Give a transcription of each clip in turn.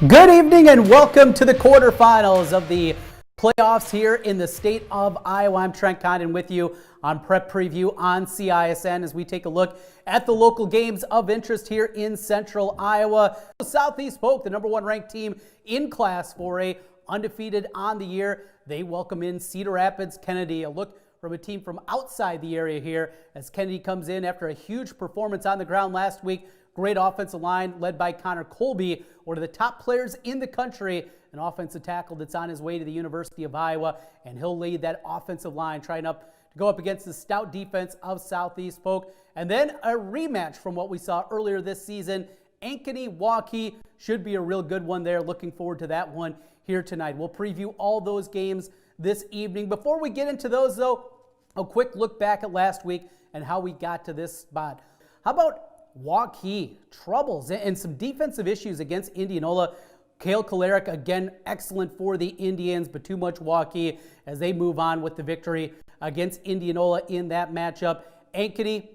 Good evening and welcome to the quarterfinals of the playoffs here in the state of Iowa. I'm Trent Condon with you on Prep Preview on CISN as we take a look at the local games of interest here in central Iowa. Southeast Polk, the number one ranked team in Class 4A, undefeated on the year. They welcome in Cedar Rapids Kennedy. A look from a team from outside the area here as Kennedy comes in after a huge performance on the ground last week. Great offensive line led by Connor Colby, one of the top players in the country, an offensive tackle that's on his way to the University of Iowa, and he'll lead that offensive line trying to go up against the stout defense of Southeast Polk. And then a rematch from what we saw earlier this season. Ankeny-Waukee should be a real good one there. Looking forward to that one here tonight. We'll preview all those games this evening. Before we get into those, though, a quick look back at last week and how we got to this spot. How about Waukee? Troubles and some defensive issues against Indianola. Cale Kolarek, again, excellent for the Indians, but too much Waukee as they move on with the victory against Indianola in that matchup. Ankeny,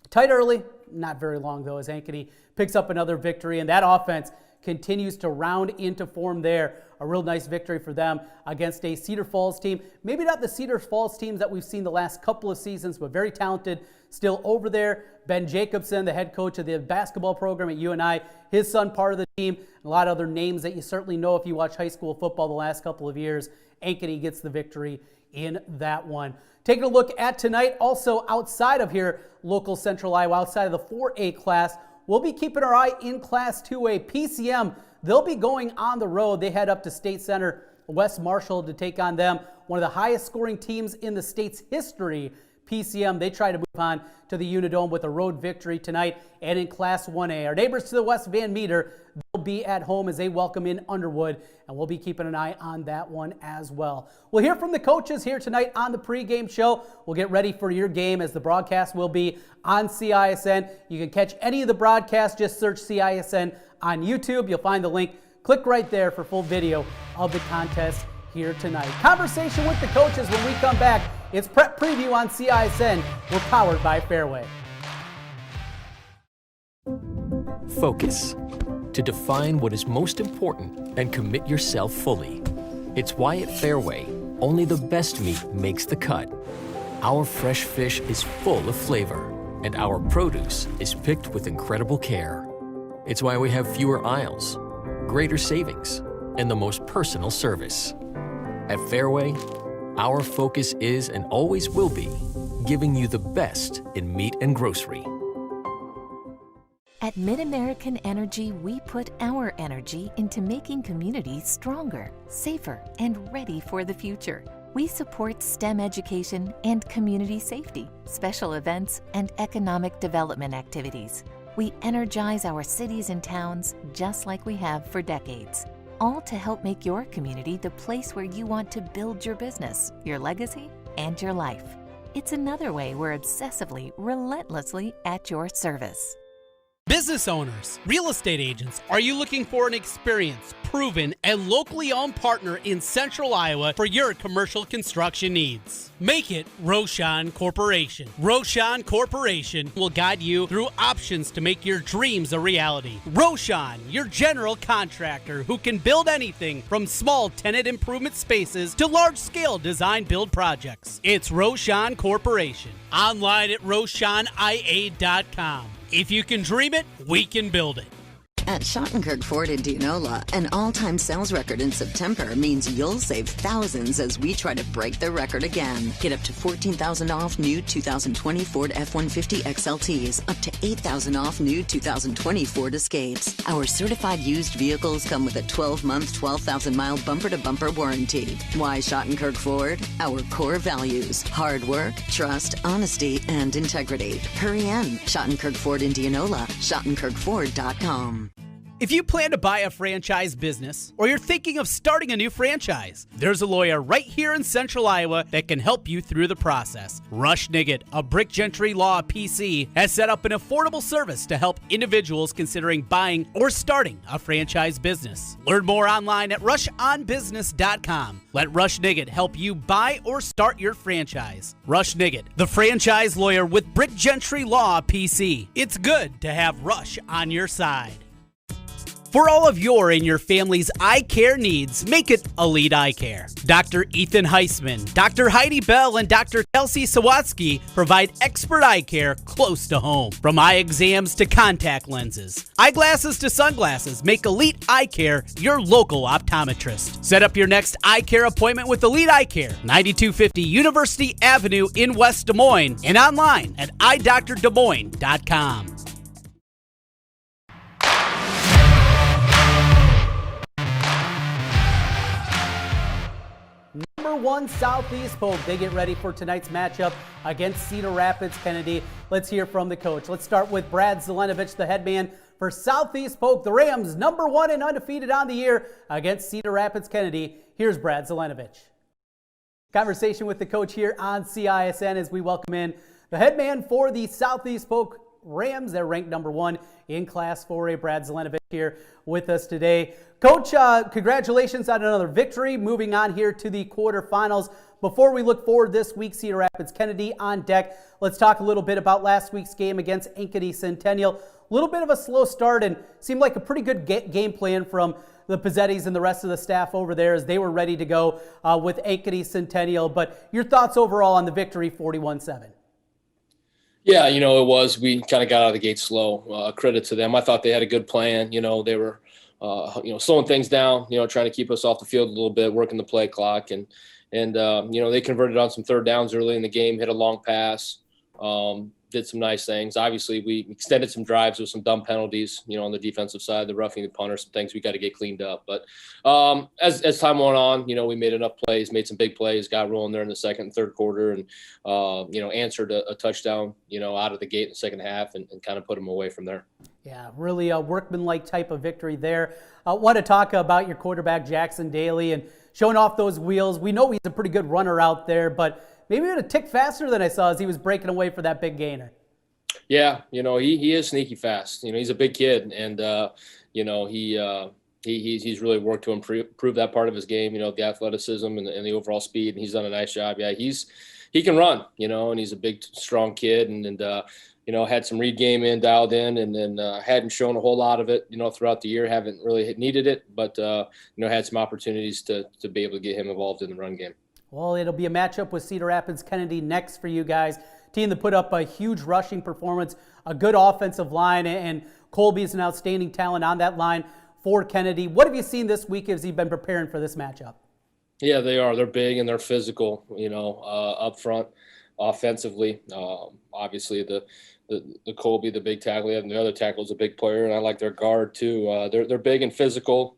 tight early, not very long though, as Ankeny picks up another victory, and that offense continues to round into form there. A real nice victory for them against a Cedar Falls team. Maybe not the Cedar Falls teams that we've seen the last couple of seasons, but very talented still over there. Ben Jacobson, the head coach of the basketball program at UNI, his son part of the team, and a lot of other names that you certainly know if you watch high school football the last couple of years. Ankeny gets the victory in that one. Taking a look at tonight, also outside of here, local central Iowa, outside of the 4A class, we'll be keeping our eye in Class 2A. PCM, they'll be going on the road. They head up to State Center, West Marshall, to take on them. One of the highest scoring teams in the state's history. PCM, they try to move on to the Unidome with a road victory tonight. And in Class 1A, our neighbors to the west, Van Meter, they'll be at home as they welcome in Underwood, and we'll be keeping an eye on that one as well. We'll hear from the coaches here tonight on the pregame show. We'll get ready for your game as the broadcast will be on CISN. You can catch any of the broadcasts. Just search CISN on YouTube. You'll find the link. Click right there for full video of the contest here tonight. Conversation with the coaches when we come back. It's Prep Preview on CISN. We're powered by Fairway. Focus. To define what is most important and commit yourself fully. It's why at Fairway, only the best meat makes the cut. Our fresh fish is full of flavor, and our produce is picked with incredible care. It's why we have fewer aisles, greater savings, and the most personal service. At Fairway, our focus is and always will be giving you the best in meat and grocery. At MidAmerican Energy, we put our energy into making communities stronger, safer, and ready for the future. We support STEM education and community safety, special events, and economic development activities. We energize our cities and towns just like we have for decades, all to help make your community the place where you want to build your business, your legacy, and your life. It's another way we're obsessively, relentlessly at your service. Business owners, real estate agents, are you looking for an experienced, proven, and locally owned partner in central Iowa for your commercial construction needs? Make it Roshan Corporation. Roshan Corporation will guide you through options to make your dreams a reality. Roshan, your general contractor who can build anything from small tenant improvement spaces to large-scale design-build projects. It's Roshan Corporation. Online at RoshanIA.com. If you can dream it, we can build it. At Schottenkirk Ford Indianola, an all-time sales record in September means you'll save thousands as we try to break the record again. Get up to $14,000 off new 2020 Ford F-150 XLTs, up to $8,000 off new 2020 Ford Escapes. Our certified used vehicles come with a 12-month, 12,000-mile bumper-to-bumper warranty. Why Schottenkirk Ford? Our core values: hard work, trust, honesty, and integrity. Hurry in. Schottenkirk Ford Indianola, SchottenkirkFord.com. If you plan to buy a franchise business or you're thinking of starting a new franchise, there's a lawyer right here in central Iowa that can help you through the process. Rush Niggett, a Brick Gentry Law PC, has set up an affordable service to help individuals considering buying or starting a franchise business. Learn more online at rushonbusiness.com. Let Rush Niggett help you buy or start your franchise. Rush Niggett, the franchise lawyer with Brick Gentry Law PC. It's good to have Rush on your side. For all of your and your family's eye care needs, make it Elite Eye Care. Dr. Ethan Heisman, Dr. Heidi Bell, and Dr. Kelsey Sawatsky provide expert eye care close to home. From eye exams to contact lenses, eyeglasses to sunglasses, make Elite Eye Care your local optometrist. Set up your next eye care appointment with Elite Eye Care, 9250 University Avenue in West Des Moines, and online at eyedoctordemoines.com. Number 1 Southeast Polk, they get ready for tonight's matchup against Cedar Rapids Kennedy. Let's hear from the coach. Let's start with Brad Zelenovich, the head man for Southeast Polk. The Rams, number 1 and undefeated on the year against Cedar Rapids Kennedy. Here's Brad Zelenovich. Conversation with the coach here on CISN as we welcome in the head man for the Southeast Polk Rams. They're ranked number 1 in Class 4A. Brad Zelenovich here with us today. Coach, congratulations on another victory. Moving on here to the quarterfinals. Before we look forward this week, Cedar Rapids Kennedy on deck. Let's talk a little bit about last week's game against Ankeny Centennial. A little bit of a slow start and seemed like a pretty good game plan from the Pizzettis and the rest of the staff over there as they were ready to go with Ankeny Centennial. But your thoughts overall on the victory, 41-7? Yeah, it was. We kind of got out of the gate slow. Credit to them. I thought they had a good plan. They were, slowing things down, trying to keep us off the field a little bit, working the play clock. And they converted on some third downs early in the game, hit a long pass, did some nice things. Obviously, we extended some drives with some dumb penalties, on the defensive side, the roughing the punter, some things we got to get cleaned up. But as time went on, we made enough plays, made some big plays, got rolling there in the second and third quarter, and answered a touchdown, out of the gate in the second half, and kind of put them away from there. Yeah, really a workmanlike type of victory there. I want to talk about your quarterback, Jackson Daly, and showing off those wheels. We know he's a pretty good runner out there, but maybe a tick faster than I saw as he was breaking away for that big gainer. Yeah, he is sneaky fast. He's a big kid, and he's really worked to improve that part of his game. The athleticism and the overall speed, and he's done a nice job. Yeah, he can run. And he's a big, strong kid, and had some read game dialed in, and then hadn't shown a whole lot of it. Throughout the year, haven't really needed it, but had some opportunities to be able to get him involved in the run game. Well, it'll be a matchup with Cedar Rapids Kennedy next for you guys. Team that put up a huge rushing performance, a good offensive line, and Colby is an outstanding talent on that line for Kennedy. What have you seen this week as you've been preparing for this matchup? Yeah, they are. They're big and they're physical, up front offensively. Obviously, the Colby, the big tackle, and the other tackle is a big player, and I like their guard too. They're big and physical.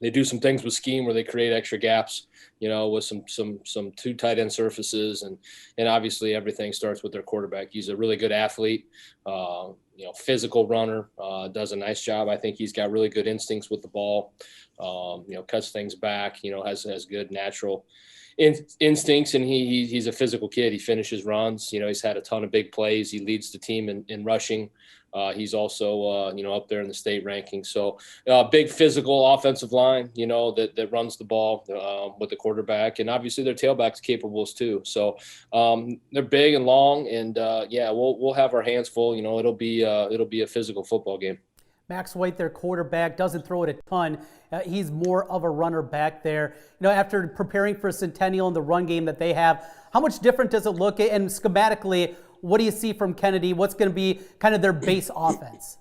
They do some things with scheme where they create extra gaps, with some two tight end surfaces, and obviously everything starts with their quarterback. He's a really good athlete, physical runner, does a nice job. I think he's got really good instincts with the ball, cuts things back, has good natural instincts, and he's a physical kid. He finishes runs. He's had a ton of big plays. He leads the team in rushing. He's also, up there in the state rankings. So big physical offensive line, that runs the ball with the quarterback. And obviously their tailback's capable too. So they're big and long. And, we'll have our hands full. It'll be a physical football game. Max White, their quarterback, doesn't throw it a ton. He's more of a runner back there. After preparing for Centennial and the run game that they have, how much different does it look? And schematically, what do you see from Kennedy? What's going to be kind of their base offense?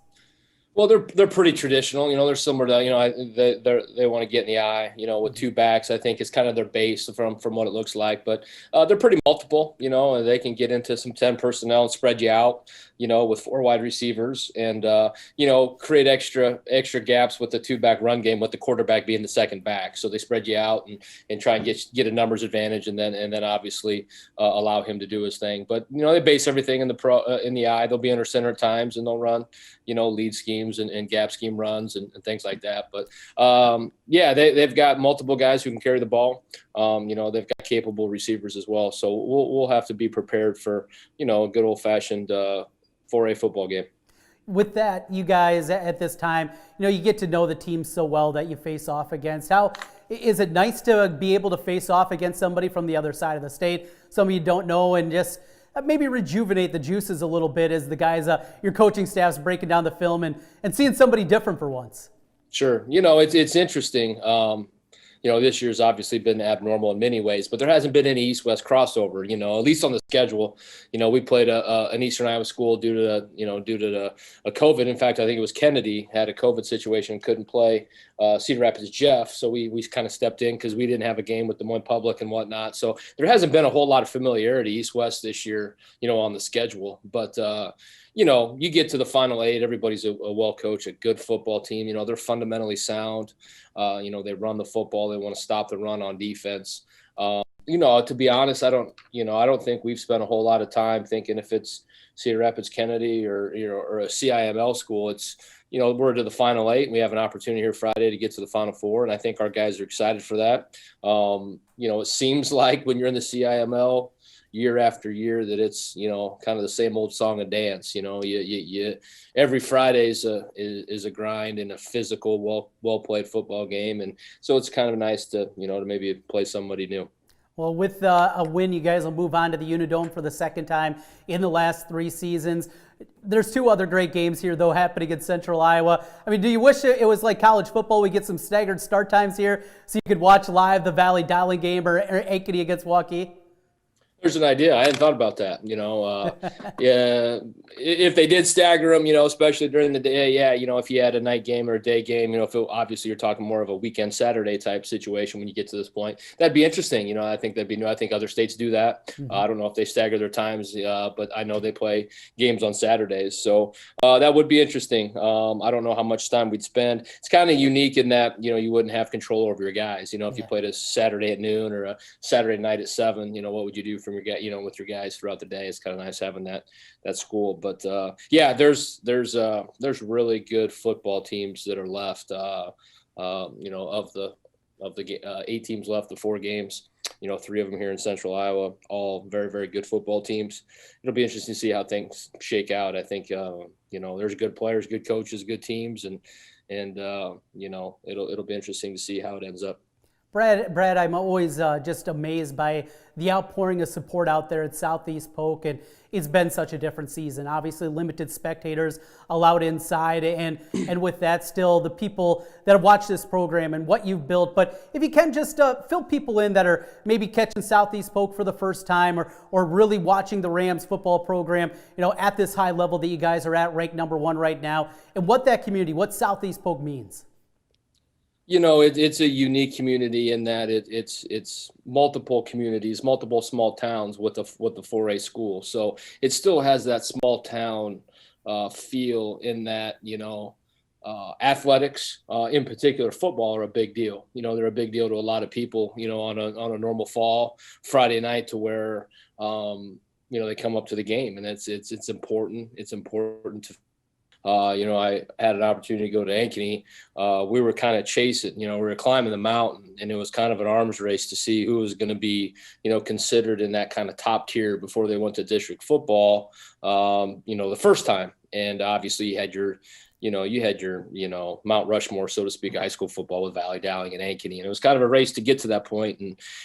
Well, they're pretty traditional. They're similar to, they want to get in the eye, with two backs. I think it's kind of their base from what it looks like. But they're pretty multiple, and they can get into some 10 personnel and spread you out, with 4 wide receivers and, create extra gaps with the 2-back run game with the quarterback being the second back. So they spread you out and try and get a numbers advantage and then obviously allow him to do his thing. But, they base everything in the eye. They'll be under center at times and they'll run, lead schemes and gap scheme runs and things like that. But they've got multiple guys who can carry the ball. They've got capable receivers as well. So we'll have to be prepared for, a good old fashioned 4A football game. With that, you guys at this time, you get to know the team so well that you face off against. How is it nice to be able to face off against somebody from the other side of the state, somebody you don't know, and just maybe rejuvenate the juices a little bit as the guys, your coaching staff's breaking down the film and seeing somebody different for once? Sure. It's interesting. This year's obviously been abnormal in many ways, but there hasn't been any East-West crossover, at least on the schedule. We played an Eastern Iowa school due to a COVID. In fact, I think it was Kennedy had a COVID situation, couldn't play Cedar Rapids Jeff. So we kind of stepped in because we didn't have a game with Des Moines Public and whatnot. So there hasn't been a whole lot of familiarity East-West this year, on the schedule. But, you get to the Final Eight, everybody's a well-coached, a good football team. They're fundamentally sound. They run the football. They want to stop the run on defense. To be honest, I don't think we've spent a whole lot of time thinking if it's Cedar Rapids Kennedy or a CIML school. It's, we're to the Final Eight and we have an opportunity here Friday to get to the Final Four. And I think our guys are excited for that. It seems like when you're in the CIML year after year that it's, kind of the same old song and dance. You every Friday is a grind and a physical, well played football game. And so it's kind of nice to, to maybe play somebody new. Well, with a win, you guys will move on to the Unidome for the second time in the last 3 seasons. There's 2 other great games here, though, happening against Central Iowa. I mean, do you wish it was like college football? We get some staggered start times here so you could watch live the Valley Dowling game or Ankeny against Waukee? There's an idea. I hadn't thought about that. Yeah, if they did stagger them, especially during the day, if you had a night game or a day game, obviously you're talking more of a weekend Saturday type situation when you get to this point, that'd be interesting. I think that'd be new. I think other states do that. I don't know if they stagger their times, but I know they play games on Saturdays. So that would be interesting. I don't know how much time we'd spend. It's kind of unique in that, you wouldn't have control over your guys. If you played a Saturday at noon or a Saturday night at 7, what would you do from with your guys throughout the day? It's kind of nice having that school. But there's really good football teams that are left. Of the 8 teams left, the 4 games, 3 of them here in Central Iowa, all very, very good football teams. It'll be interesting to see how things shake out. I think there's good players, good coaches, good teams, and it'll be interesting to see how it ends up. Brad, I'm always just amazed by the outpouring of support out there at Southeast Polk, and it's been such a different season. Obviously, limited spectators allowed inside, and with that, still the people that have watched this program and what you've built. But if you can just fill people in that are maybe catching Southeast Polk for the first time, or really watching the Rams football program, at this high level that you guys are at, ranked number 1 right now, and what that community, what Southeast Polk means. It's a unique community in that it's multiple communities, multiple small towns with the 4A school. So it still has that small town feel in that, athletics, in particular football, are a big deal. They're a big deal to a lot of people, on a normal fall Friday night, to where, they come up to the game, and it's important. It's important to I had an opportunity to go to Ankeny. We were kind of chasing, we were climbing the mountain, and it was kind of an arms race to see who was going to be, considered in that kind of top tier before they went to district football, the first time. And obviously you had your Mount Rushmore, so to speak, high school football with Valley Dowling and Ankeny. And it was kind of a race to get to that point.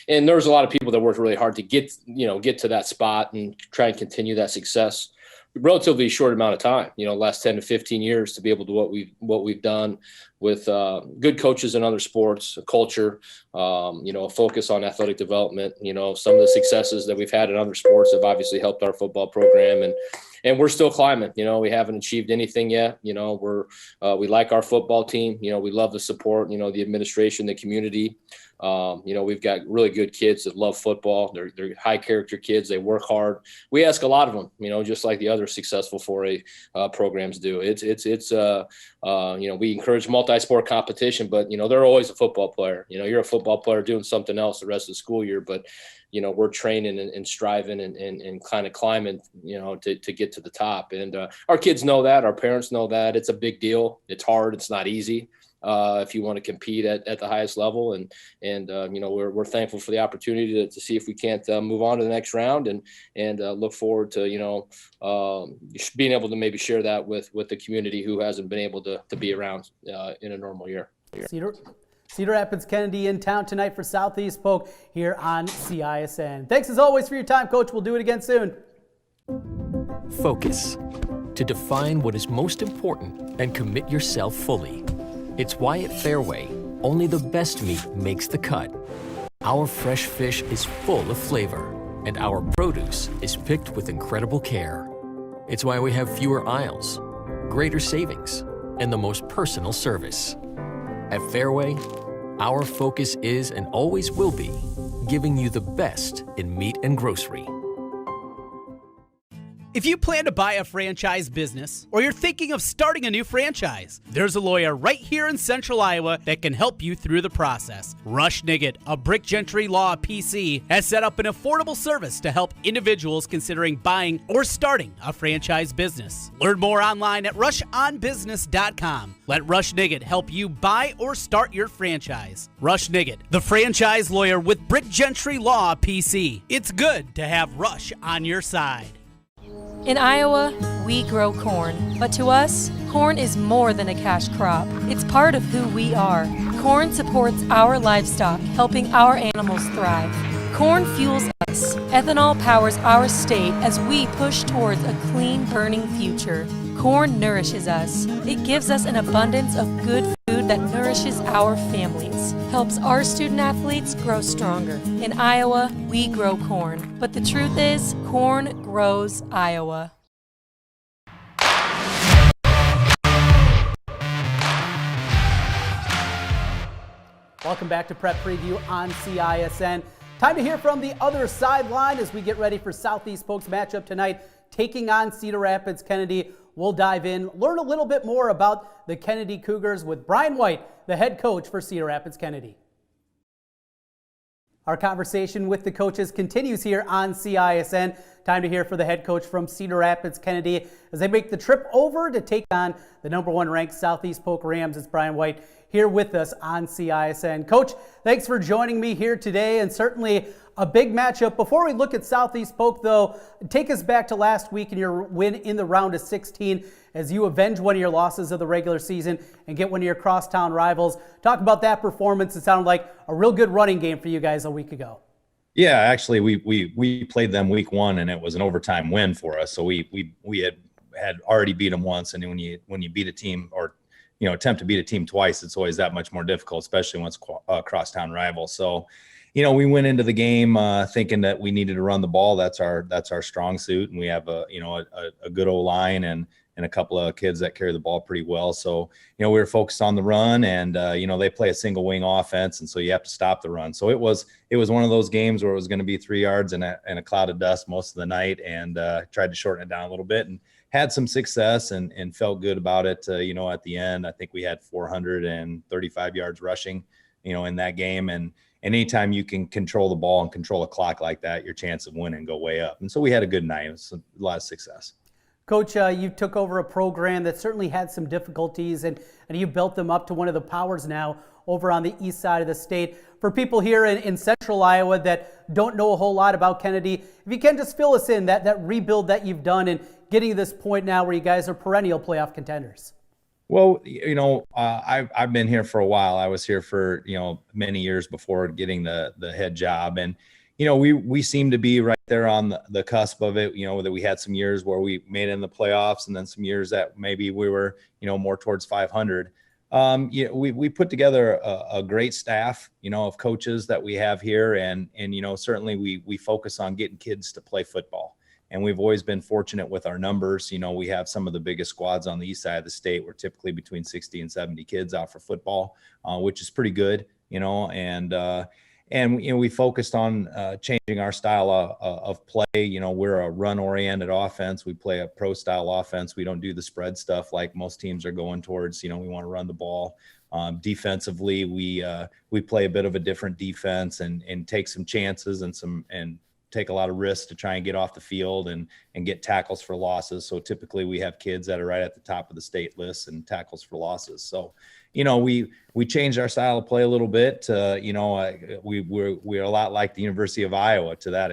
And there was a lot of people that worked really hard to get to that spot and try and continue that success. Relatively short amount of time, last 10 to 15 years, to be able to what we've done with good coaches in other sports, a culture, a focus on athletic development. Some of the successes that we've had in other sports have obviously helped our football program, and we're still climbing. We haven't achieved anything yet. We like our football team. We love the support. The administration, the community. We've got really good kids that love football. They're high character kids. They work hard. We ask a lot of them, just like the other successful 4A programs do. We encourage multi-sport competition, but, they're always a football player. You're a football player doing something else the rest of the school year, but, we're training and striving and kind of climbing, to get to the top. And our kids know that. Our parents know that. It's a big deal. It's hard. It's not easy. If you want to compete at the highest level, and we're thankful for the opportunity to see if we can't move on to the next round, and look forward to being able to maybe share that with the community who hasn't been able to be around in a normal year. Cedar Rapids Kennedy in town tonight for Southeast Polk here on CISN. Thanks as always for your time, Coach. We'll do it again soon. Focus. To define what is most important and commit yourself fully. It's why at Fairway, only the best meat makes the cut. Our fresh fish is full of flavor, and our produce is picked with incredible care. It's why we have fewer aisles, greater savings, and the most personal service. At Fairway, our focus is and always will be giving you the best in meat and grocery. If you plan to buy a franchise business or you're thinking of starting a new franchise, there's a lawyer right here in Central Iowa that can help you through the process. Rush Niggett of Brick Gentry Law PC has set up an affordable service to help individuals considering buying or starting a franchise business. Learn more online at rushonbusiness.com. Let Rush Niggett help you buy or start your franchise. Rush Niggett, the franchise lawyer with Brick Gentry Law PC. It's good to have Rush on your side. In Iowa, we grow corn, but to us, corn is more than a cash crop. It's part of who we are. Corn supports our livestock, helping our animals thrive. Corn fuels us. Ethanol powers our state as we push towards a clean, burning future. Corn nourishes us. It gives us an abundance of good food that nourishes our families, helps our student athletes grow stronger. In Iowa, we grow corn, but the truth is, corn grows Iowa. Welcome back to Prep Preview on CISN. Time to hear from the other sideline as we get ready for Southeast Polk's matchup tonight, taking on Cedar Rapids Kennedy. We'll dive in, learn a little bit more about the Kennedy Cougars with Brian White, the head coach for Cedar Rapids Kennedy. Our conversation with the coaches continues here on CISN. Time to hear for the head coach from Cedar Rapids Kennedy as they make the trip over to take on the number 1 ranked Southeast Polk Rams. It's Brian White here with us on CISN. Coach, thanks for joining me here today, and certainly a big matchup. Before we look at Southeast Polk, though, take us back to last week and your win in the round of 16 as you avenge one of your losses of the regular season and get one of your crosstown rivals. Talk about that performance. It sounded like a real good running game for you guys a week ago. Yeah, actually, we played them week 1, and it was an overtime win for us. So we had already beat them once, and when you beat a team or attempt to beat a team twice, it's always that much more difficult, especially when it's a crosstown rival. So, we went into the game thinking that we needed to run the ball. That's our strong suit, and we have a good O-line and a couple of kids that carry the ball pretty well. So, we were focused on the run, and they play a single wing offense, and so you have to stop the run. So it was one of those games where it was going to be 3 yards and a cloud of dust most of the night, and tried to shorten it down a little bit and had some success and felt good about it. At the end, I think we had 435 yards rushing, in that game. And anytime you can control the ball and control a clock like that, your chance of winning go way up. And so we had a good night. It was a lot of success. Coach, you took over a program that certainly had some difficulties, and you built them up to one of the powers now over on the east side of the state. For people here in central Iowa that don't know a whole lot about Kennedy, if you can just fill us in, that rebuild that you've done and getting to this point now where you guys are perennial playoff contenders. Well, I've been here for a while. I was here for, many years before getting the head job. And, we seem to be right there on the cusp of it, that we had some years where we made it in the playoffs and then some years that maybe we were, more towards 500. We put together a great staff, of coaches that we have here. And certainly we focus on getting kids to play football. And we've always been fortunate with our numbers. We have some of the biggest squads on the east side of the state. We're typically between 60 and 70 kids out for football, which is pretty good, and we focused on changing our style of play. We're a run-oriented offense. We play a pro-style offense. We don't do the spread stuff like most teams are going towards. We want to run the ball. Defensively, we play a bit of a different defense and take some chances and take a lot of risks to try and get off the field and get tackles for losses. So typically we have kids that are right at the top of the state list and tackles for losses. So, we changed our style of play a little bit. We're a lot like the University of Iowa to that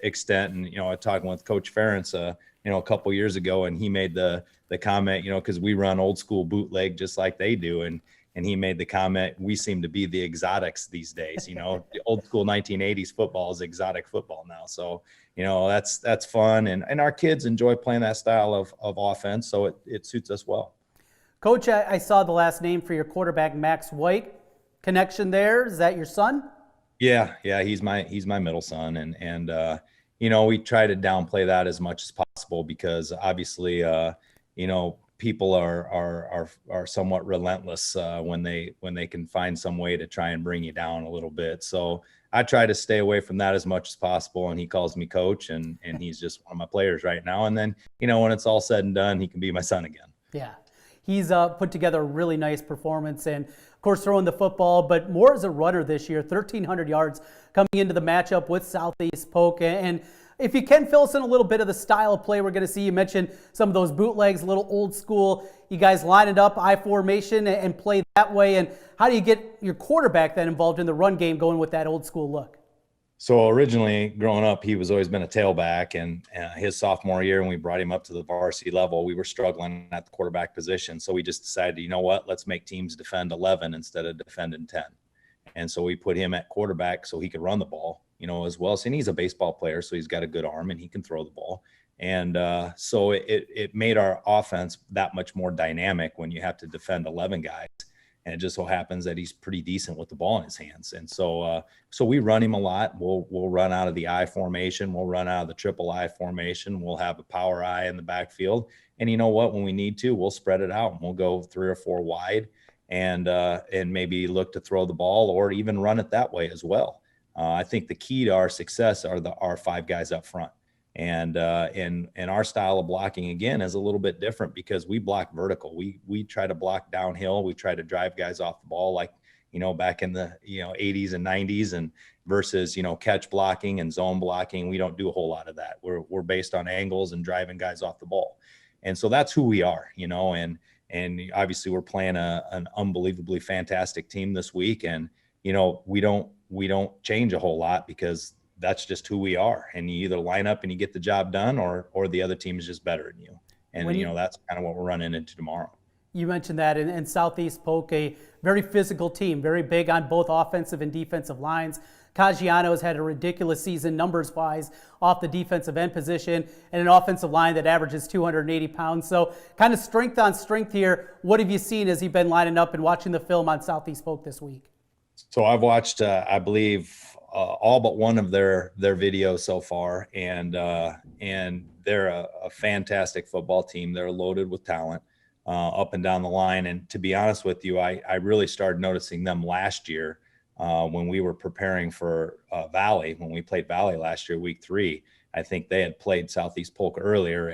extent. And, I talking with Coach Ferentz, a couple years ago, and he made the comment, because we run old school bootleg just like they do. And he made the comment, we seem to be the exotics these days. The old school 1980s football is exotic football now. So, that's fun. And our kids enjoy playing that style of offense. So it suits us well. Coach, I saw the last name for your quarterback, Max White. Connection there? Is that your son? Yeah, he's my middle son, and we try to downplay that as much as possible because obviously people are somewhat relentless when they can find some way to try and bring you down a little bit. So I try to stay away from that as much as possible. And he calls me coach, and he's just one of my players right now. And then when it's all said and done, he can be my son again. Yeah, he's put together a really nice performance, and of course throwing the football, but more as a runner this year. 1,300 yards coming into the matchup with Southeast Polk. And if you can fill us in a little bit of the style of play we're going to see. You mentioned some of those bootlegs, a little old school. You guys line it up, I formation, and play that way. And how do you get your quarterback then involved in the run game going with that old school look? So originally growing up, he was always been a tailback, and his sophomore year, when we brought him up to the varsity level, we were struggling at the quarterback position. So we just decided, you know what, let's make teams defend 11 instead of defending 10. And so we put him at quarterback so he could run the ball, as well. And he's a baseball player, so he's got a good arm and he can throw the ball. And so it made our offense that much more dynamic when you have to defend 11 guys. And it just so happens that he's pretty decent with the ball in his hands. And so we run him a lot. We'll run out of the I formation. We'll run out of the triple I formation. We'll have a power I in the backfield. And you know what? When we need to, we'll spread it out and we'll go 3 or 4 wide and maybe look to throw the ball or even run it that way as well. I think the key to our success are our 5 guys up front. And our style of blocking, again, is a little bit different because we block vertical. We try to block downhill. We try to drive guys off the ball like, back in the, 80s and 90s, and versus, catch blocking and zone blocking. We don't do a whole lot of that. We're based on angles and driving guys off the ball. And so that's who we are, and obviously we're playing an unbelievably fantastic team this week. And, we don't change a whole lot because that's just who we are. And you either line up and you get the job done or the other team is just better than you. And, that's kind of what we're running into tomorrow. You mentioned that in Southeast Polk, a very physical team, very big on both offensive and defensive lines. Caggiano's had a ridiculous season numbers-wise off the defensive end position and an offensive line that averages 280 pounds. So kind of strength on strength here. What have you seen as you've been lining up and watching the film on Southeast Polk this week? So I've watched, I believe, all but one of their videos so far, and they're a fantastic football team. They're loaded with talent up and down the line. And to be honest with you, I really started noticing them last year when we were preparing for Valley. When we played Valley last year, week 3, I think they had played Southeast Polk earlier,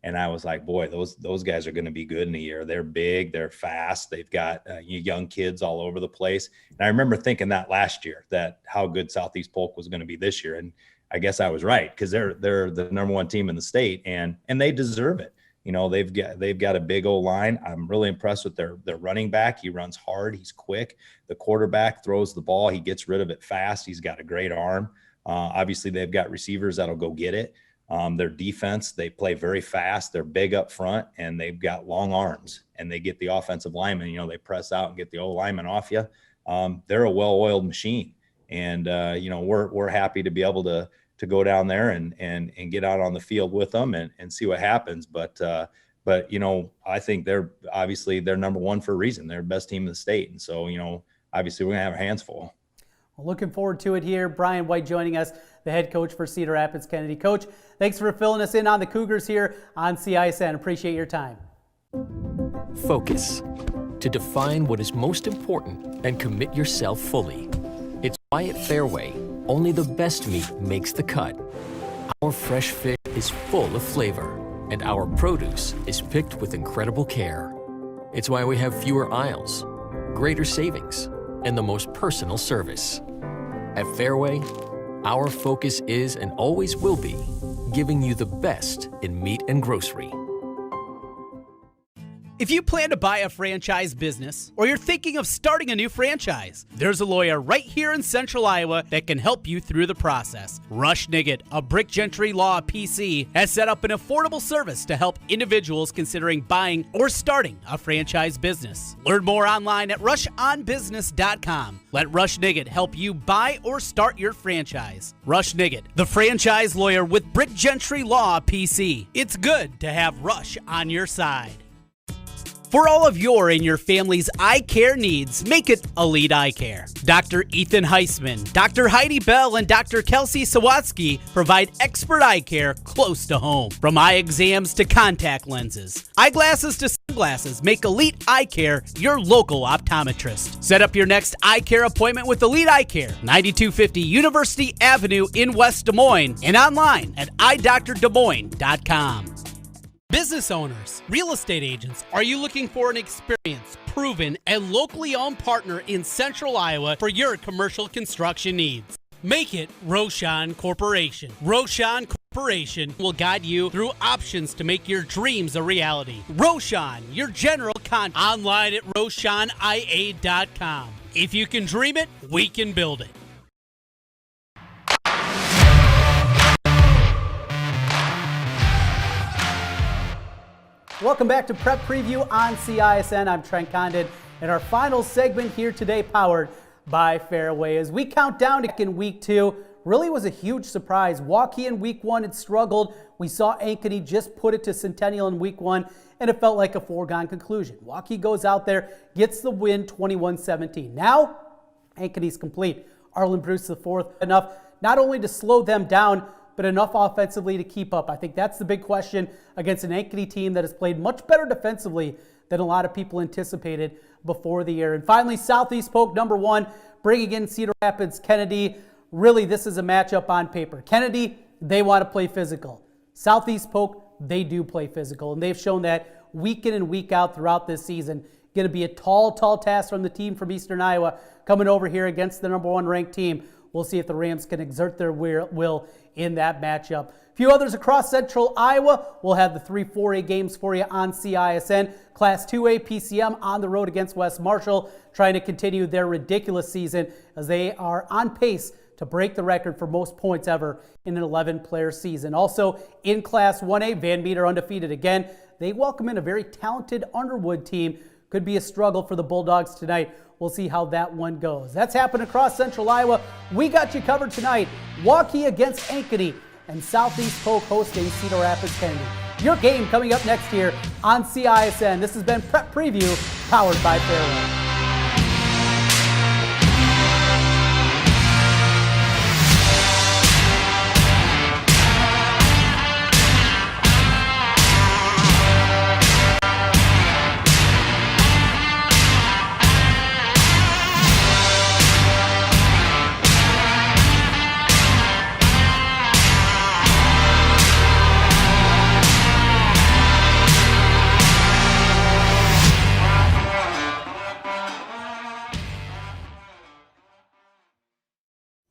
and I was like, boy, those guys are going to be good in a year. They're big, they're fast, they've got young kids all over the place. And I remember thinking that last year, that how good Southeast Polk was going to be this year. And I guess I was right, because they're the number 1 team in the state, and they deserve it. They've got a big old line. I'm really impressed with their running back. He runs hard, he's quick. The quarterback throws the ball, he gets rid of it fast. He's got a great arm. Obviously, they've got receivers that'll go get it. Their defense, they play very fast. They're big up front, and they've got long arms, and they get the offensive linemen. They press out and get the old lineman off you. They're a well-oiled machine, and we're happy to be able to go down there and get out on the field with them and see what happens. But I think they're number 1 for a reason. They're the best team in the state, and so obviously we're gonna have our hands full. Looking forward to it here. Brian White joining us, the head coach for Cedar Rapids Kennedy. Coach, thanks for filling us in on the Cougars here on CISN. Appreciate your time. Focus. To define what is most important and commit yourself fully. It's why at Fairway, only the best meat makes the cut. Our fresh fish is full of flavor, and our produce is picked with incredible care. It's why we have fewer aisles, greater savings, and the most personal service. At Fairway, our focus is and always will be giving you the best in meat and grocery. If you plan to buy a franchise business or you're thinking of starting a new franchise, there's a lawyer right here in Central Iowa that can help you through the process. Rush Niggett of Brick Gentry Law PC has set up an affordable service to help individuals considering buying or starting a franchise business. Learn more online at rushonbusiness.com. Let Rush Niggett help you buy or start your franchise. Rush Niggett, the franchise lawyer with Brick Gentry Law PC. It's good to have Rush on your side. For all of your and your family's eye care needs, make it Elite Eye Care. Dr. Ethan Heisman, Dr. Heidi Bell, and Dr. Kelsey Sawatsky provide expert eye care close to home. From eye exams to contact lenses, eyeglasses to sunglasses, make Elite Eye Care your local optometrist. Set up your next eye care appointment with Elite Eye Care, 9250 University Avenue in West Des Moines, and online at eyedoctordemoines.com. Business owners, real estate agents, are you looking for an experienced, proven, and locally owned partner in Central Iowa for your commercial construction needs? Make it Roshan Corporation. Roshan Corporation will guide you through options to make your dreams a reality. Roshan, your general contractor, online at RoshanIA.com. If you can dream it, we can build it. Welcome back to Prep Preview on CISN. I'm Trent Condon, and our final segment here today powered by Fairway. As we count down to week 2, really was a huge surprise. Waukee in week 1 had struggled. We saw Ankeny just put it to Centennial in week 1, and it felt like a foregone conclusion. Waukee goes out there, gets the win 21-17. Now, Ankeny's complete. Arlen Bruce IV enough not only to slow them down, but enough offensively to keep up. I think that's the big question against an Ankeny team that has played much better defensively than a lot of people anticipated before the year. And finally, Southeast Polk, number 1, bringing in Cedar Rapids Kennedy. Really, this is a matchup on paper. Kennedy, they want to play physical. Southeast Polk, they do play physical, and they've shown that week in and week out throughout this season. Going to be a tall task from the team from Eastern Iowa coming over here against the number 1 ranked team. We'll see if the Rams can exert their will in that matchup. A few others across Central Iowa. We'll have the 3 4A games for you on CISN. Class 2A PCM on the road against West Marshall, trying to continue their ridiculous season as they are on pace to break the record for most points ever in an 11-player season. Also in Class 1A, Van Meter undefeated again. They welcome in a very talented Underwood team. Could be a struggle for the Bulldogs tonight. We'll see how that one goes. That's happened across Central Iowa. We got you covered tonight. Waukee against Ankeny and Southeast Polk hosting Cedar Rapids Kennedy. Your game coming up next year on CISN. This has been Prep Preview, powered by Fairway.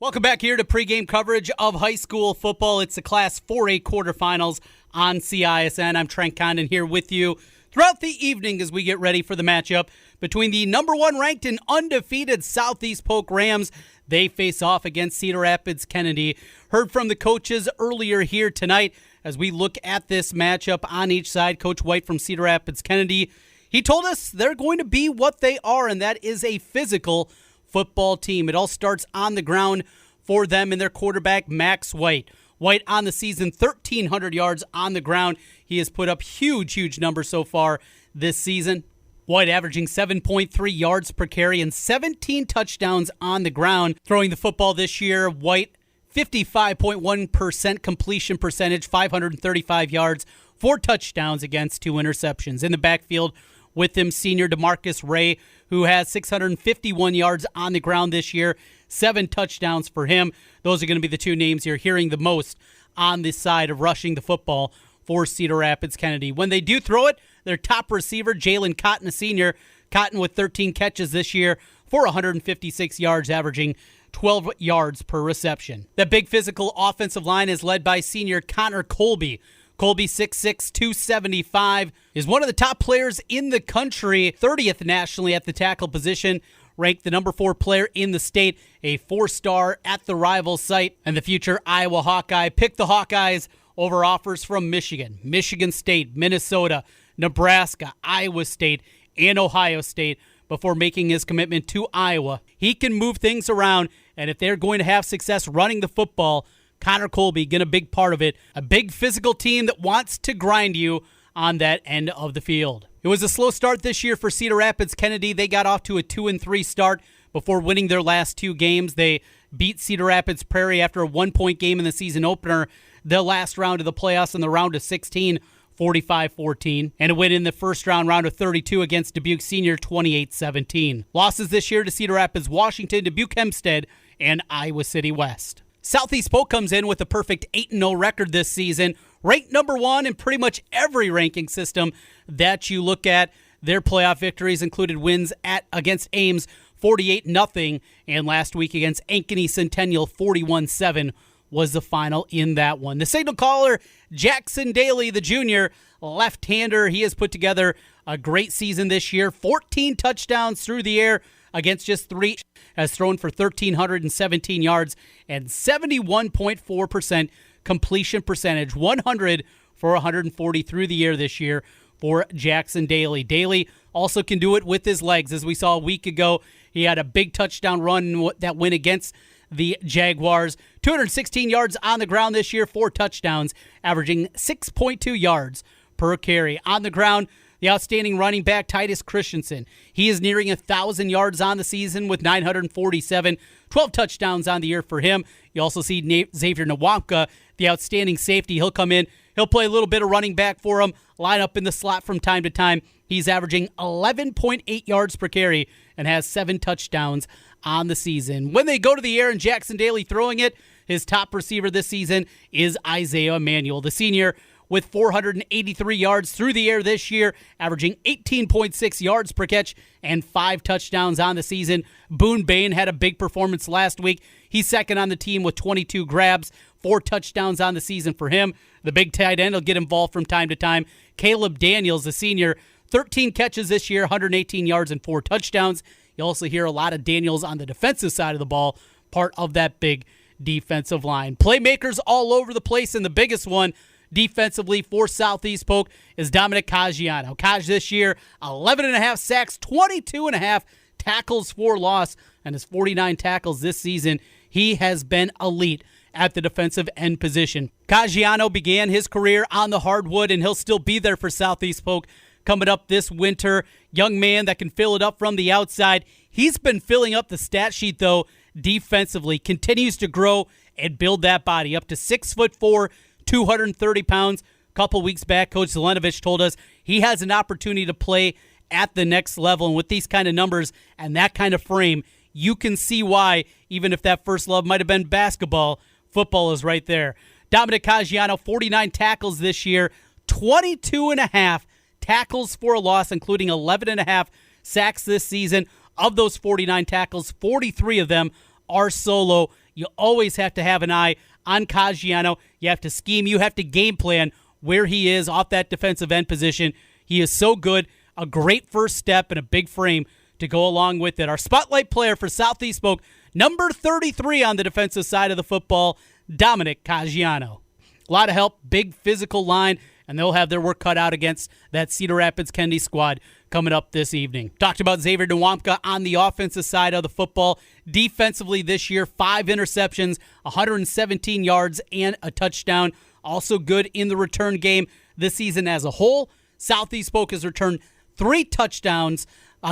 Welcome back here to pregame coverage of high school football. It's the Class 4A quarterfinals on CISN. I'm Trent Condon here with you throughout the evening as we get ready for the matchup between the number 1 ranked and undefeated Southeast Polk Rams. They face off against Cedar Rapids Kennedy. Heard from the coaches earlier here tonight as we look at this matchup on each side. Coach White from Cedar Rapids Kennedy, he told us they're going to be what they are, and that is a physical football team. It all starts on the ground for them and their quarterback, Max White. White on the season, 1,300 yards on the ground. He has put up huge numbers so far this season. White averaging 7.3 yards per carry and 17 touchdowns on the ground. Throwing the football this year, White, 55.1% completion percentage, 535 yards, 4 touchdowns against 2 interceptions. In the backfield with him, senior DeMarcus Ray, who has 651 yards on the ground this year, 7 touchdowns for him. Those are going to be the 2 names you're hearing the most on this side of rushing the football for Cedar Rapids Kennedy. When they do throw it, their top receiver, Jalen Cotton, a senior, Cotton with 13 catches this year for 156 yards, averaging 12 yards per reception. The big physical offensive line is led by senior Connor Colby. Colby, 6'6", 275, is one of the top players in the country, 30th nationally at the tackle position, ranked the number 4 player in the state, a 4-star at the rival site, and the future Iowa Hawkeye picked the Hawkeyes over offers from Michigan, Michigan State, Minnesota, Nebraska, Iowa State, and Ohio State before making his commitment to Iowa. He can move things around, and if they're going to have success running the football, Connor Colby, get a big part of it. A big physical team that wants to grind you on that end of the field. It was a slow start this year for Cedar Rapids Kennedy. They got off to a 2-3 start before winning their last 2 games. They beat Cedar Rapids Prairie after a 1-point game in the season opener, the last round of the playoffs in the round of 16, 45-14, and a win in the first round of 32 against Dubuque Senior, 28-17. Losses this year to Cedar Rapids, Washington, Dubuque Hempstead, and Iowa City West. Southeast Polk comes in with a perfect 8-0 record this season, ranked number 1 in pretty much every ranking system that you look at. Their playoff victories included wins against Ames 48-0, and last week against Ankeny Centennial 41-7 was the final in that one. The signal caller, Jackson Daly, the junior left-hander, he has put together a great season this year. 14 touchdowns through the air against just 3, has thrown for 1,317 yards and 71.4% completion percentage, 100 for 140 through the air this year for Jackson Daly. Daly also can do it with his legs. As we saw a week ago, he had a big touchdown run that win against the Jaguars. 216 yards on the ground this year, 4 touchdowns, averaging 6.2 yards per carry. On the ground, the outstanding running back, Titus Christensen. He is nearing 1,000 yards on the season with 947, 12 touchdowns on the year for him. You also see Xavier Nwamka, the outstanding safety. He'll come in. He'll play a little bit of running back for him, line up in the slot from time to time. He's averaging 11.8 yards per carry and has 7 touchdowns on the season. When they go to the air and Jackson Daly throwing it, his top receiver this season is Isaiah Emanuel, the senior, with 483 yards through the air this year, averaging 18.6 yards per catch and 5 touchdowns on the season. Boone Bain had a big performance last week. He's second on the team with 22 grabs, 4 touchdowns on the season for him. The big tight end will get involved from time to time. Caleb Daniels, the senior, 13 catches this year, 118 yards and 4 touchdowns. You also hear a lot of Daniels on the defensive side of the ball, part of that big defensive line. Playmakers all over the place, and the biggest one defensively for Southeast Polk is Dominic Caggiano. Kaj this year, 11.5 sacks, 22.5 tackles for loss, and his 49 tackles this season. He has been elite at the defensive end position. Caggiano began his career on the hardwood, and he'll still be there for Southeast Polk coming up this winter. Young man that can fill it up from the outside. He's been filling up the stat sheet, though, defensively. Continues to grow and build that body up to 6'4", 230 pounds. A couple weeks back, Coach Zelenovich told us he has an opportunity to play at the next level. And with these kind of numbers and that kind of frame, you can see why, even if that first love might have been basketball, football is right there. Dominic Caggiano, 49 tackles this year, 22.5 tackles for a loss, including 11.5 sacks this season. Of those 49 tackles, 43 of them are solo. You always have to have an eye on Caggiano. You have to scheme. You have to game plan where he is off that defensive end position. He is so good. A great first step and a big frame to go along with it. Our spotlight player for Southeast Polk, number 33 on the defensive side of the football, Dominic Caggiano. A lot of help, big physical line, and they'll have their work cut out against that Cedar Rapids Kennedy squad coming up this evening. Talked about Xavier Nwamka on the offensive side of the football. Defensively this year, 5 interceptions, 117 yards, and a touchdown. Also good in the return game this season as a whole. Southeast Polk has returned 3 touchdowns,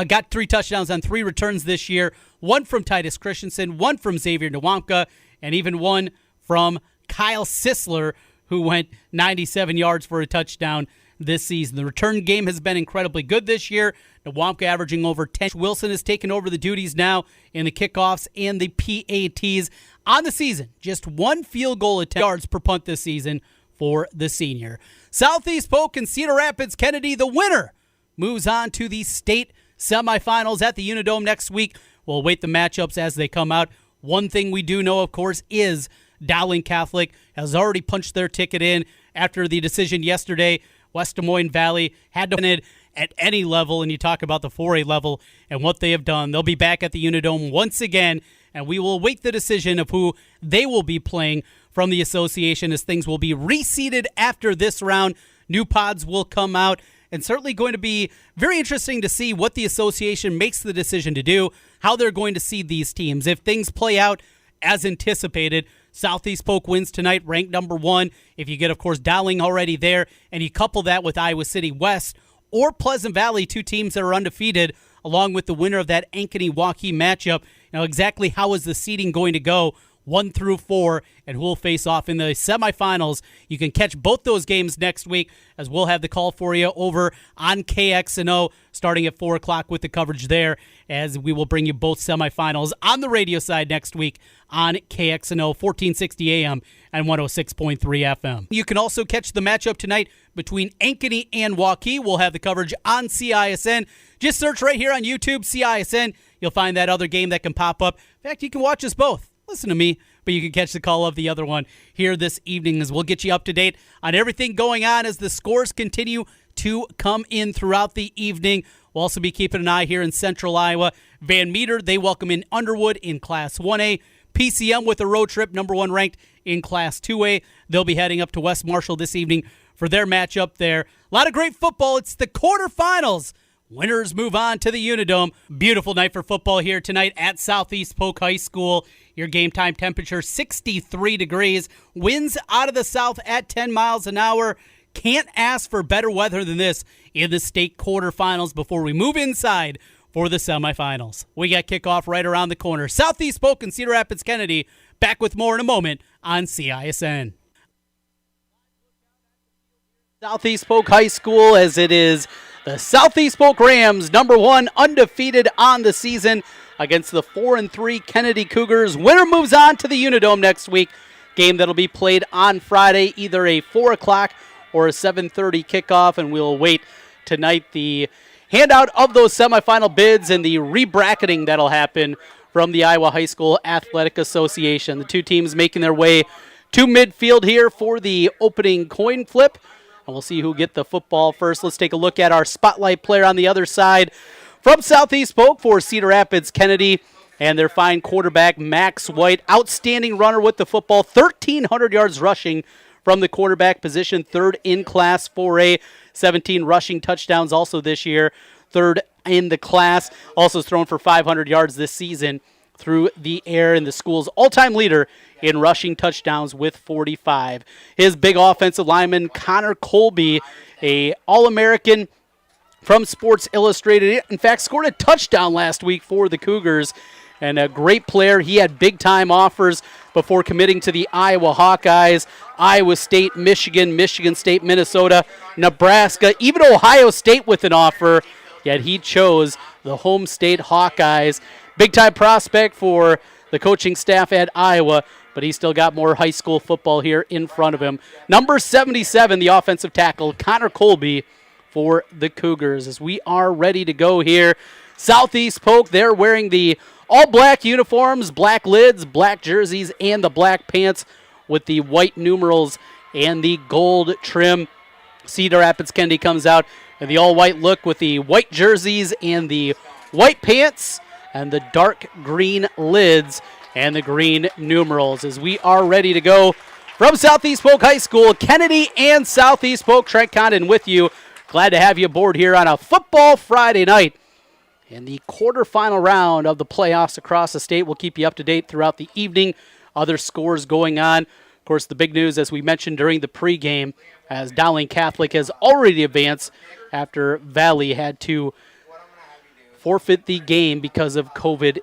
got 3 touchdowns on 3 returns this year. 1 from Titus Christensen, 1 from Xavier Nwamka, and even 1 from Kyle Sisler, who went 97 yards for a touchdown this season. The return game has been incredibly good this year. Nwamka averaging over 10. Wilson has taken over the duties now in the kickoffs and the PATs on the season. Just 1 field goal attempt, yards per punt this season for the senior. Southeast Polk and Cedar Rapids Kennedy, the winner, moves on to the state semifinals at the Unidome next week. We'll await the matchups as they come out. One thing we do know, of course, is Dowling Catholic has already punched their ticket in after the decision yesterday. West Des Moines Valley had to win it at any level, and you talk about the 4A level and what they have done. They'll be back at the Unidome once again, and we will await the decision of who they will be playing from the association as things will be reseeded after this round. New pods will come out, and certainly going to be very interesting to see what the association makes the decision to do, how they're going to seed these teams. If things play out as anticipated, Southeast Polk wins tonight, ranked number 1. If you get, of course, Dowling already there, and you couple that with Iowa City West or Pleasant Valley, 2 teams that are undefeated, along with the winner of that Ankeny-Waukee matchup, exactly how is the seeding going to go 1 through 4, and who will face off in the semifinals. You can catch both those games next week, as we'll have the call for you over on KXNO starting at 4 o'clock with the coverage there, as we will bring you both semifinals on the radio side next week on KXNO 1460 AM and 106.3 FM. You can also catch the matchup tonight between Ankeny and Waukee. We'll have the coverage on CISN. Just search right here on YouTube, CISN. You'll find that other game that can pop up. In fact, you can watch us both. Listen to me, but you can catch the call of the other one here this evening, as we'll get you up to date on everything going on as the scores continue to come in throughout the evening. We'll also be keeping an eye here in Central Iowa. Van Meter, they welcome in Underwood in Class 1A. PCM with a road trip, number 1 ranked in Class 2A. They'll be heading up to West Marshall this evening for their matchup there. A lot of great football. It's the quarterfinals. Winners move on to the Unidome. Beautiful night for football here tonight at Southeast Polk High School. Your game time temperature, 63 degrees. Winds out of the south at 10 miles an hour. Can't ask for better weather than this in the state quarterfinals before we move inside for the semifinals. We got kickoff right around the corner. Southeast Polk and Cedar Rapids Kennedy. Back with more in a moment on CISN. Southeast Polk High School, as it is the Southeast Polk Rams, number 1, undefeated on the season against the 4-3 Kennedy Cougars. Winner moves on to the Unidome next week. Game that'll be played on Friday, either a 4 o'clock or a 7:30 kickoff, and we'll await tonight the handout of those semifinal bids and the rebracketing that'll happen from the Iowa High School Athletic Association. The 2 teams making their way to midfield here for the opening coin flip. And we'll see who get the football first. Let's take a look at our spotlight player on the other side from Southeast Polk for Cedar Rapids Kennedy and their fine quarterback, Max White. Outstanding runner with the football, 1,300 yards rushing from the quarterback position, 3rd in Class 4A, 17 rushing touchdowns also this year, 3rd in the class. Also thrown for 500 yards this season through the air, and the school's all-time leader in rushing touchdowns with 45. His big offensive lineman, Connor Colby, a All-American from Sports Illustrated. In fact, scored a touchdown last week for the Cougars, and a great player. He had big-time offers before committing to the Iowa Hawkeyes, Iowa State, Michigan, Michigan State, Minnesota, Nebraska, even Ohio State with an offer, yet he chose the home state Hawkeyes. Big-time prospect for the coaching staff at Iowa, but he's still got more high school football here in front of him. Number 77, the offensive tackle, Connor Colby for the Cougars. As we are ready to go here, Southeast Polk, they're wearing the all-black uniforms, black lids, black jerseys, and the black pants with the white numerals and the gold trim. Cedar Rapids Kennedy comes out in the all-white look with the white jerseys and the white pants and the dark green lids and the green numerals. As we are ready to go from Southeast Polk High School, Kennedy and Southeast Polk, Trent Condon with you. Glad to have you aboard here on a football Friday night in the quarterfinal round of the playoffs across the state. We'll keep you up to date throughout the evening. Other scores going on. Of course, the big news, as we mentioned during the pregame, as Dowling Catholic has already advanced after Valley had to forfeit the game because of COVID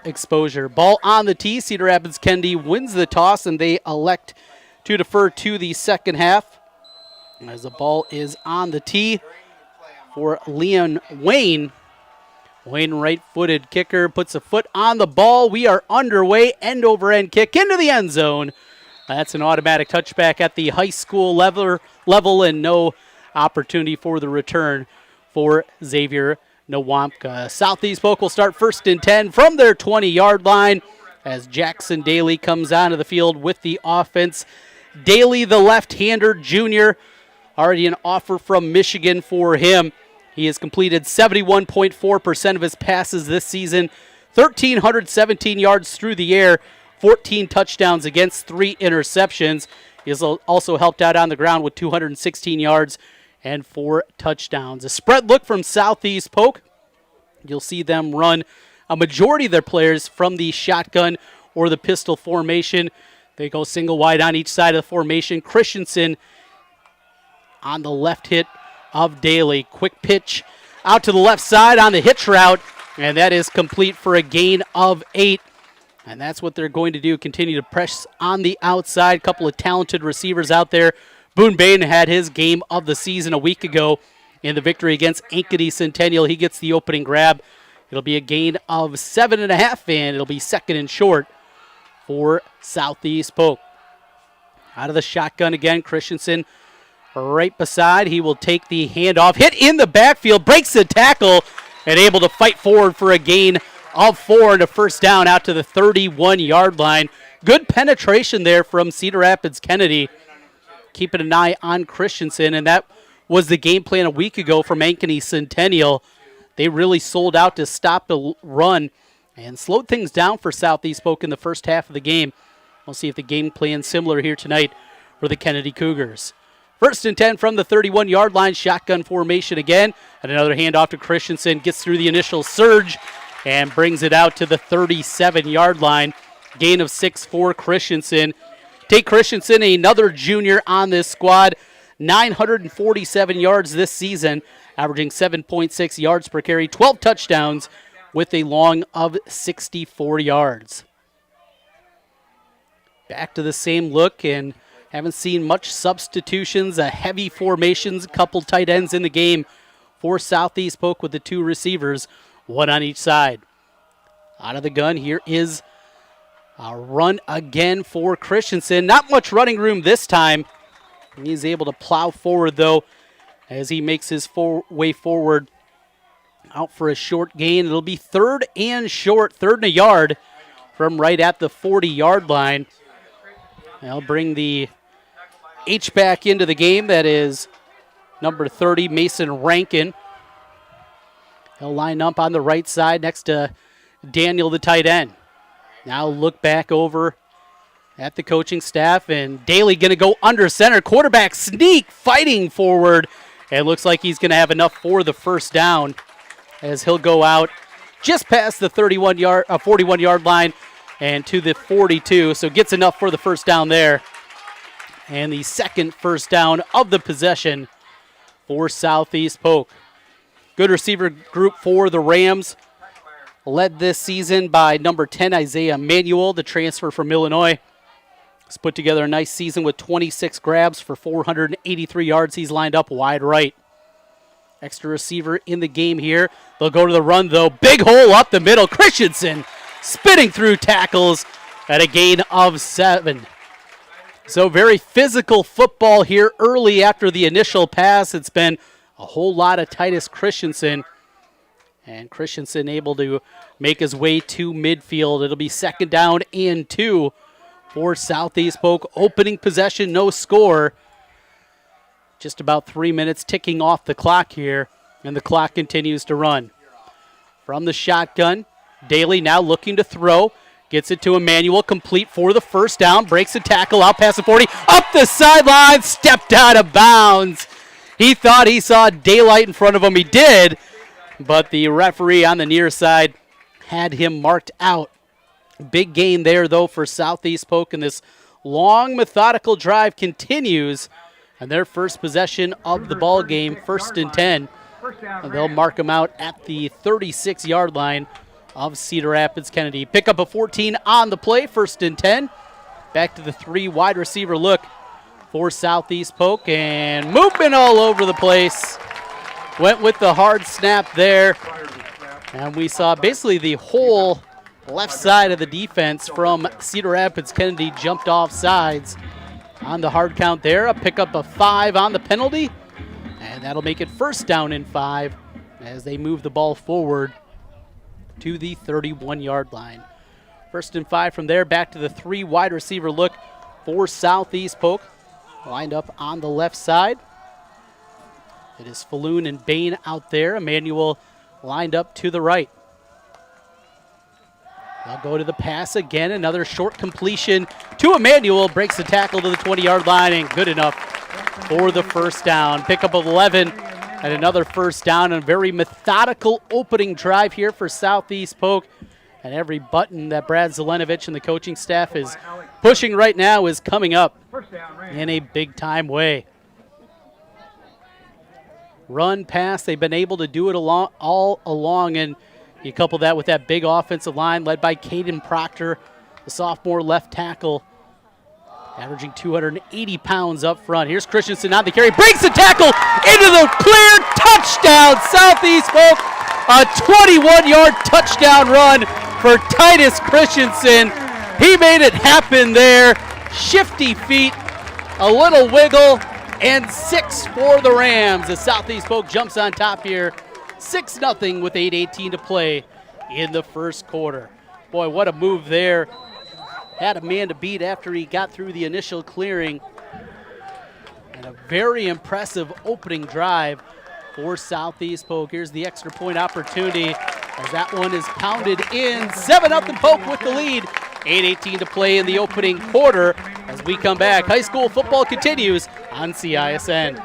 exposure. Ball on the tee. Cedar Rapids Kennedy wins the toss, and they elect to defer to the second half as the ball is on the tee for Leon Wayne. Wayne, right-footed kicker, puts a foot on the ball. We are underway. End-over-end kick into the end zone. That's an automatic touchback at the high school level, and no opportunity for the return for Xavier Nwampka. Southeast Polk will start 1st and 10 from their 20-yard line as Jackson Daly comes onto the field with the offense. Daly, the left-hander junior, already an offer from Michigan for him. He has completed 71.4% of his passes this season, 1,317 yards through the air, 14 touchdowns against 3 interceptions. He has also helped out on the ground with 216 yards and 4 touchdowns. A spread look from Southeast Polk. You'll see them run a majority of their players from the shotgun or the pistol formation. They go single wide on each side of the formation. Christensen on the left hit of Daly. Quick pitch out to the left side on the hitch route, and that is complete for a gain of 8. And that's what they're going to do, continue to press on the outside. Couple of talented receivers out there. Boone Bain had his game of the season a week ago in the victory against Ankeny Centennial. He gets the opening grab. It'll be a gain of 7.5, and it'll be second and short for Southeast Polk. Out of the shotgun again, Christensen right beside. He will take the handoff, hit in the backfield, breaks the tackle, and able to fight forward for a gain of 4 and a first down out to the 31-yard line. Good penetration there from Cedar Rapids Kennedy, keeping an eye on Christensen, and that was the game plan a week ago from Ankeny Centennial. They really sold out to stop the run and slowed things down for Southeast Polk in the first half of the game. We'll see if the game plan's similar here tonight for the Kennedy Cougars. 1st and 10 from the 31-yard line, shotgun formation again, and another handoff to Christensen, gets through the initial surge and brings it out to the 37-yard line. Gain of 6 for Christensen. Tate Christensen, another junior on this squad, 947 yards this season, averaging 7.6 yards per carry, 12 touchdowns with a long of 64 yards. Back to the same look, and haven't seen much substitutions, heavy formations, a couple tight ends in the game for Southeast Polk with the 2 receivers, 1 on each side. Out of the gun, here is a run again for Christensen. Not much running room this time. He's able to plow forward, though, as he makes his way forward out for a short gain. It'll be 3rd and short, 3rd and a yard from right at the 40-yard line. They'll bring the H-back into the game. That is number 30, Mason Rankin. He'll line up on the right side next to Daniel, the tight end. Now look back over at the coaching staff, and Daly going to go under center. Quarterback sneak, fighting forward, and looks like he's going to have enough for the first down as he'll go out just past the 41-yard line and to the 42, so gets enough for the first down there. And the second first down of the possession for Southeast Polk. Good receiver group for the Rams, led this season by number 10, Isaiah Manuel, the transfer from Illinois. He's put together a nice season with 26 grabs for 483 yards. He's lined up wide right. Extra receiver in the game here. They'll go to the run, though. Big hole up the middle. Christensen spitting through tackles at a gain of 7. So very physical football here early after the initial pass. It's been a whole lot of Titus Christensen. And Christensen able to make his way to midfield. It'll be 2nd down and 2 for Southeast Polk. Opening possession, no score. Just about 3 minutes ticking off the clock here, and the clock continues to run. From the shotgun, Daly now looking to throw. Gets it to Emmanuel, complete for the first down. Breaks the tackle, out past the 40. Up the sideline, stepped out of bounds. He thought he saw daylight in front of him. He did, but the referee on the near side had him marked out. Big gain there, though, for Southeast Polk, and this long, methodical drive continues. And their first possession of the ball game, 1st and 10. And they'll mark them out at the 36-yard line of Cedar Rapids Kennedy. Pick up a 14 on the play, 1st and 10. Back to the 3 wide receiver look for Southeast Polk, and movement all over the place. Went with the hard snap there. And we saw basically the whole left side of the defense from Cedar Rapids Kennedy jumped off sides. On the hard count there, a pickup of 5 on the penalty, and that'll make it 1st down and 5 as they move the ball forward to the 31-yard line. 1st and 5 from there, back to the 3 wide receiver look for Southeast Polk. Lined up on the left side. It is Falloon and Bain out there. Emmanuel lined up to the right. They'll go to the pass again. Another short completion to Emmanuel. Breaks the tackle to the 20-yard line, and good enough for the first down. Pickup of 11 and another first down. And a very methodical opening drive here for Southeast Polk. And every button that Brad Zelenovich and the coaching staff is pushing right now is coming up in a big-time way. Run, pass, they've been able to do it all along, and you couple that with that big offensive line led by Caden Proctor, the sophomore left tackle, averaging 280 pounds up front. Here's Christensen on the carry, breaks the tackle into the clear, touchdown, Southeast Polk. A 21-yard touchdown run for Titus Christensen. He made it happen there. Shifty feet, a little wiggle, and 6 for the Rams as Southeast Polk jumps on top here. 6-0 with 8:18 to play in the first quarter. Boy, what a move there. Had a man to beat after he got through the initial clearing. And a very impressive opening drive for Southeast Polk. Here's the extra point opportunity as that one is pounded in. 7-0 Polk with the lead. 8:18 to play in the opening quarter. As we come back, high school football continues on CISN.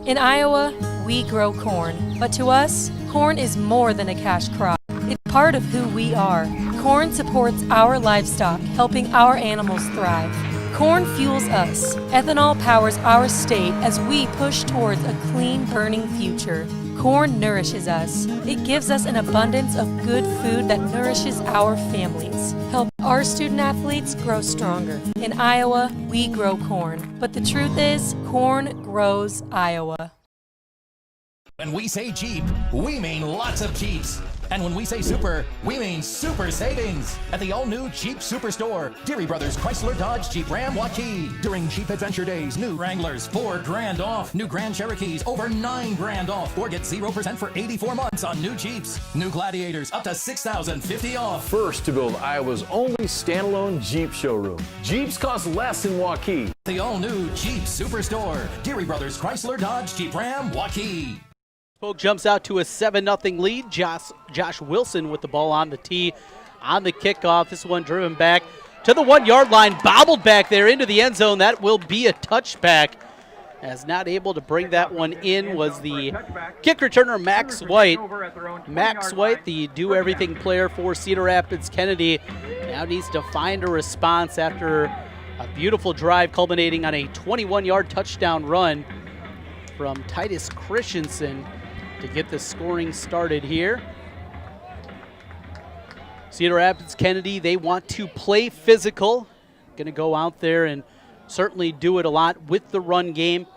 In Iowa, we grow corn. But to us, corn is more than a cash crop. It's part of who we are. Corn supports our livestock, helping our animals thrive. Corn fuels us. Ethanol powers our state as we push towards a clean, burning future. Corn nourishes us. It gives us an abundance of good food that nourishes our families. Help our student athletes grow stronger. In Iowa, we grow corn. But the truth is, corn grows Iowa. When we say Jeep, we mean lots of Jeeps. And when we say super, we mean super savings at the all-new Jeep Superstore, Deary Brothers Chrysler Dodge Jeep Ram Waukee. During Jeep Adventure Days, new Wranglers $4 grand off, new Grand Cherokees over $9 grand off, or get 0% for 84 months on new Jeeps. New Gladiators up to $6,050 off. First to build Iowa's only standalone Jeep showroom. Jeeps cost less in Waukee. The all-new Jeep Superstore, Deary Brothers Chrysler Dodge Jeep Ram Waukee. Polk jumps out to a 7-0 lead. Josh Wilson with the ball on the tee on the kickoff. This one driven back to the 1-yard line, bobbled back there into the end zone. That will be a touchback. As not able to bring that one in was the kick returner, Max White. Max White, the do-everything player for Cedar Rapids Kennedy, now needs to find a response after a beautiful drive culminating on a 21-yard touchdown run from Titus Christensen to get the scoring started here. Cedar Rapids Kennedy, they want to play physical. Going to go out there and certainly do it a lot with the run game.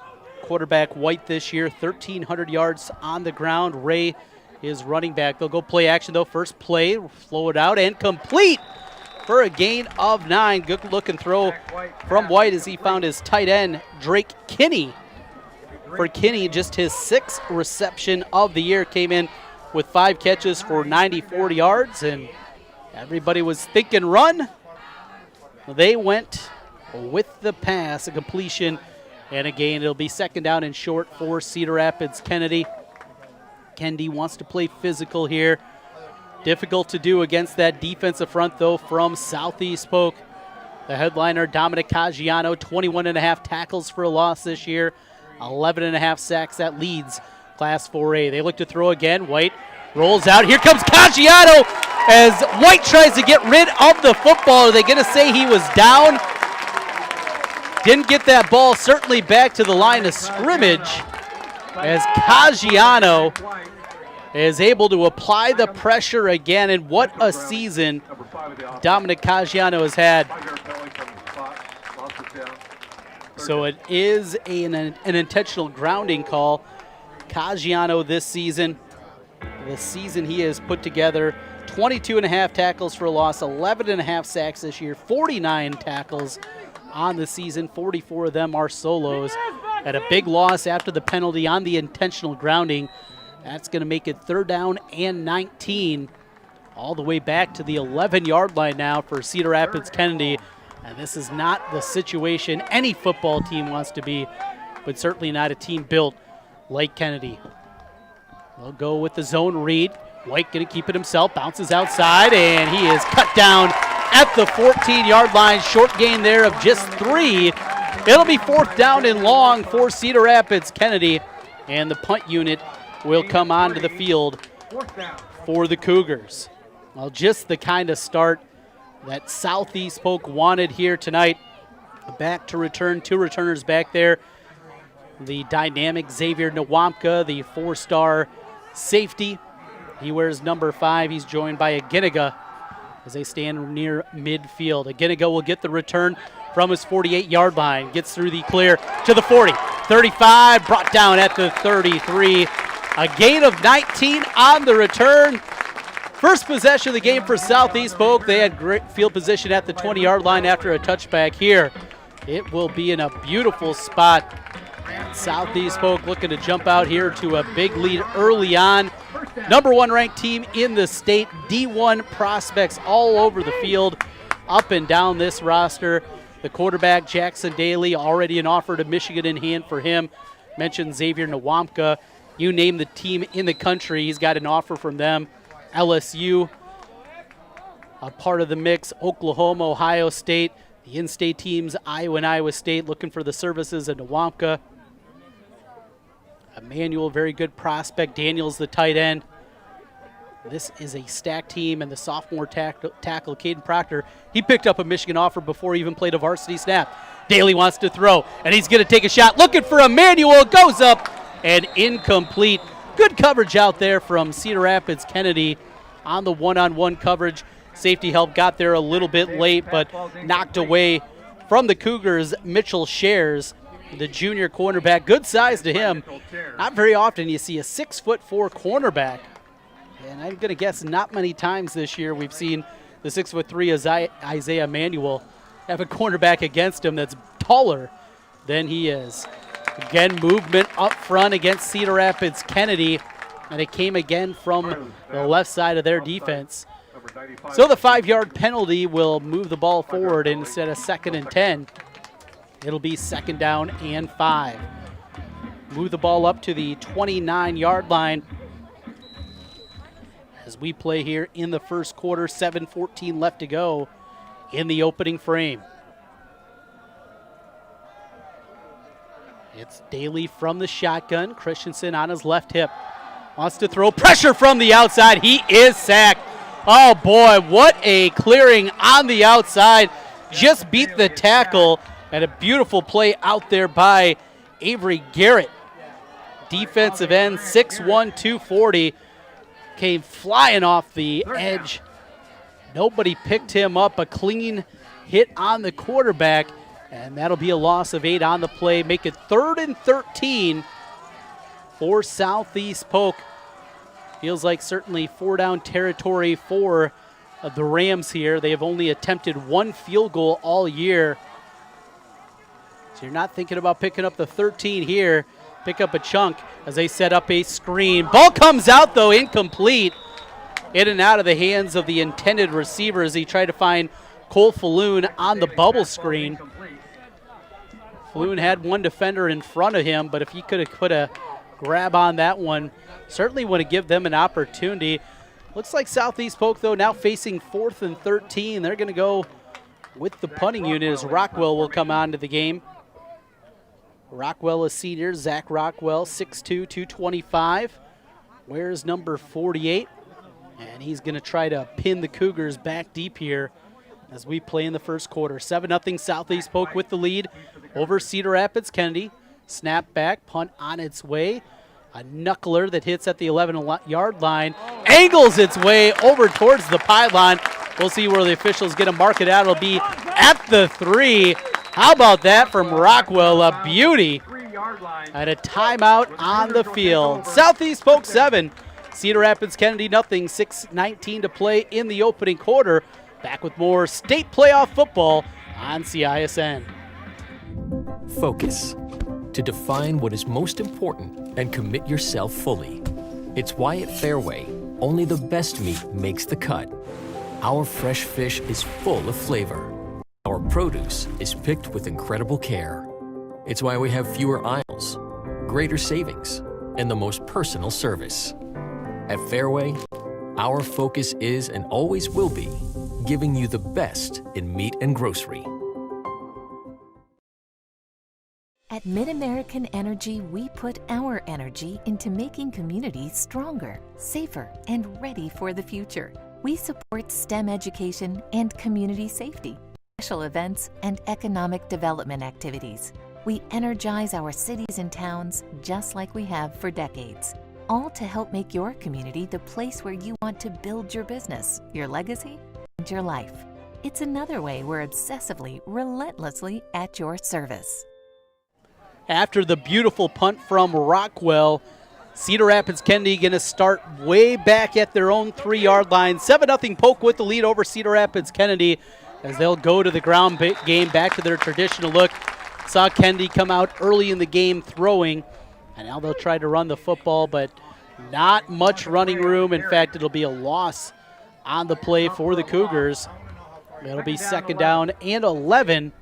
Quarterback White this year, 1,300 yards on the ground. Ray is running back. They'll go play action though. First play, flow it out and complete for a gain of 9. Good looking throw from White as he found his tight end, Drake Kinney. For Kinney, just his 6th reception of the year, came in with 5 catches for 94 yards, and everybody was thinking run. They went with the pass, a completion, and a gain. It'll be 2nd down and short for Cedar Rapids Kennedy. Kennedy wants to play physical here. Difficult to do against that defensive front, though, from Southeast Polk. The headliner, Dominic Caggiano, 21.5 tackles for a loss this year. 11.5 sacks. That leads Class 4A. They look to throw again. White rolls out. Here comes Caggiano as White tries to get rid of the football. Are they going to say he was down? Didn't get that ball certainly back to the line of scrimmage as Caggiano is able to apply the pressure again. And what a season Dominic Caggiano has had. So it is an intentional grounding call. Caggiano this season, the season he has put together, 22.5 tackles for a loss, 11.5 sacks this year, 49 tackles on the season, 44 of them are solos. At a big loss after the penalty on the intentional grounding. That's going to make it 3rd down and 19. All the way back to the 11-yard line now for Cedar Rapids Kennedy. And this is not the situation any football team wants to be, but certainly not a team built like Kennedy. They'll go with the zone read. White going to keep it himself, bounces outside, and he is cut down at the 14-yard line. Short gain there of just 3. It'll be 4th down and long for Cedar Rapids Kennedy, and the punt unit will come onto the field for the Cougars. Well, just the kind of start that Southeast Polk wanted here tonight. Back to return, 2 returners back there. The dynamic Xavier Nwamka, the 4-star safety. He wears number 5. He's joined by Aginiga as they stand near midfield. Aginiga will get the return from his 48-yard line. Gets through the clear to the 40. 35, brought down at the 33. A gain of 19 on the return. First possession of the game for Southeast Polk. They had great field position at the 20-yard line after a touchback here. It will be in a beautiful spot. Southeast Polk looking to jump out here to a big lead early on. Number 1 ranked team in the state. D1 prospects all over the field, up and down this roster. The quarterback, Jackson Daly, already an offer to Michigan in hand for him. Mentioned Xavier Nwamka. You name the team in the country, he's got an offer from them. LSU, a part of the mix. Oklahoma, Ohio State. The in-state teams, Iowa and Iowa State, looking for the services of Nwamka. Emmanuel, very good prospect. Daniels, the tight end. This is a stacked team, and the sophomore tackle, Caden Proctor, he picked up a Michigan offer before he even played a varsity snap. Daly wants to throw, and he's going to take a shot. Looking for Emmanuel, goes up, and incomplete. Good coverage out there from Cedar Rapids Kennedy on the one-on-one coverage. Safety help got there a little bit late, but knocked away from the Cougars. Mitchell Shares, the junior cornerback, good size to him. Not very often you see a 6'4" cornerback. And I'm going to guess not many times this year we've seen the 6'3" Isaiah Manuel have a cornerback against him that's taller than he is. Again, movement up front against Cedar Rapids Kennedy, and it came again from the left side of their defense. So the 5-yard penalty will move the ball forward, and instead of 2nd and 10, it'll be 2nd down and 5. Move the ball up to the 29-yard line as we play here in the first quarter. 7:14 left to go in the opening frame. It's Daly from the shotgun. Christensen on his left hip. Wants to throw. Pressure from the outside. He is sacked. Oh, boy, what a clearing on the outside. Just beat the tackle, and a beautiful play out there by Avery Garrett. Defensive end, 6'1", 240. Came flying off the edge. Nobody picked him up. A clean hit on the quarterback, and that'll be a loss of 8 on the play. Make it 3rd and 13 for Southeast Polk. Feels like certainly 4-down territory for the Rams here. They have only attempted 1 field goal all year. So you're not thinking about picking up the 13 here. Pick up a chunk as they set up a screen. Ball comes out, though, incomplete. In and out of the hands of the intended receiver as he tried to find Cole Falloon on the bubble screen. Falloon had one defender in front of him, but if he could have put a grab on that one, certainly want to give them an opportunity. Looks like Southeast Polk, though, now facing 4th and 13. They're going to go with the punting unit as Rockwell will come on to the game. Rockwell, a senior. Zach Rockwell, 6'2", 225. Wears number 48. And he's going to try to pin the Cougars back deep here as we play in the first quarter. 7-0 Southeast Polk with the lead over Cedar Rapids Kennedy. Snap back, punt on its way. A knuckler that hits at the 11-yard line. Angles its way over towards the pylon. We'll see where the officials get to mark it out. It'll be at the 3. How about that from Rockwell? A beauty. And a timeout on the field. Southeast Polk 7. Cedar Rapids Kennedy nothing. 6:19 to play in the opening quarter. Back with more state playoff football on CISN. Focus. To define what is most important and commit yourself fully. It's why at Fairway, only the best meat makes the cut. Our fresh fish is full of flavor. Our produce is picked with incredible care. It's why we have fewer aisles, greater savings, and the most personal service. At Fairway, our focus is and always will be giving you the best in meat and grocery. At MidAmerican Energy, we put our energy into making communities stronger, safer, and ready for the future. We support STEM education and community safety, special events, and economic development activities. We energize our cities and towns just like we have for decades, all to help make your community the place where you want to build your business, your legacy, and your life. It's another way we're obsessively, relentlessly at your service. After the beautiful punt from Rockwell, Cedar Rapids Kennedy going to start way back at their own 3-yard line. 7-0 Polk with the lead over Cedar Rapids Kennedy as they'll go to the ground game, back to their traditional look. Saw Kennedy come out early in the game throwing, and now they'll try to run the football, but not much running room. In fact, it'll be a loss on the play for the Cougars. It'll be 2nd down and 11,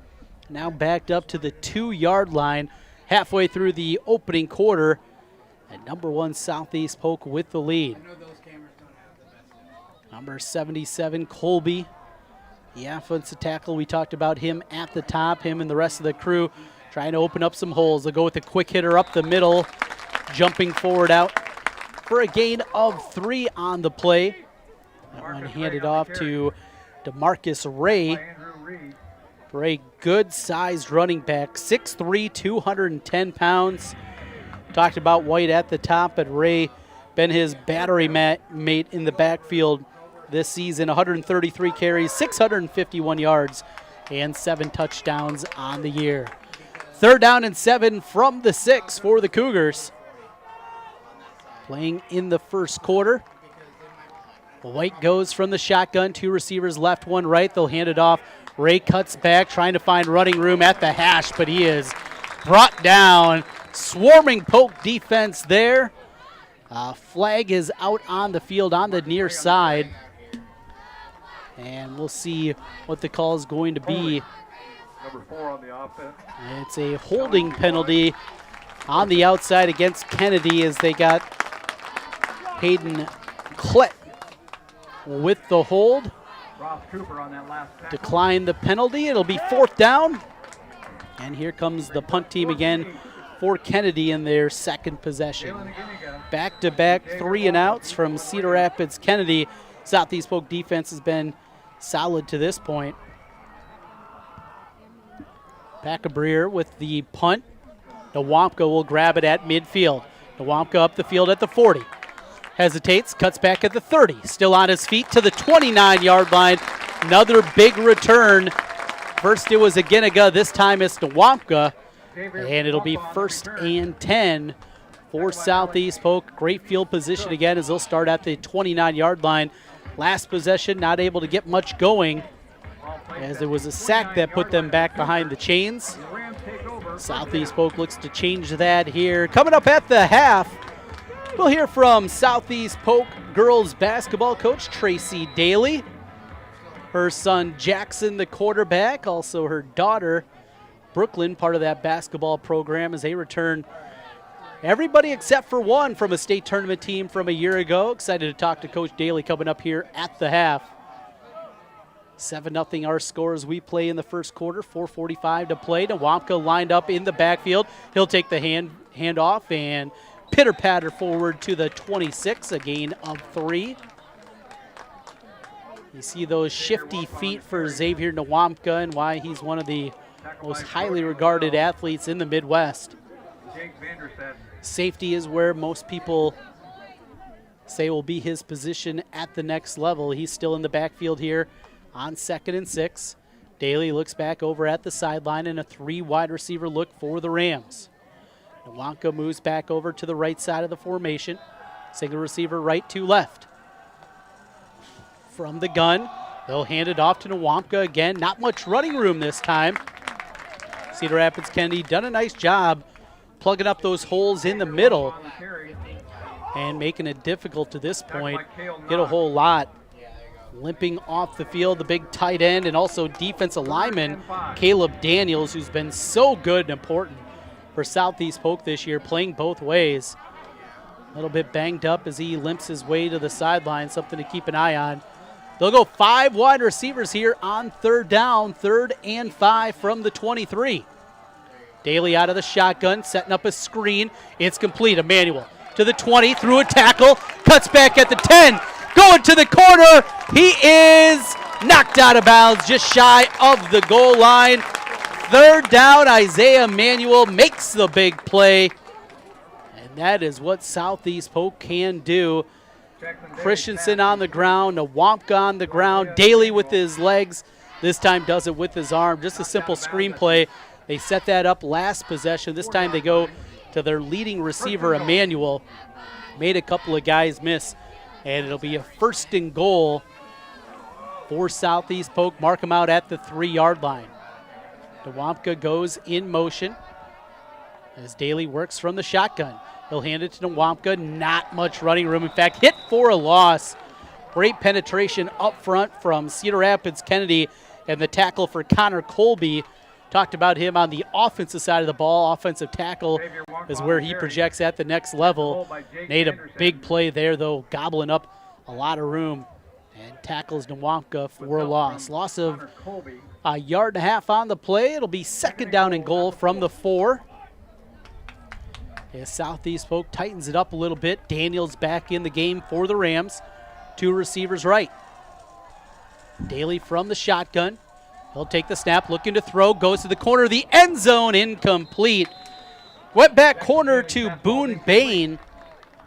now backed up to the 2-yard line halfway through the opening quarter. And number 1 Southeast Polk with the lead. Number 77 Colby, the offensive tackle. We talked about him at the top, him and the rest of the crew trying to open up some holes. They'll go with a quick hitter up the middle, jumping forward out for a gain of 3 on the play. That one handed off to DeMarcus Ray. For a good-sized running back, 6'3", 210 pounds. Talked about White at the top, but Ray been his battery mate in the backfield this season. 133 carries, 651 yards, and 7 touchdowns on the year. 3rd down and 7 from the 6 for the Cougars. Playing in the first quarter. White goes from the shotgun, 2 receivers left, 1 right. They'll hand it off. Ray cuts back, trying to find running room at the hash, but he is brought down. Swarming Polk defense there. Flag is out on the field on the near side. And we'll see what the call is going to be. Number 4 on the offense. It's a holding penalty on the outside against Kennedy as they got Hayden Klett with the hold. Ross Cooper on that last tackle. Decline the penalty. It'll be 4th down. And here comes the punt team again for Kennedy in their 2nd possession. Back-to-back 3-and-outs from Cedar Rapids Kennedy. Southeast Polk defense has been solid to this point. Packabrier with the punt. Nwampka will grab it at midfield. Nwampka up the field at the 40. Hesitates, cuts back at the 30. Still on his feet to the 29-yard line. Another big return. First it was Aginaga, this time it's Nwampka. And it'll be 1st and 10 for Southeast Polk. Great field position again as they'll start at the 29-yard line. Last possession, not able to get much going as there was a sack that put them back behind the chains. Southeast Polk looks to change that here. Coming up at the half, we'll hear from Southeast Polk girls basketball coach Tracy Daly. Her son Jackson, the quarterback, also her daughter Brooklyn, part of that basketball program as they return everybody except for one from a state tournament team from a year ago. Excited to talk to Coach Daly coming up here at the half. 7-0 our score as we play in the first quarter, 4:45 to play. Nwampka lined up in the backfield. He'll take the handoff and pitter-patter forward to the 26, a gain of 3. You see those shifty feet for Xavier Nwampka and why he's one of the most highly regarded athletes in the Midwest. Safety is where most people say will be his position at the next level. He's still in the backfield here on 2nd and 6. Daly looks back over at the sideline in a 3 wide receiver look for the Rams. Nwampka moves back over to the right side of the formation. Single receiver right to left. From the gun, they'll hand it off to Nwampka again. Not much running room this time. Cedar Rapids Kennedy done a nice job plugging up those holes in the middle and making it difficult to this point. Get a whole lot. Limping off the field, the big tight end and also defensive lineman Caleb Daniels, who's been so good and important for Southeast Polk this year, playing both ways. A little bit banged up as he limps his way to the sideline, something to keep an eye on. They'll go 5 wide receivers here on 3rd down, 3rd and 5 from the 23. Daly out of the shotgun, setting up a screen. It's complete. Emmanuel to the 20, through a tackle, cuts back at the 10, going to the corner. He is knocked out of bounds just shy of the goal line. Third down, Isaiah Manuel makes the big play. And that is what Southeast Polk can do. Christensen on the ground, Nwampka on the ground, Daly with his legs. This time does it with his arm. Just a simple screenplay. They set that up last possession. This time they go to their leading receiver, Emmanuel. Made a couple of guys miss, and it'll be a 1st and goal for Southeast Polk. Mark them out at the 3-yard line. Nwampka goes in motion as Daly works from the shotgun. He'll hand it to Nwampka. Not much running room. In fact, hit for a loss. Great penetration up front from Cedar Rapids Kennedy, and the tackle for Connor Colby. Talked about him on the offensive side of the ball. Offensive tackle is where he projects at the next level. Made a big play there, though, gobbling up a lot of room, and tackles Nwampka for a loss. Loss of a 1.5 yards on the play. It'll be 2nd down and goal from the 4. As Southeast Polk tightens it up a little bit. Daniels back in the game for the Rams. 2 receivers right. Daly from the shotgun. He'll take the snap, looking to throw, goes to the corner of the end zone, incomplete. Went back corner to Boone Bain.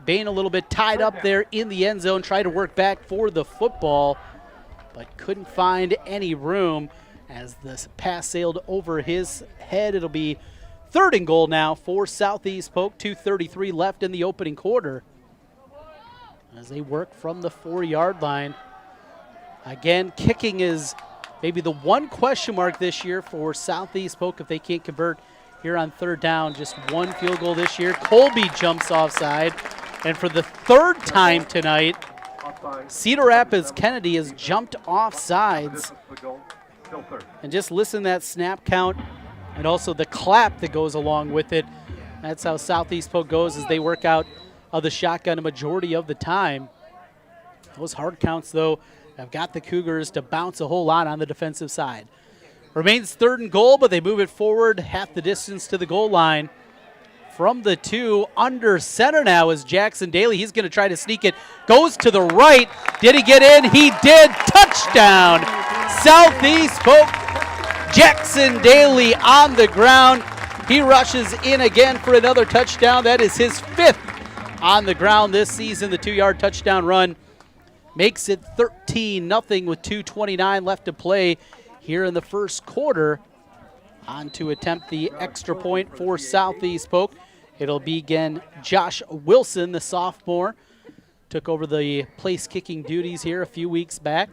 Bain a little bit tied up there in the end zone, tried to work back for the football, but couldn't find any room as the pass sailed over his head. It'll be 3rd and goal now for Southeast Polk. 2:33 left in the opening quarter as they work from the 4-yard line. Again, kicking is maybe the one question mark this year for Southeast Polk if they can't convert here on 3rd down. Just 1 field goal this year. Colby jumps offside. And for the 3rd time tonight, Cedar Rapids Kennedy has jumped off sides. And just listen to that snap count and also the clap that goes along with it. That's how Southeast Polk goes as they work out of the shotgun a majority of the time. Those hard counts, though, have got the Cougars to bounce a whole lot on the defensive side. Remains 3rd and goal, but they move it forward half the distance to the goal line. From the 2, under center now is Jackson Daly. He's going to try to sneak it. Goes to the right. Did he get in? He did. Touchdown. Southeast Polk. Jackson Daly on the ground. He rushes in again for another touchdown. That is his 5th on the ground this season. The 2-yard touchdown run makes it 13-0 with 2:29 left to play here in the 1st quarter. On to attempt the extra point for Southeast Polk. It'll be again Josh Wilson, the sophomore. Took over the place kicking duties here a few weeks back.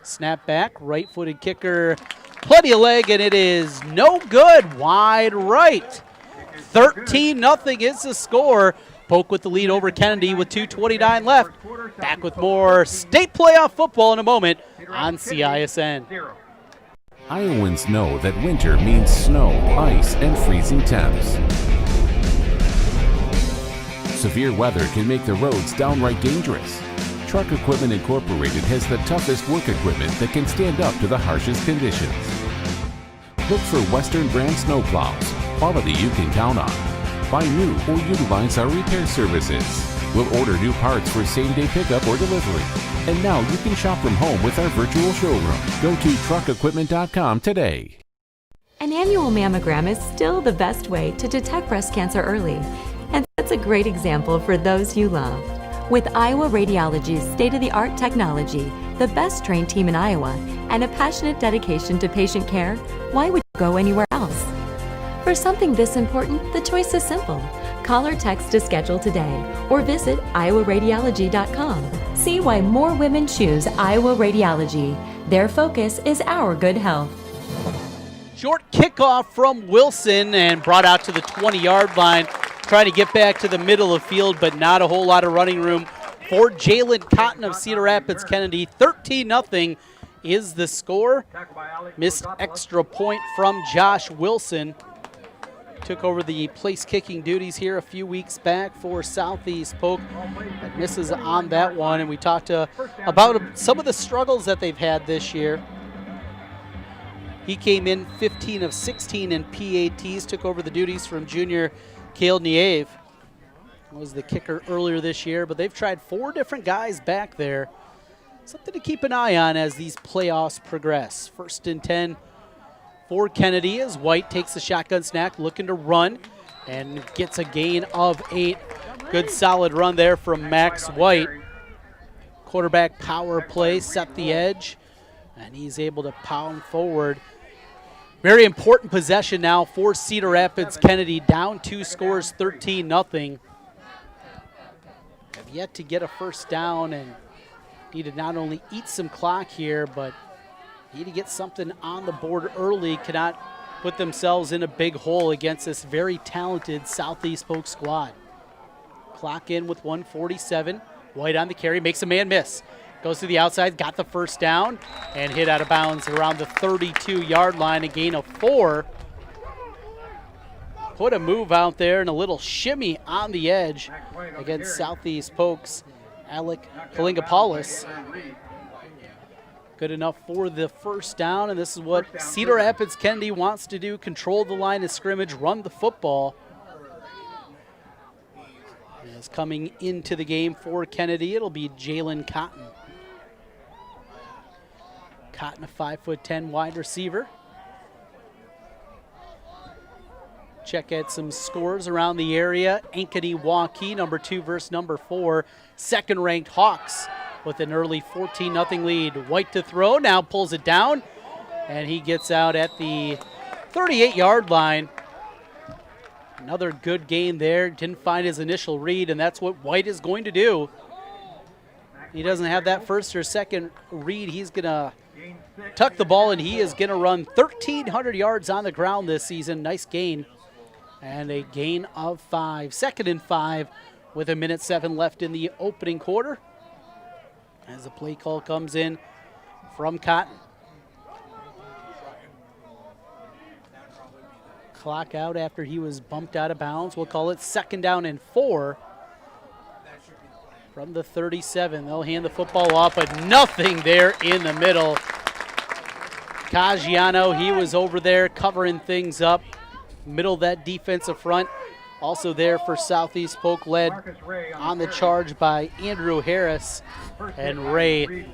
Snap back, right-footed kicker. Plenty of leg, and it is no good. Wide right. 13-0 is the score. Polk with the lead over Kennedy with 2:29 left. Back with more state playoff football in a moment on CISN. Iowans know that winter means snow, ice, and freezing temps. Severe weather can make the roads downright dangerous. Truck Equipment Incorporated has the toughest work equipment that can stand up to the harshest conditions. Look for Western brand snowplows, quality you can count on. Buy new or utilize our repair services. We'll order new parts for same-day pickup or delivery. And now you can shop from home with our virtual showroom. Go to truckequipment.com today. An annual mammogram is still the best way to detect breast cancer early. And that's a great example for those you love. With Iowa Radiology's state-of-the-art technology, the best trained team in Iowa, and a passionate dedication to patient care, why would you go anywhere else? For something this important, the choice is simple. Call or text to schedule today or visit iowaradiology.com. See why more women choose Iowa Radiology. Their focus is our good health. Short kickoff from Wilson and brought out to the 20-yard line. Trying to get back to the middle of field, but not a whole lot of running room for Jalen Cotton of Cedar Rapids Kennedy. 13-0 is the score. Missed extra point from Josh Wilson. Took over the place kicking duties here a few weeks back for Southeast Polk. But misses on that one, and we talked about some of the struggles that they've had this year. He came in 15 of 16 in PATs, took over the duties from junior Cale Nieve. Was the kicker earlier this year, but they've tried 4 different guys back there. something to keep an eye on as these playoffs progress. 1st and 10 for Kennedy as White takes the shotgun snap, looking to run, and gets a gain of 8. Good solid run there from Max White. Quarterback power play, set the edge, and he's able to pound forward. Very important possession now for Cedar Rapids. Kennedy down 2 scores, 13-0. Have yet to get a first down and need to not only eat some clock here, but need to get something on the board early. Cannot put themselves in a big hole against this very talented Southeast Polk squad. Clock in with 1:47. White on the carry, makes a man miss. Goes to the outside, got the first down, and hit out of bounds around the 32-yard line, a gain of 4. Put a move out there and a little shimmy on the edge against Southeast Polk's Alec Kalingapoulos. Good enough for the first down, and this is what Cedar Rapids Kennedy wants to do: control the line of scrimmage, run the football. As coming into the game for Kennedy, it'll be Jalen Cotton. Cotton, a 5'10" wide receiver. Check out some scores around the area. Ankeny Waukee, number 2 versus number 4. Second-ranked Hawks with an early 14-0 lead. White to throw, now pulls it down, and he gets out at the 38-yard line. Another good gain there. Didn't find his initial read, and that's what White is going to do. He doesn't have that first or second read. He's going to tuck the ball, and he is going to run 1,300 yards on the ground this season. Nice gain. And a gain of 5. 2nd and 5 with 1:07 left in the opening quarter. As the play call comes in from Cotton. Clock out after he was bumped out of bounds. We'll call it 2nd down and 4 from the 37. They'll hand the football off, but nothing there in the middle. Caggiano, he was over there covering things up. Middle of that defensive front. Also there for Southeast Polk, led on the charge by Andrew Harris. And Ray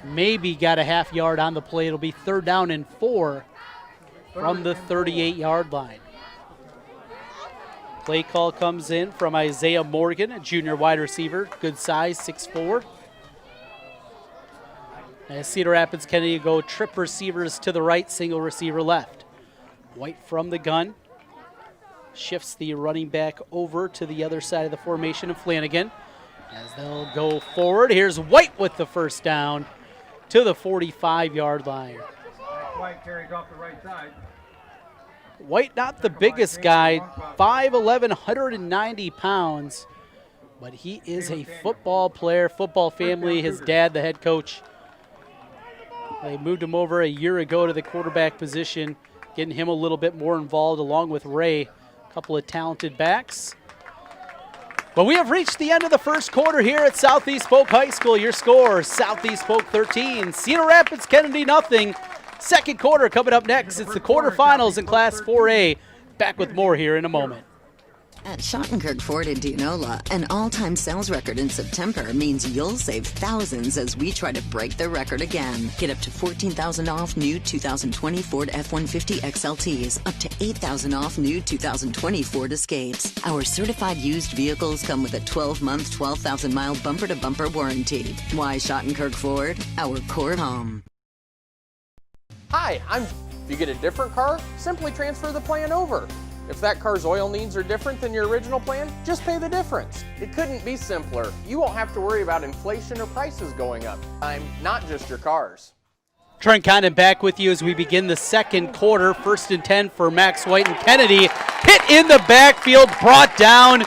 maybe got a half yard on the play. It'll be 3rd down and 4 from the 38-yard line. Play call comes in from Isaiah Morgan, a junior wide receiver, good size, 6'4". As Cedar Rapids Kennedy go trip receivers to the right, single receiver left. White from the gun. Shifts the running back over to the other side of the formation of Flanagan. As they'll go forward, here's White with the first down to the 45-yard line. White carries off the right side. White, not the biggest guy, 5'11", 190 pounds, but he is a football player, football family. His dad, the head coach, they moved him over a year ago to the quarterback position, getting him a little bit more involved along with Ray, a couple of talented backs. But we have reached the end of the first quarter here at Southeast Polk High School. Your score, Southeast Polk 13, Cedar Rapids Kennedy nothing. Second quarter coming up next. It's the quarterfinals in Class 4A. Back with more here in a moment. At Schottenkirk Ford in Dianola, an all-time sales record in September means you'll save thousands as we try to break the record again. Get up to $14,000 off new 2020 Ford F-150 XLTs, up to $8,000 off new 2020 Ford Escapes. Our certified used vehicles come with a 12-month, 12,000-mile bumper-to-bumper warranty. Why Schottenkirk Ford? Our core home. Hi, if you get a different car, simply transfer the plan over. If that car's oil needs are different than your original plan, just pay the difference. It couldn't be simpler. You won't have to worry about inflation or prices going up. Not just your cars. Trent Condon back with you as we begin the second quarter. 1st and 10 for Max White and Kennedy. Hit in the backfield, brought down.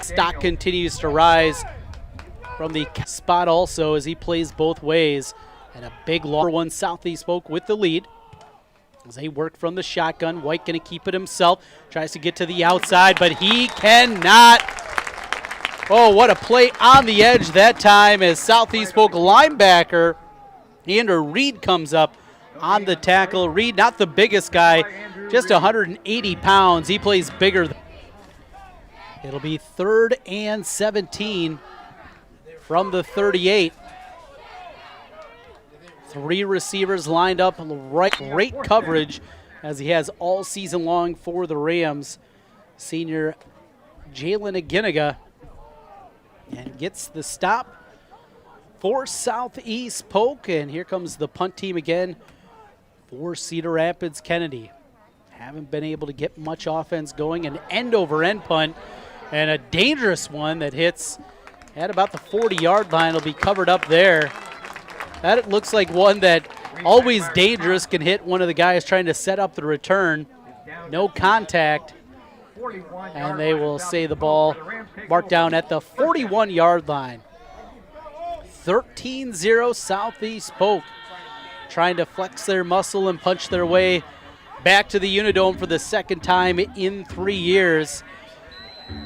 Stock continues to rise from the spot also as he plays both ways. And a big long one, Southeast Polk with the lead. As they work from the shotgun, White going to keep it himself. Tries to get to the outside, but he cannot. Oh, what a play on the edge that time as Southeast Polk linebacker Andrew Reed comes up on the tackle. Reed, not the biggest guy, just 180 pounds. He plays bigger. It'll be 3rd and 17 from the 38. 3 receivers lined up, great coverage as he has all season long for the Rams. Senior Jalen Aginiga, and gets the stop for Southeast Polk. And here comes the punt team again for Cedar Rapids Kennedy. Haven't been able to get much offense going. An end-over-end punt and a dangerous one that hits at about the 40-yard line. Will be covered up there. That looks like one that always dangerous, can hit one of the guys trying to set up the return. No contact. And they will say the ball marked down at the 41-yard line. 13-0 Southeast Polk, trying to flex their muscle and punch their way back to the Unidome for the second time in 3 years.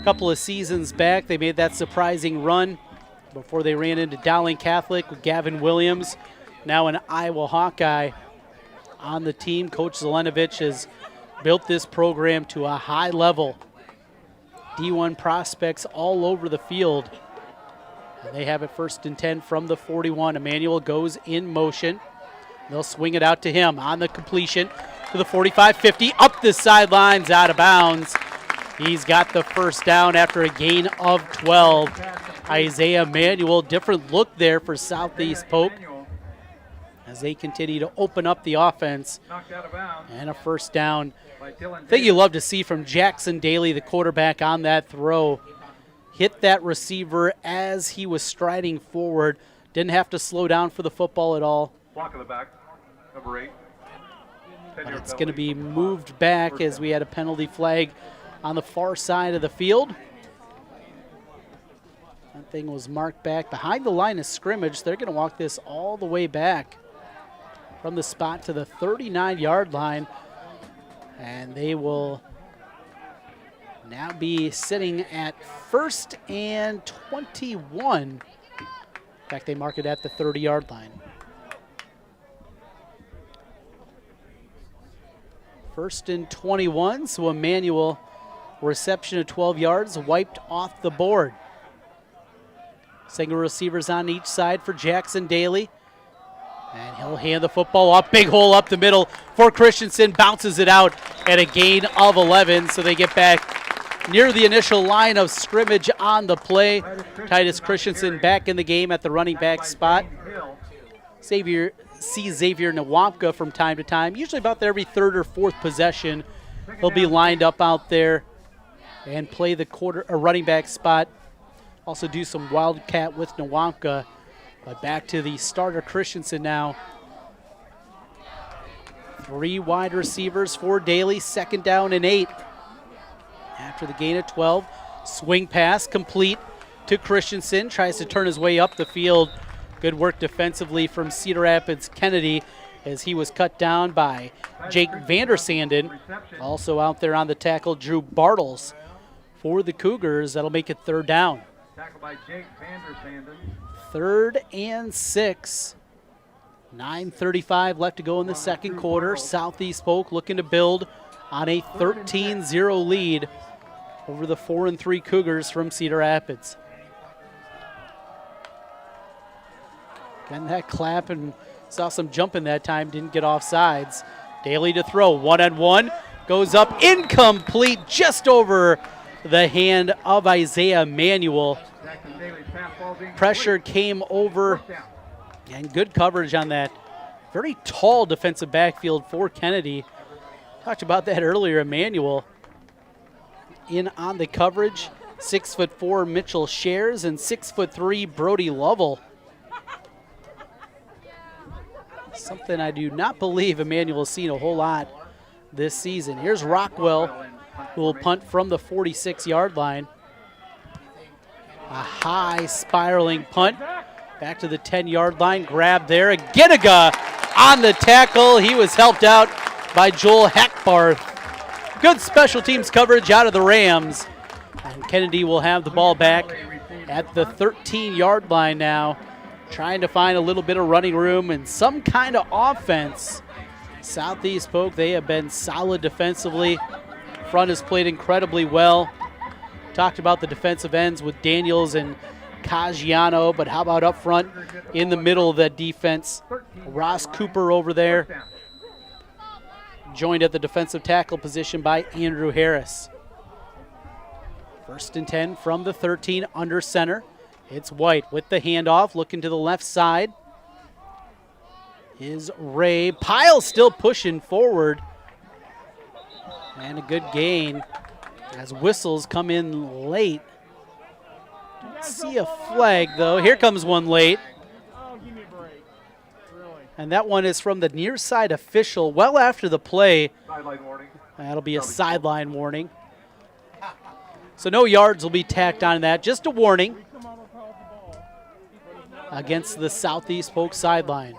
A couple of seasons back, they made that surprising run before they ran into Dowling Catholic with Gavin Williams, now an Iowa Hawkeye on the team. Coach Zelenovich has built this program to a high level. D1 prospects all over the field. And they have it 1st and 10 from the 41. Emmanuel goes in motion. They'll swing it out to him on the completion to the 45-50, up the sidelines, out of bounds. He's got the first down after a gain of 12. Isaiah Manuel, different look there for Southeast Polk as they continue to open up the offense. And a first down. Thing you love to see from Jackson Daly, the quarterback, on that throw. Hit that receiver as he was striding forward. Didn't have to slow down for the football at all. Block of the back, number 8. But it's going to be moved back as we had a penalty flag on the far side of the field. That thing was marked back behind the line of scrimmage. They're going to walk this all the way back from the spot to the 39-yard line. And they will now be sitting at 1st and 21. In fact, they mark it at the 30-yard line. 1st and 21, so Emmanuel, reception of 12 yards, wiped off the board. Single receivers on each side for Jackson Daly. And he'll hand the football off. Big hole up the middle for Christensen. Bounces it out at a gain of 11. So they get back near the initial line of scrimmage on the play. Titus Christensen back in the game at the running back spot. Xavier Nwampka from time to time, usually about every 3rd or 4th possession. He'll be lined up out there and play the running back spot. Also do some wildcat with Nwampka. But back to the starter Christensen now. 3 wide receivers for Daly, 2nd down and 8. After the gain of 12, swing pass complete to Christensen. Tries to turn his way up the field. Good work defensively from Cedar Rapids Kennedy as he was cut down by Jake Vandersanden. Also out there on the tackle, Drew Bartles for the Cougars. That'll make it 3rd down. Tackled by Jake Vandersanden. 3rd and 6. 9:35 left to go in the second quarter. Southeast Polk looking to build on a 13-0 lead over the 4-3 Cougars from Cedar Rapids. Getting that clap and saw some jumping that time, didn't get off sides. Daly to throw, 1-on-1, goes up, incomplete, just over the hand of Isaiah Manuel. Pressure came over, and good coverage on that very tall defensive backfield for Kennedy. Talked about that earlier. Emmanuel in on the coverage. 6'4" Mitchell Shares and 6'3" Brody Lovell. Something I do not believe Emmanuel has seen a whole lot this season. Here's Rockwell, who will punt from the 46-yard line. A high spiraling punt. Back to the 10-yard line. Grab there. Aginiga on the tackle. He was helped out by Joel Hackbarth. Good special teams coverage out of the Rams. And Kennedy will have the ball back at the 13-yard line now. Trying to find a little bit of running room and some kind of offense. Southeast Polk, they have been solid defensively. Front has played incredibly well. Talked about the defensive ends with Daniels and Caggiano, but how about up front in the middle of that defense? Ross Cooper over there, joined at the defensive tackle position by Andrew Harris. 1st and 10 from the 13 under center. It's White with the handoff, looking to the left side. Is Ray. Pyle still pushing forward. And a good gain as whistles come in late. Don't see a flag, though. Here comes one late. And that one is from the near side official well after the play. That'll be a sideline warning. So no yards will be tacked on that. Just a warning against the Southeast Polk sideline.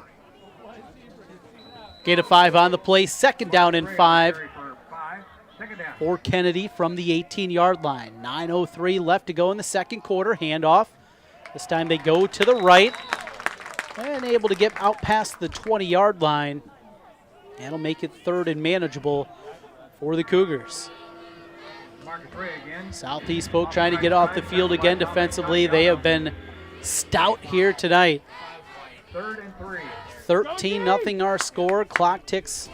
Gain of 5 on the play. 2nd down and 5 for Kennedy from the 18-yard line. 9:03 left to go in the second quarter. Handoff. This time they go to the right and able to get out past the 20-yard line. That'll make it 3rd and manageable for the Cougars. Southeast Polk trying to get off the field again defensively. They have been stout here tonight. 3rd and 3. 13-0 our score. Clock ticks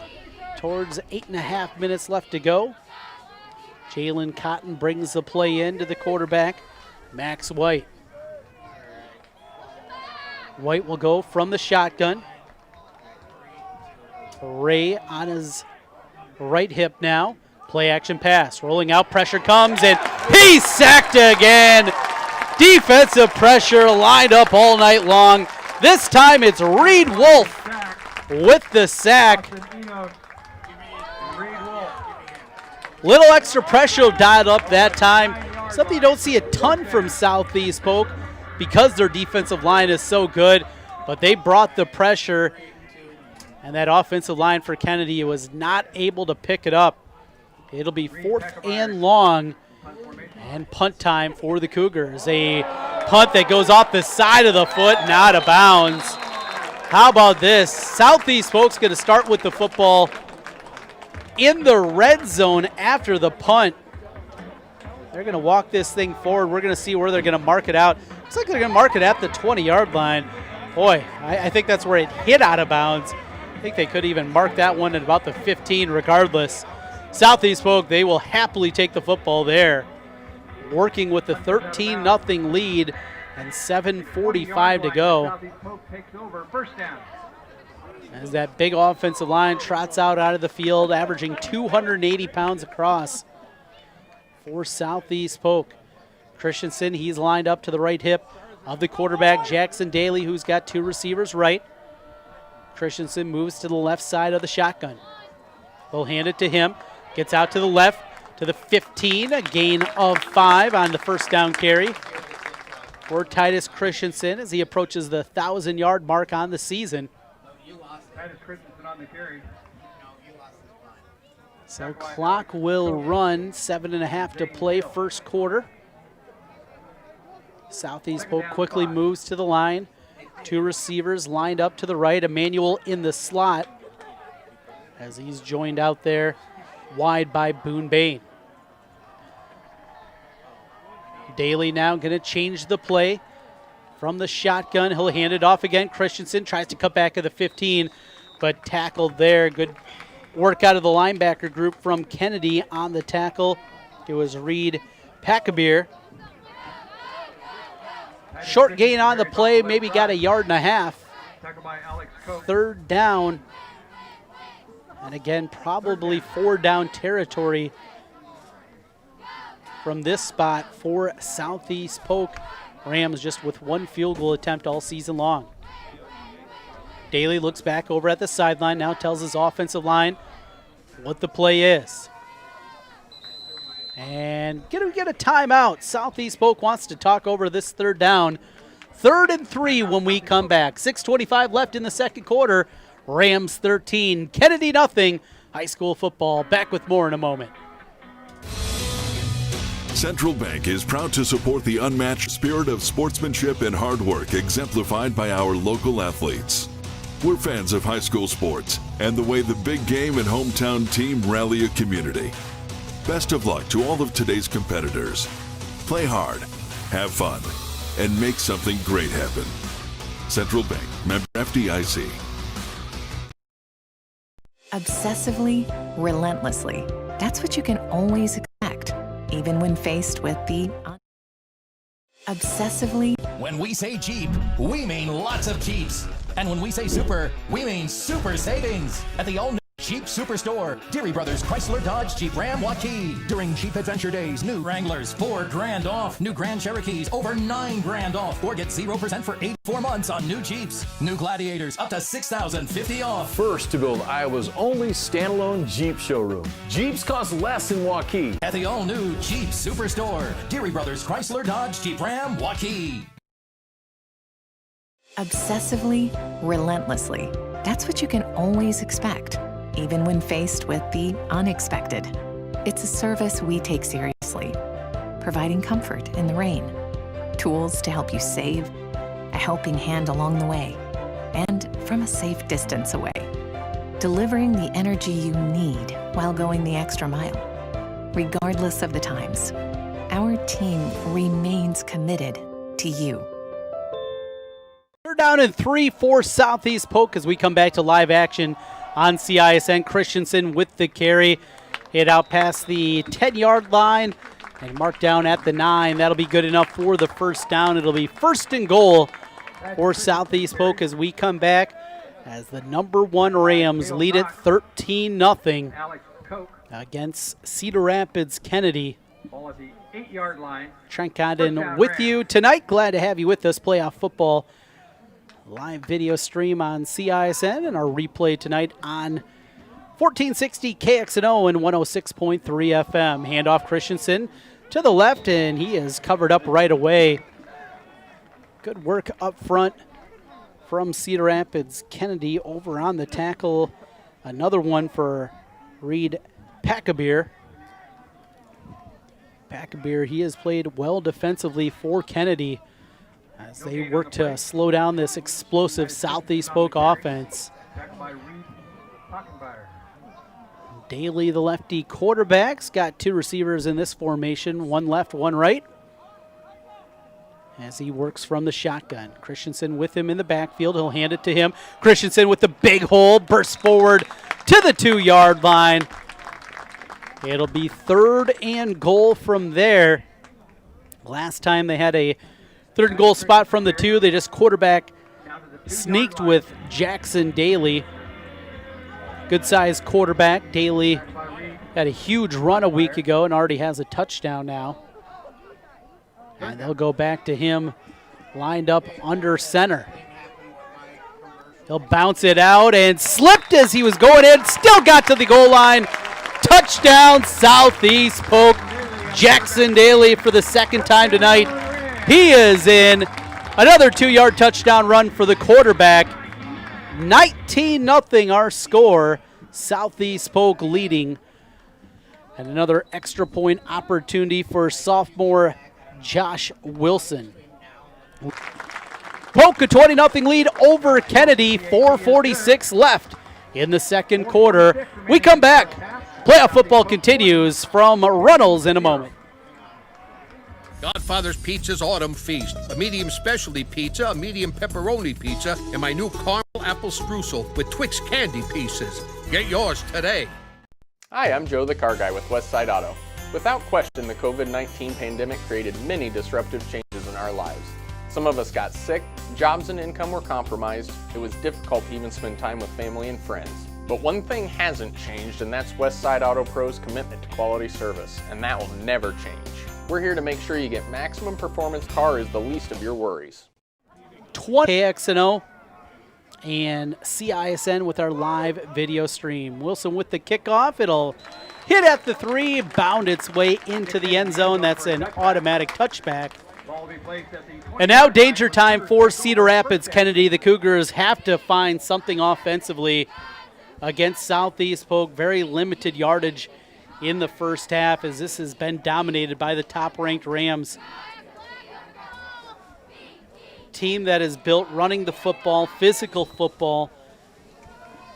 towards 8.5 minutes left to go. Jalen Cotton brings the play in to the quarterback, Max White. White will go from the shotgun. Ray on his right hip now. Play action pass. Rolling out, pressure comes, and he's sacked again. Defensive pressure lined up all night long. This time it's Reed Wolf with the sack. Little extra pressure dialed up that time. Something you don't see a ton from Southeast Polk because their defensive line is so good, but they brought the pressure, and that offensive line for Kennedy was not able to pick it up. It'll be 4th and long and punt time for the Cougars. A punt that goes off the side of the foot and out of bounds. How about this? Southeast Polk's going to start with the football in the red zone after the punt. They're going to walk this thing forward. We're going to see where they're going to mark it out. Looks like they're going to mark it at the 20-yard line. Boy, I think that's where it hit out of bounds. I think they could even mark that one at about the 15 regardless. Southeast Polk, they will happily take the football there. Working with the 13-0 lead and 7:45 to go. As that big offensive line trots out of the field, averaging 280 pounds across for Southeast Polk. Christensen, he's lined up to the right hip of the quarterback, Jackson Daly, who's got 2 receivers right. Christensen moves to the left side of the shotgun. They'll hand it to him. Gets out to the left to the 15, a gain of 5 on the 1st down carry for Titus Christensen as he approaches the 1,000-yard mark on the season. Titus Christensen on the carry. So clock will run, 7.5 to play first quarter. Southeast Polk quickly moves to the line. 2 receivers lined up to the right. Emmanuel in the slot as he's joined out there wide by Boone Bain. Daly now going to change the play from the shotgun. He'll hand it off again. Christensen tries to cut back at the 15, but tackled there. Good work out of the linebacker group from Kennedy on the tackle. It was Reed Packabeer. Short gain on the play, maybe got 1.5 yards. 3rd down. And again, probably 4 down territory from this spot for Southeast Polk. Rams just with 1 field goal attempt all season long. Daly looks back over at the sideline, now tells his offensive line what the play is. And get a timeout. Southeast Polk wants to talk over this 3rd down. 3rd and 3 when we come back. 6:25 left in the second quarter. Rams 13, Kennedy nothing. High school football. Back with more in a moment. Central Bank is proud to support the unmatched spirit of sportsmanship and hard work exemplified by our local athletes. We're fans of high school sports and the way the big game and hometown team rally a community. Best of luck to all of today's competitors. Play hard, have fun, and make something great happen. Central Bank, member FDIC. Obsessively, relentlessly. That's what you can always expect, even when faced with the obsessively. When we say Jeep, we mean lots of Jeeps. And when we say super, we mean super savings at the all-new Jeep Superstore, Deary Brothers Chrysler Dodge Jeep Ram Waukee. During Jeep Adventure Days, new Wranglers, $4 grand off. New Grand Cherokees, over $9 grand off. Or get 0% for 84 months on new Jeeps. New Gladiators, up to $6,050 off. First to build Iowa's only standalone Jeep showroom. Jeeps cost less in Waukee. At the all-new Jeep Superstore, Deary Brothers Chrysler Dodge Jeep Ram Waukee. Obsessively, relentlessly. That's what you can always expect, even when faced with the unexpected. It's a service we take seriously, providing comfort in the rain, tools to help you save, a helping hand along the way, and from a safe distance away, delivering the energy you need while going the extra mile. Regardless of the times, our team remains committed to you. We're down in 3-4 Southeast Polk as we come back to live action on CISN. Christensen with the carry. Hit out past the 10-yard line and marked down at the 9. That'll be good enough for the first down. It'll be 1st and goal for Southeast Polk as we come back as the number 1 Rams lead it 13-0 against Cedar Rapids Kennedy. Ball at the 8-yard line. Trent Condon with you tonight. Glad to have you with us. Playoff football live video stream on CISN and our replay tonight on 1460 KXNO and 106.3 FM. Handoff Christensen to the left, and he is covered up right away. Good work up front from Cedar Rapids. Kennedy over on the tackle. Another one for Reed Packabeer. Packabeer, he has played well defensively for Kennedy as they work to slow down this explosive Southeast Polk offense. Daly, the lefty quarterback's got 2 receivers in this formation, 1 left, 1 right, as he works from the shotgun. Christensen with him in the backfield. He'll hand it to him. Christensen with the big hole, bursts forward to the 2-yard line. It'll be 3rd and goal from there. Last time they had a 3rd and goal spot from the 2. They just quarterback sneaked with Jackson Daly. Good-sized quarterback. Daly had a huge run a week ago and already has a touchdown now. And they'll go back to him lined up under center. He'll bounce it out and slipped as he was going in. Still got to the goal line. Touchdown, Southeast Polk. Jackson Daly for the 2nd time tonight. He is in. Another 2-yard touchdown run for the quarterback. 19-0 our score. Southeast Polk leading. And another extra point opportunity for sophomore Josh Wilson. Polk a 20-0 lead over Kennedy. 4:46 left in the 2nd quarter. We come back. Playoff football continues from Runnels in a moment. Godfather's Pizza's Autumn Feast. A medium specialty pizza, a medium pepperoni pizza, and my new caramel apple streusel with Twix candy pieces. Get yours today. Hi, I'm Joe the Car Guy with Westside Auto. Without question, the COVID-19 pandemic created many disruptive changes in our lives. Some of us got sick, jobs and income were compromised, it was difficult to even spend time with family and friends. But one thing hasn't changed, and that's Westside Auto Pro's commitment to quality service, and that will never change. We're here to make sure you get maximum performance car is the least of your worries. 20 KXNO and CISN with our live video stream. Wilson with the kickoff. It'll hit at the 3, bound its way into the end zone. That's an automatic touchback. And now danger time for Cedar Rapids Kennedy. The Cougars have to find something offensively against Southeast Polk. Very limited yardage in the first half as this has been dominated by the top-ranked Rams. Team that is built running the football, physical football.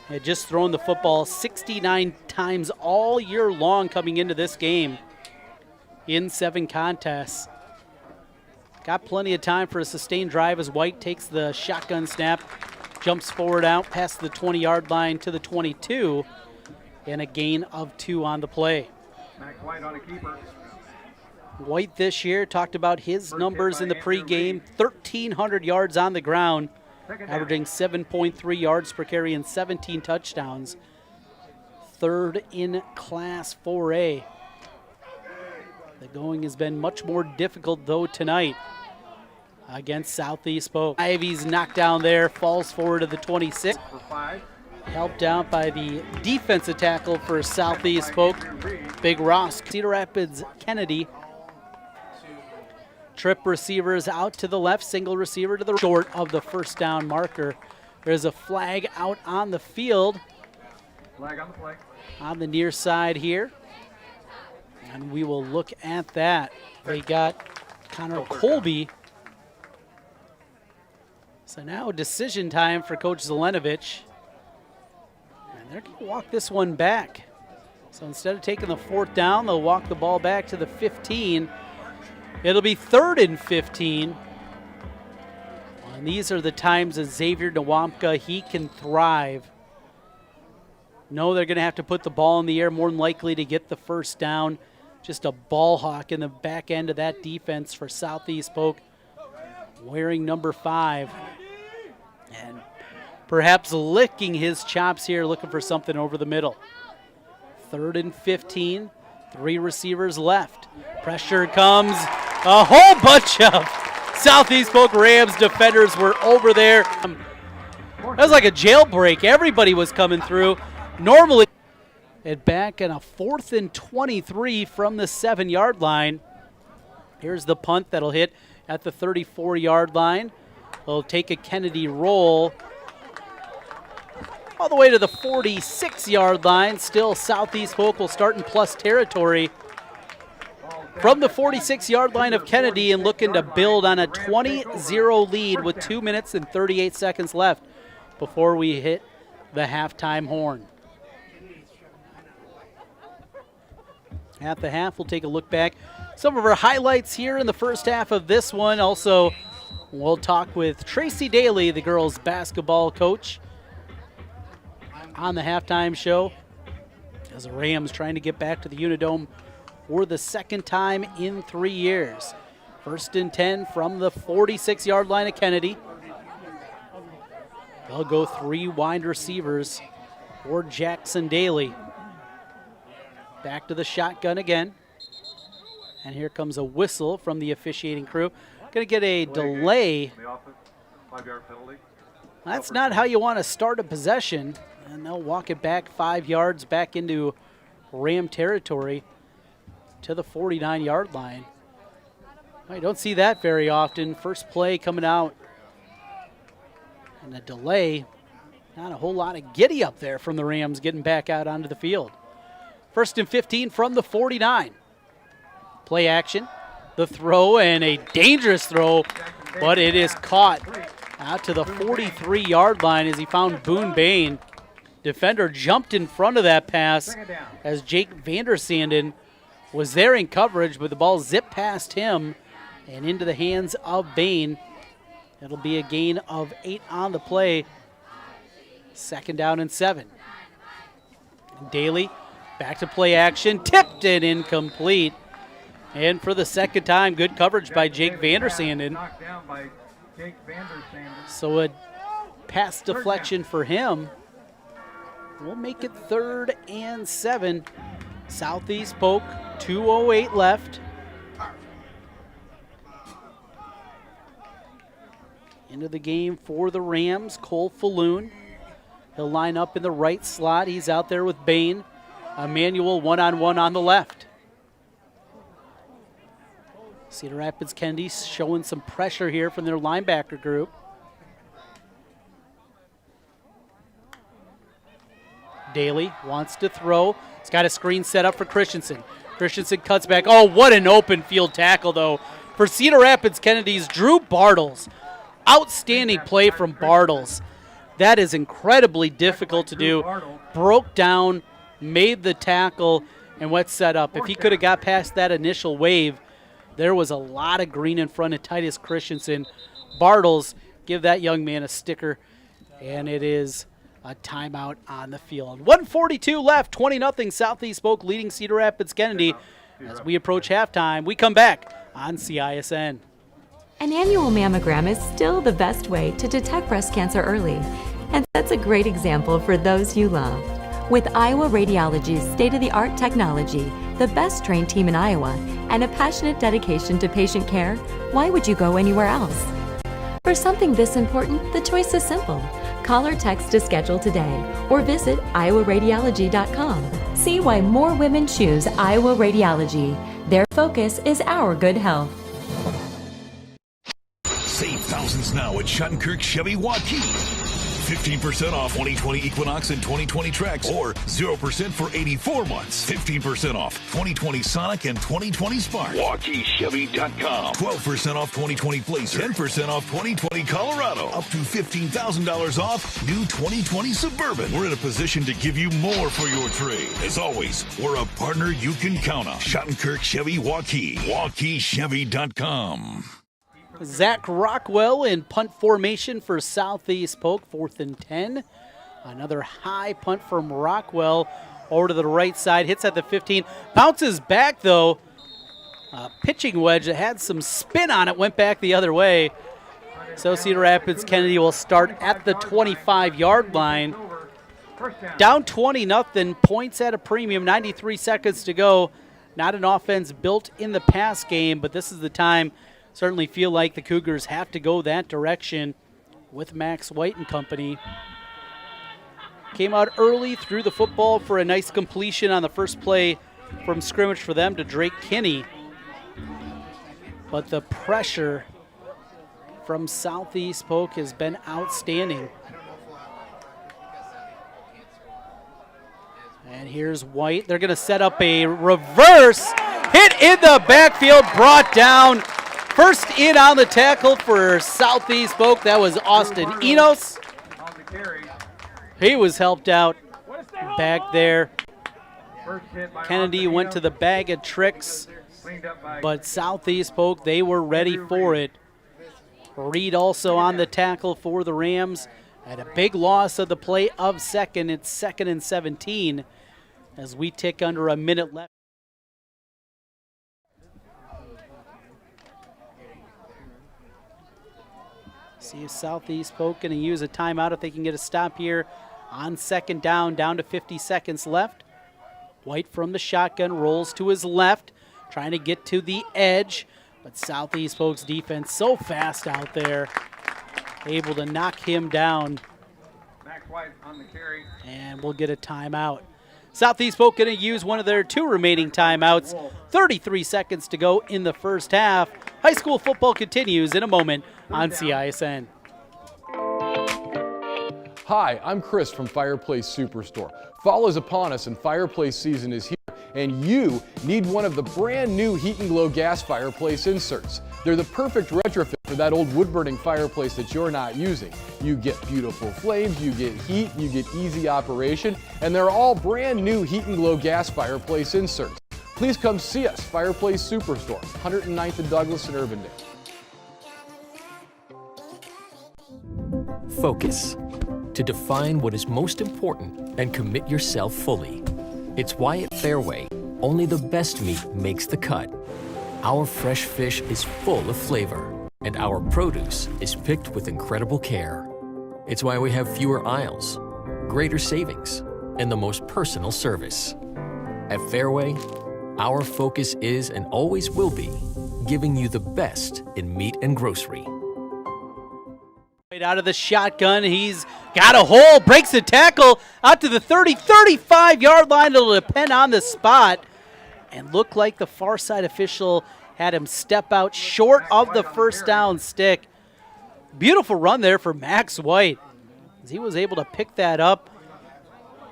Had just thrown the football 69 times all year long coming into this game in 7 contests. Got plenty of time for a sustained drive as White takes the shotgun snap, jumps forward out past the 20-yard line to the 22, and a gain of 2 on the play. Max White on a keeper. White this year talked about his numbers in the pregame, 1,300 yards on the ground, averaging 7.3 yards per carry and 17 touchdowns. Third in Class 4A. The going has been much more difficult, though, tonight against Southeast Polk. Ivy's knocked down there, falls forward to the 26. Helped out by the defensive tackle for Southeast Polk, Big Ross. Cedar Rapids Kennedy. Trip receivers out to the left, single receiver to the short of the first down marker. There's a flag out on the field. Flag on the play. On the near side here. And we will look at that. They got Connor Colby. So now decision time for Coach Zelenovich. And they're going to walk this one back. So instead of taking the 4th down, they'll walk the ball back to the 15. It'll be 3rd and 15. And these are the times that Xavier Nwampka, he can thrive. No, they're going to have to put the ball in the air, more than likely to get the first down. Just a ball hawk in the back end of that defense for Southeast Polk, wearing number 5. And perhaps licking his chops here, looking for something over the middle. 3rd and 15, 3 receivers left. Pressure comes. A whole bunch of Southeast Polk Rams defenders were over there. That was like a jailbreak. Everybody was coming through. Normally, it back in a 4th and 23 from the 7-yard line. Here's the punt that'll hit at the 34-yard line. They'll take a Kennedy roll all the way to the 46-yard line. Still, Southeast Polk will start in plus territory from the 46-yard line of Kennedy and looking to build on a 20-0 lead with 2 minutes and 38 seconds left before we hit the halftime horn. At the half, we'll take a look back. Some of our highlights here in the first half of this one. Also, we'll talk with Tracy Daly, the girls' basketball coach, on the halftime show as the Rams trying to get back to the Unidome for the 2nd time in 3 years. 1st and 10 from the 46-yard line of Kennedy. They'll go 3 wide receivers for Jackson Daly. Back to the shotgun again. And here comes a whistle from the officiating crew. Going to get a delay. 5-yard penalty. That's not how you want to start a possession. And they'll walk it back 5 yards back into Ram territory to the 49-yard line. Well, you don't see that very often. First play coming out. And a delay. Not a whole lot of giddy up there from the Rams getting back out onto the field. 1st and 15 from the 49. Play action. The throw, and a dangerous throw, but it is caught out to the 43-yard line as he found Boone Bain. Defender jumped in front of that pass as Jake Vandersanden was there in coverage, but the ball zipped past him and into the hands of Bain. It'll be a gain of 8 on the play. 2nd down and 7. Daly back to play action, tipped and incomplete. And for the 2nd time, good coverage by Jake Vandersanden. Knocked down by Jake Vandersanden. So a pass deflection for him. We'll make it 3rd and 7. Southeast Polk, 2:08 left. Into the game for the Rams, Cole Falloon. He'll line up in the right slot. He's out there with Bain. Emmanuel one-on-one on the left. Cedar Rapids Kennedy showing some pressure here from their linebacker group. Daly wants to throw. He's got a screen set up for Christensen. Christensen cuts back. Oh, what an open field tackle, though, for Cedar Rapids Kennedy's Drew Bartles. Outstanding play from Bartles. That is incredibly difficult to do. Broke down, made the tackle, and what's set up. If he could have got past that initial wave, There was a lot of green in front of Titus Christensen. Bartles, give that young man a sticker, and it is a timeout on the field. 1:42 left, 20-0 Southeast Polk leading Cedar Rapids Kennedy. As we approach halftime, we come back on CISN. An annual mammogram is still the best way to detect breast cancer early, and that's a great example for those you love. With Iowa Radiology's state-of-the-art technology, the best trained team in Iowa, and a passionate dedication to patient care, why would you go anywhere else? For something this important, the choice is simple. Call or text to schedule today, or visit iowaradiology.com. See why more women choose Iowa Radiology. Their focus is our good health. Save thousands now at Schottenkirk Chevy Waukee. 15% off 2020 Equinox and 2020 Trax, or 0% for 84 months. 15% off 2020 Sonic and 2020 Spark. WaukeeChevy.com. 12% off 2020 Blazer. 10% off 2020 Colorado. Up to $15,000 off new 2020 Suburban. We're in a position to give you more for your trade. As always, we're a partner you can count on. Schottenkirk Chevy Waukee. WaukeeChevy.com. Zach Rockwell in punt formation for Southeast Polk, 4th and 10. Another high punt from Rockwell over to the right side, hits at the 15, bounces back though. Pitching wedge that had some spin on it, went back the other way. So Cedar Rapids Kennedy will start at the 25-yard line. Down 20-0, points at a premium, 93 seconds to go. Not an offense built in the pass game, but this is the time. Certainly feel like the Cougars have to go that direction with Max White and company. Came out early, threw the football for a nice completion on the first play from scrimmage for them to Drake Kinney. But the pressure from Southeast Polk has been outstanding. And here's White. They're going to set up a reverse hit in the backfield, brought down. First in on the tackle for Southeast Polk, that was Austin Enos. He was helped out back there. Kennedy went to the bag of tricks, but Southeast Polk, they were ready for it. Reed also on the tackle for the Rams. At a big loss of the play of second. It's 2nd and 17 as we tick under a minute left. See if Southeast Polk going to use a timeout if they can get a stop here on 2nd down to 50 seconds left. White from the shotgun rolls to his left, trying to get to the edge, but Southeast Polk's defense so fast out there, able to knock him down. Max White on the carry. And we'll get a timeout. Southeast Polk going to use one of their 2 remaining timeouts. 33 seconds to go in the first half. High school football continues in a moment on CISN. Hi, I'm Chris from Fireplace Superstore. Fall is upon us and fireplace season is here, and you need one of the brand new Heat and Glow gas fireplace inserts. They're the perfect retrofit for that old wood-burning fireplace that you're not using. You get beautiful flames, you get heat, you get easy operation, and they're all brand new Heat and Glow gas fireplace inserts. Please come see us, Fireplace Superstore, 109th and Douglas in Urbandale. Focus. To define what is most important and commit yourself fully. It's why at Fairway, only the best meat makes the cut. Our fresh fish is full of flavor, and our produce is picked with incredible care. It's why we have fewer aisles, greater savings, and the most personal service. At Fairway, our focus is and always will be giving you the best in meat and grocery. Out of the shotgun, he's got a hole, breaks the tackle out to the 35-yard line. It'll depend on the spot. And looked like the far side official had him step out short of the first down stick. Beautiful run there for Max White. He was able to pick that up.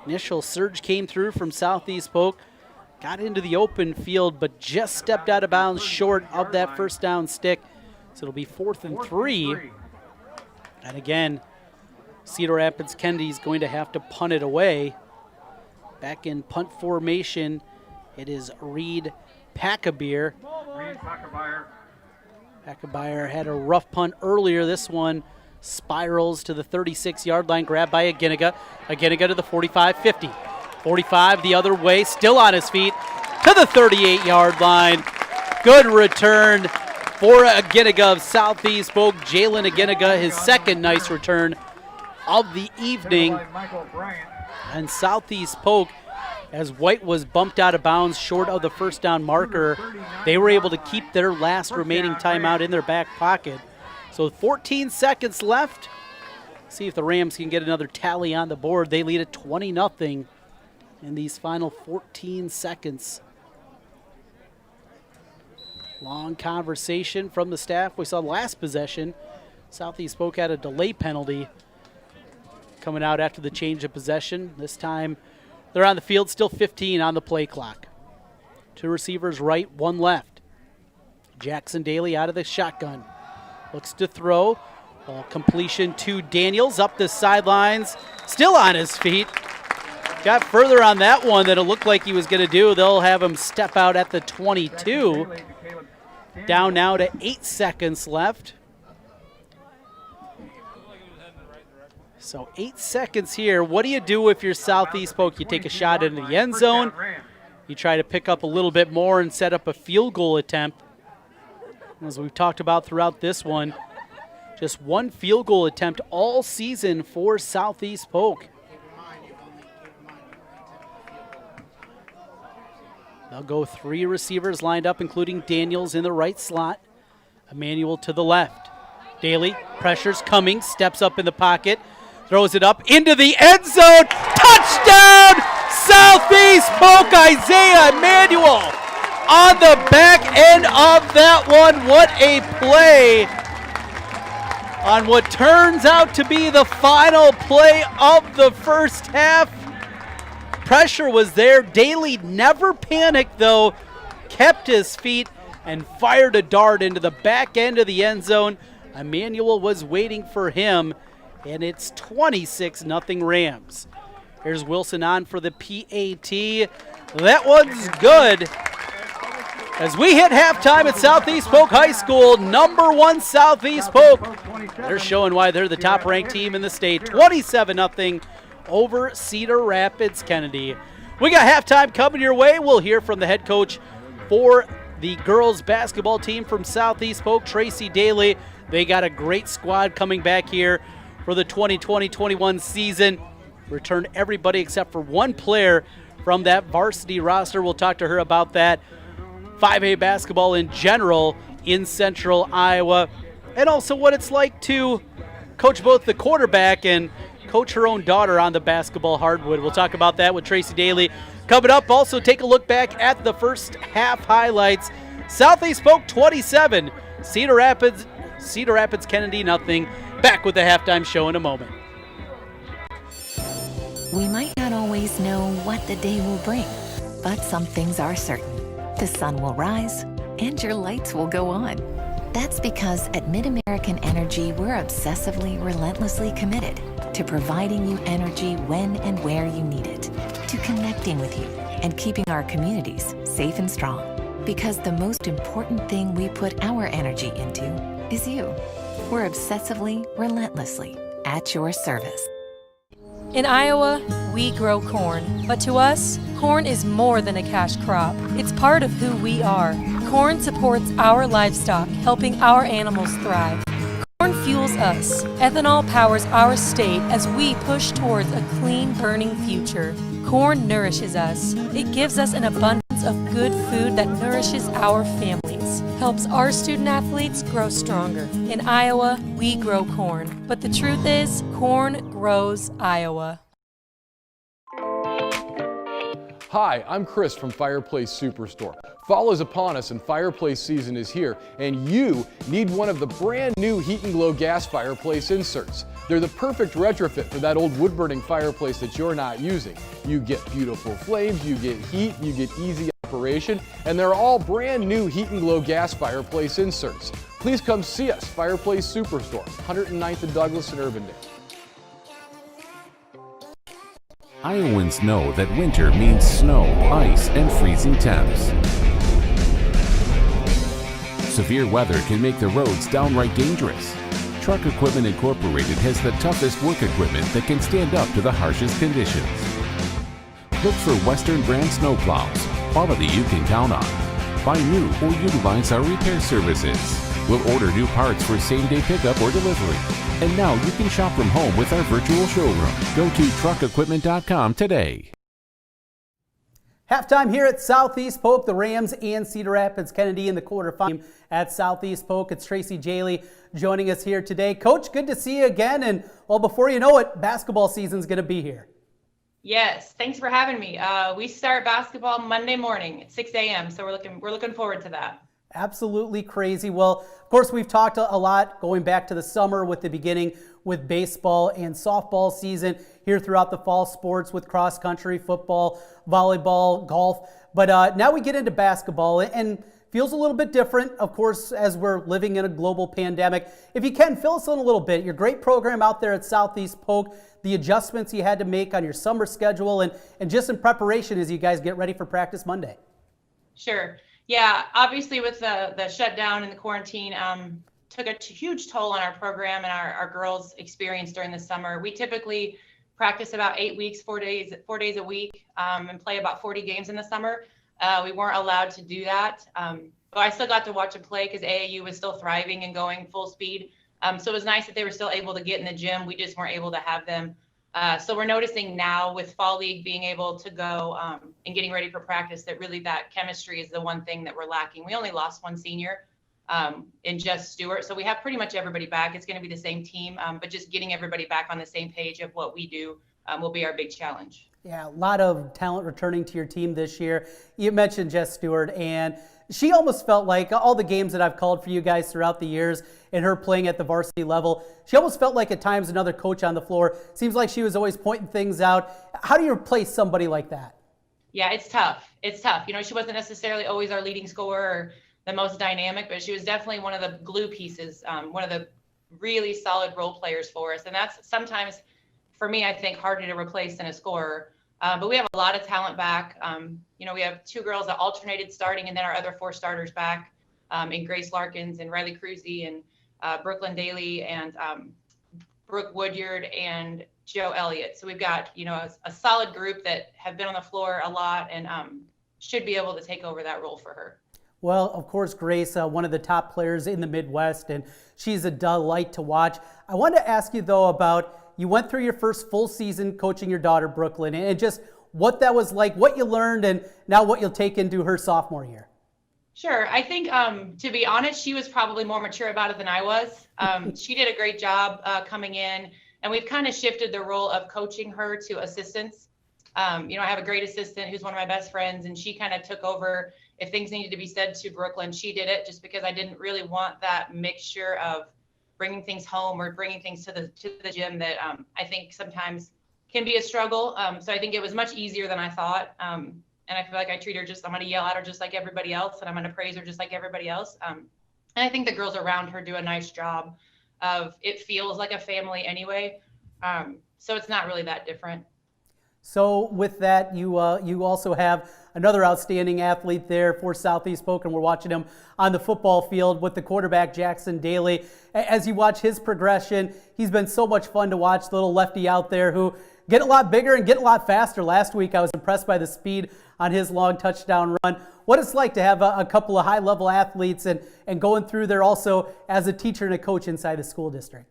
Initial surge came through from Southeast Polk. Got into the open field, but just stepped out of bounds short of that first down stick. So it'll be 4th and 3. And again, Cedar Rapids Kennedy's going to have to punt it away. Back in punt formation, it is Reed Packabeer. Hackebeyer had a rough punt earlier. This one spirals to the 36-yard line, grabbed by Aginiga. Aginiga to the 45-50. 45 the other way, still on his feet, to the 38-yard line. Good return for Aginiga of Southeast Polk. Jalen Aginiga, his second nice return of the evening. And Southeast Polk, as White was bumped out of bounds short of the first down marker, they were able to keep their last remaining timeout in their back pocket. So 14 seconds left. See if the Rams can get another tally on the board. They lead at 20-0 in these final 14 seconds. Long conversation from the staff. We saw last possession, Southeast Polk had a delay penalty coming out after the change of possession. This time they're on the field, still 15 on the play clock. Two receivers right, one left. Jackson Daly out of the shotgun. Looks to throw. Ball completion to Daniels up the sidelines. Still on his feet. Got further on that one than it looked like he was going to do. They'll have him step out at the 22. Down now to 8 seconds left. So 8 seconds here. What do you do if you're Southeast Polk? You take a shot into the end zone. You try to pick up a little bit more and set up a field goal attempt. As we've talked about throughout this one, just one field goal attempt all season for Southeast Polk. They'll go three receivers lined up, including Daniels in the right slot. Emmanuel to the left. Daly, pressure's coming, steps up in the pocket, throws it up into the end zone. Touchdown, Southeast Polk, Isaiah Emmanuel on the back end of that one. What a play on what turns out to be the final play of the first half. Pressure was there. Daly never panicked, though, kept his feet and fired a dart into the back end of the end zone. Emmanuel was waiting for him, and it's 26-0 Rams. Here's Wilson on for the PAT. That one's good. As we hit halftime at Southeast Polk High School, number 1 Southeast Polk. They're showing why they're the top-ranked team in the state. 27-0 over Cedar Rapids Kennedy. We got halftime coming your way. We'll hear from the head coach for the girls basketball team from Southeast Polk, Tracy Daly. They got a great squad coming back here for the 2020-21 season. Returned everybody except for one player from that varsity roster. We'll talk to her about that. 5A basketball in general in Central Iowa, and also what it's like to coach both the quarterback and coach her own daughter on the basketball hardwood. We'll talk about that with Tracy Daly. Coming up, also take a look back at the first half highlights. Southeast Polk 27, Cedar Rapids Kennedy 0. Back with the halftime show in a moment. We might not always know what the day will bring, but some things are certain. The sun will rise and your lights will go on. That's because at Mid-American Energy, we're obsessively, relentlessly committed to providing you energy when and where you need it, to connecting with you and keeping our communities safe and strong. Because the most important thing we put our energy into is you. We're obsessively, relentlessly at your service. In Iowa, we grow corn, but to us, corn is more than a cash crop. It's part of who we are. Corn supports our livestock, helping our animals thrive. Corn fuels us. Ethanol powers our state as we push towards a clean, burning future. Corn nourishes us. It gives us an abundance of good food that nourishes our families, helps our student athletes grow stronger. In Iowa, we grow corn, but the truth is, corn grows Iowa. Hi, I'm Chris from Fireplace Superstore. Fall is upon us and fireplace season is here, and you need one of the brand new Heat and Glow gas fireplace inserts. They're the perfect retrofit for that old wood-burning fireplace that you're not using. You get beautiful flames, you get heat, you get easy operation, and they're all brand new Heat and Glow gas fireplace inserts. Please come see us, Fireplace Superstore, 109th and Douglas in Urbandale. Iowans know that winter means snow, ice, and freezing temps. Severe weather can make the roads downright dangerous. Truck Equipment Incorporated has the toughest work equipment that can stand up to the harshest conditions. Look for Western brand snowplows, quality you can count on. Buy new or utilize our repair services. We'll order new parts for same-day pickup or delivery. And now you can shop from home with our virtual showroom. Go to truckequipment.com today. Halftime here at Southeast Polk, the Rams and Cedar Rapids Kennedy in the quarterfinal at Southeast Polk. It's Tracy Jaley joining us here today. Coach, good to see you again. And well, before you know it, basketball season's going to be here. Yes, thanks for having me. We start basketball Monday morning at 6 a.m. So we're looking forward to that. Absolutely crazy. Well, of course, we've talked a lot going back to the summer with the beginning with baseball and softball season here throughout the fall sports with cross country, football, volleyball, golf. But now we get into basketball and feels a little bit different, of course, as we're living in a global pandemic. If you can, fill us in a little bit. Your great program out there at Southeast Polk, the adjustments you had to make on your summer schedule and just in preparation as you guys get ready for practice Monday. Sure. Yeah, obviously with the shutdown and the quarantine, took a huge toll on our program and our girls' experience during the summer. We typically practice about 8 weeks, 4 days a week, and play about 40 games in the summer. We weren't allowed to do that, but I still got to watch them play because AAU was still thriving and going full speed. So it was nice that they were still able to get in the gym. We just weren't able to have them. So we're noticing now with Fall League being able to go and getting ready for practice that really that chemistry is the one thing that we're lacking. We only lost one senior in Jess Stewart. So we have pretty much everybody back. It's going to be the same team, but just getting everybody back on the same page of what we do will be our big challenge. Yeah, a lot of talent returning to your team this year. You mentioned Jess Stewart, and she almost felt like all the games that I've called for you guys throughout the years and her playing at the varsity level, she almost felt like at times another coach on the floor. Seems like she was always pointing things out. How do you replace somebody like that? Yeah, it's tough. It's tough. You know, she wasn't necessarily always our leading scorer or the most dynamic, but she was definitely one of the glue pieces, one of the really solid role players for us. And that's sometimes, for me, I think, harder to replace than a scorer. But we have a lot of talent back. You know, we have 2 girls that alternated starting, and then our other 4 starters back in Grace Larkins and Riley Cruzy and Brooklyn Daly and Brooke Woodyard and Joe Elliott. So we've got, you know, a solid group that have been on the floor a lot and should be able to take over that role for her. Well, of course, Grace, one of the top players in the Midwest, and she's a delight to watch. I wanted to ask you, though, about you went through your first full season coaching your daughter, Brooklyn, and just what that was like, what you learned, and now what you'll take into her sophomore year. Sure. I think, to be honest, she was probably more mature about it than I was. She did a great job coming in, and we've kind of shifted the role of coaching her to assistants. You know, I have a great assistant who's one of my best friends, and she kind of took over. If things needed to be said to Brooklyn, she did it just because I didn't really want that mixture of bringing things home or bringing things to the gym that I think sometimes can be a struggle. So I think it was much easier than I thought. And I feel like I treat her I'm going to yell at her just like everybody else, and I'm going to praise her just like everybody else. And I think the girls around her do a nice job of it feels like a family anyway. So it's not really that different. So with that, you also have another outstanding athlete there for Southeast Polk, and we're watching him on the football field with the quarterback, Jackson Daly. As you watch his progression, he's been so much fun to watch, the little lefty out there who get a lot bigger and get a lot faster. Last week, I was impressed by the speed on his long touchdown run. What it's like to have a couple of high-level athletes and going through there also as a teacher and a coach inside the school district.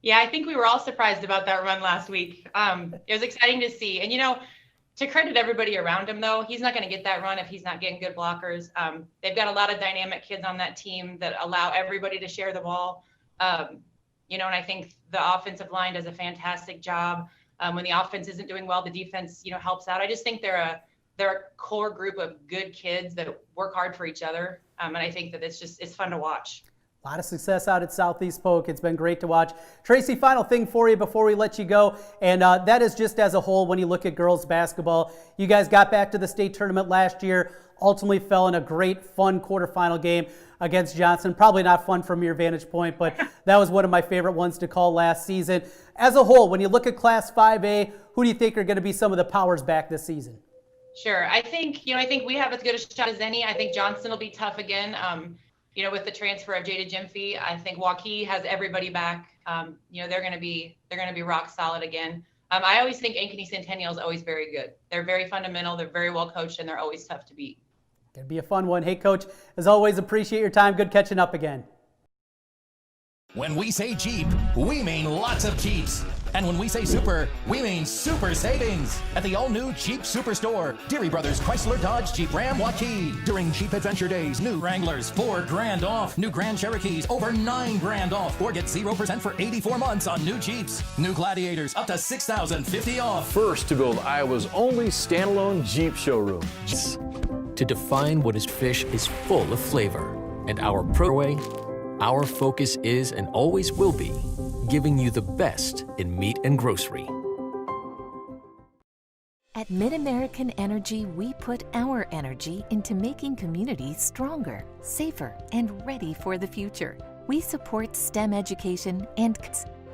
Yeah, I think we were all surprised about that run last week. It was exciting to see. And, you know, to credit everybody around him, though, he's not going to get that run if he's not getting good blockers. They've got a lot of dynamic kids on that team that allow everybody to share the ball. You know, and I think the offensive line does a fantastic job. When the offense isn't doing well, the defense, you know, helps out. I just think they're a core group of good kids that work hard for each other. And I think that it's fun to watch. A lot of success out at Southeast Polk. It's been great to watch. Tracy, final thing for you before we let you go, and that is just as a whole when you look at girls basketball. You guys got back to the state tournament last year, ultimately fell in a great, fun quarterfinal game against Johnson. Probably not fun from your vantage point, but that was one of my favorite ones to call last season. As a whole, when you look at Class 5A, who do you think are going to be some of the powers back this season? Sure. I think we have as good a shot as any. I think Johnson will be tough again. with the transfer of Jada Jimfy, I think Waukee has everybody back. They're going to be rock solid again. I always think Ankeny Centennial is always very good. They're very fundamental. They're very well coached, and they're always tough to beat. Gonna be a fun one. Hey, Coach, as always, appreciate your time. Good catching up again. When we say Jeep, we mean lots of Jeeps. And when we say super, we mean super savings at the all-new Jeep Superstore, Deary Brothers Chrysler Dodge Jeep Ram Waukee. During Jeep Adventure Days, new Wranglers $4,000 off, new Grand Cherokees over $9,000 off, or get 0% for 84 months on new Jeeps. New Gladiators up to $6,050 off. First to build Iowa's only standalone Jeep showroom. To define what is fish is full of flavor, and our focus is and always will be giving you the best in meat and grocery. At Mid-American Energy, we put our energy into making communities stronger, safer, and ready for the future. We support STEM education and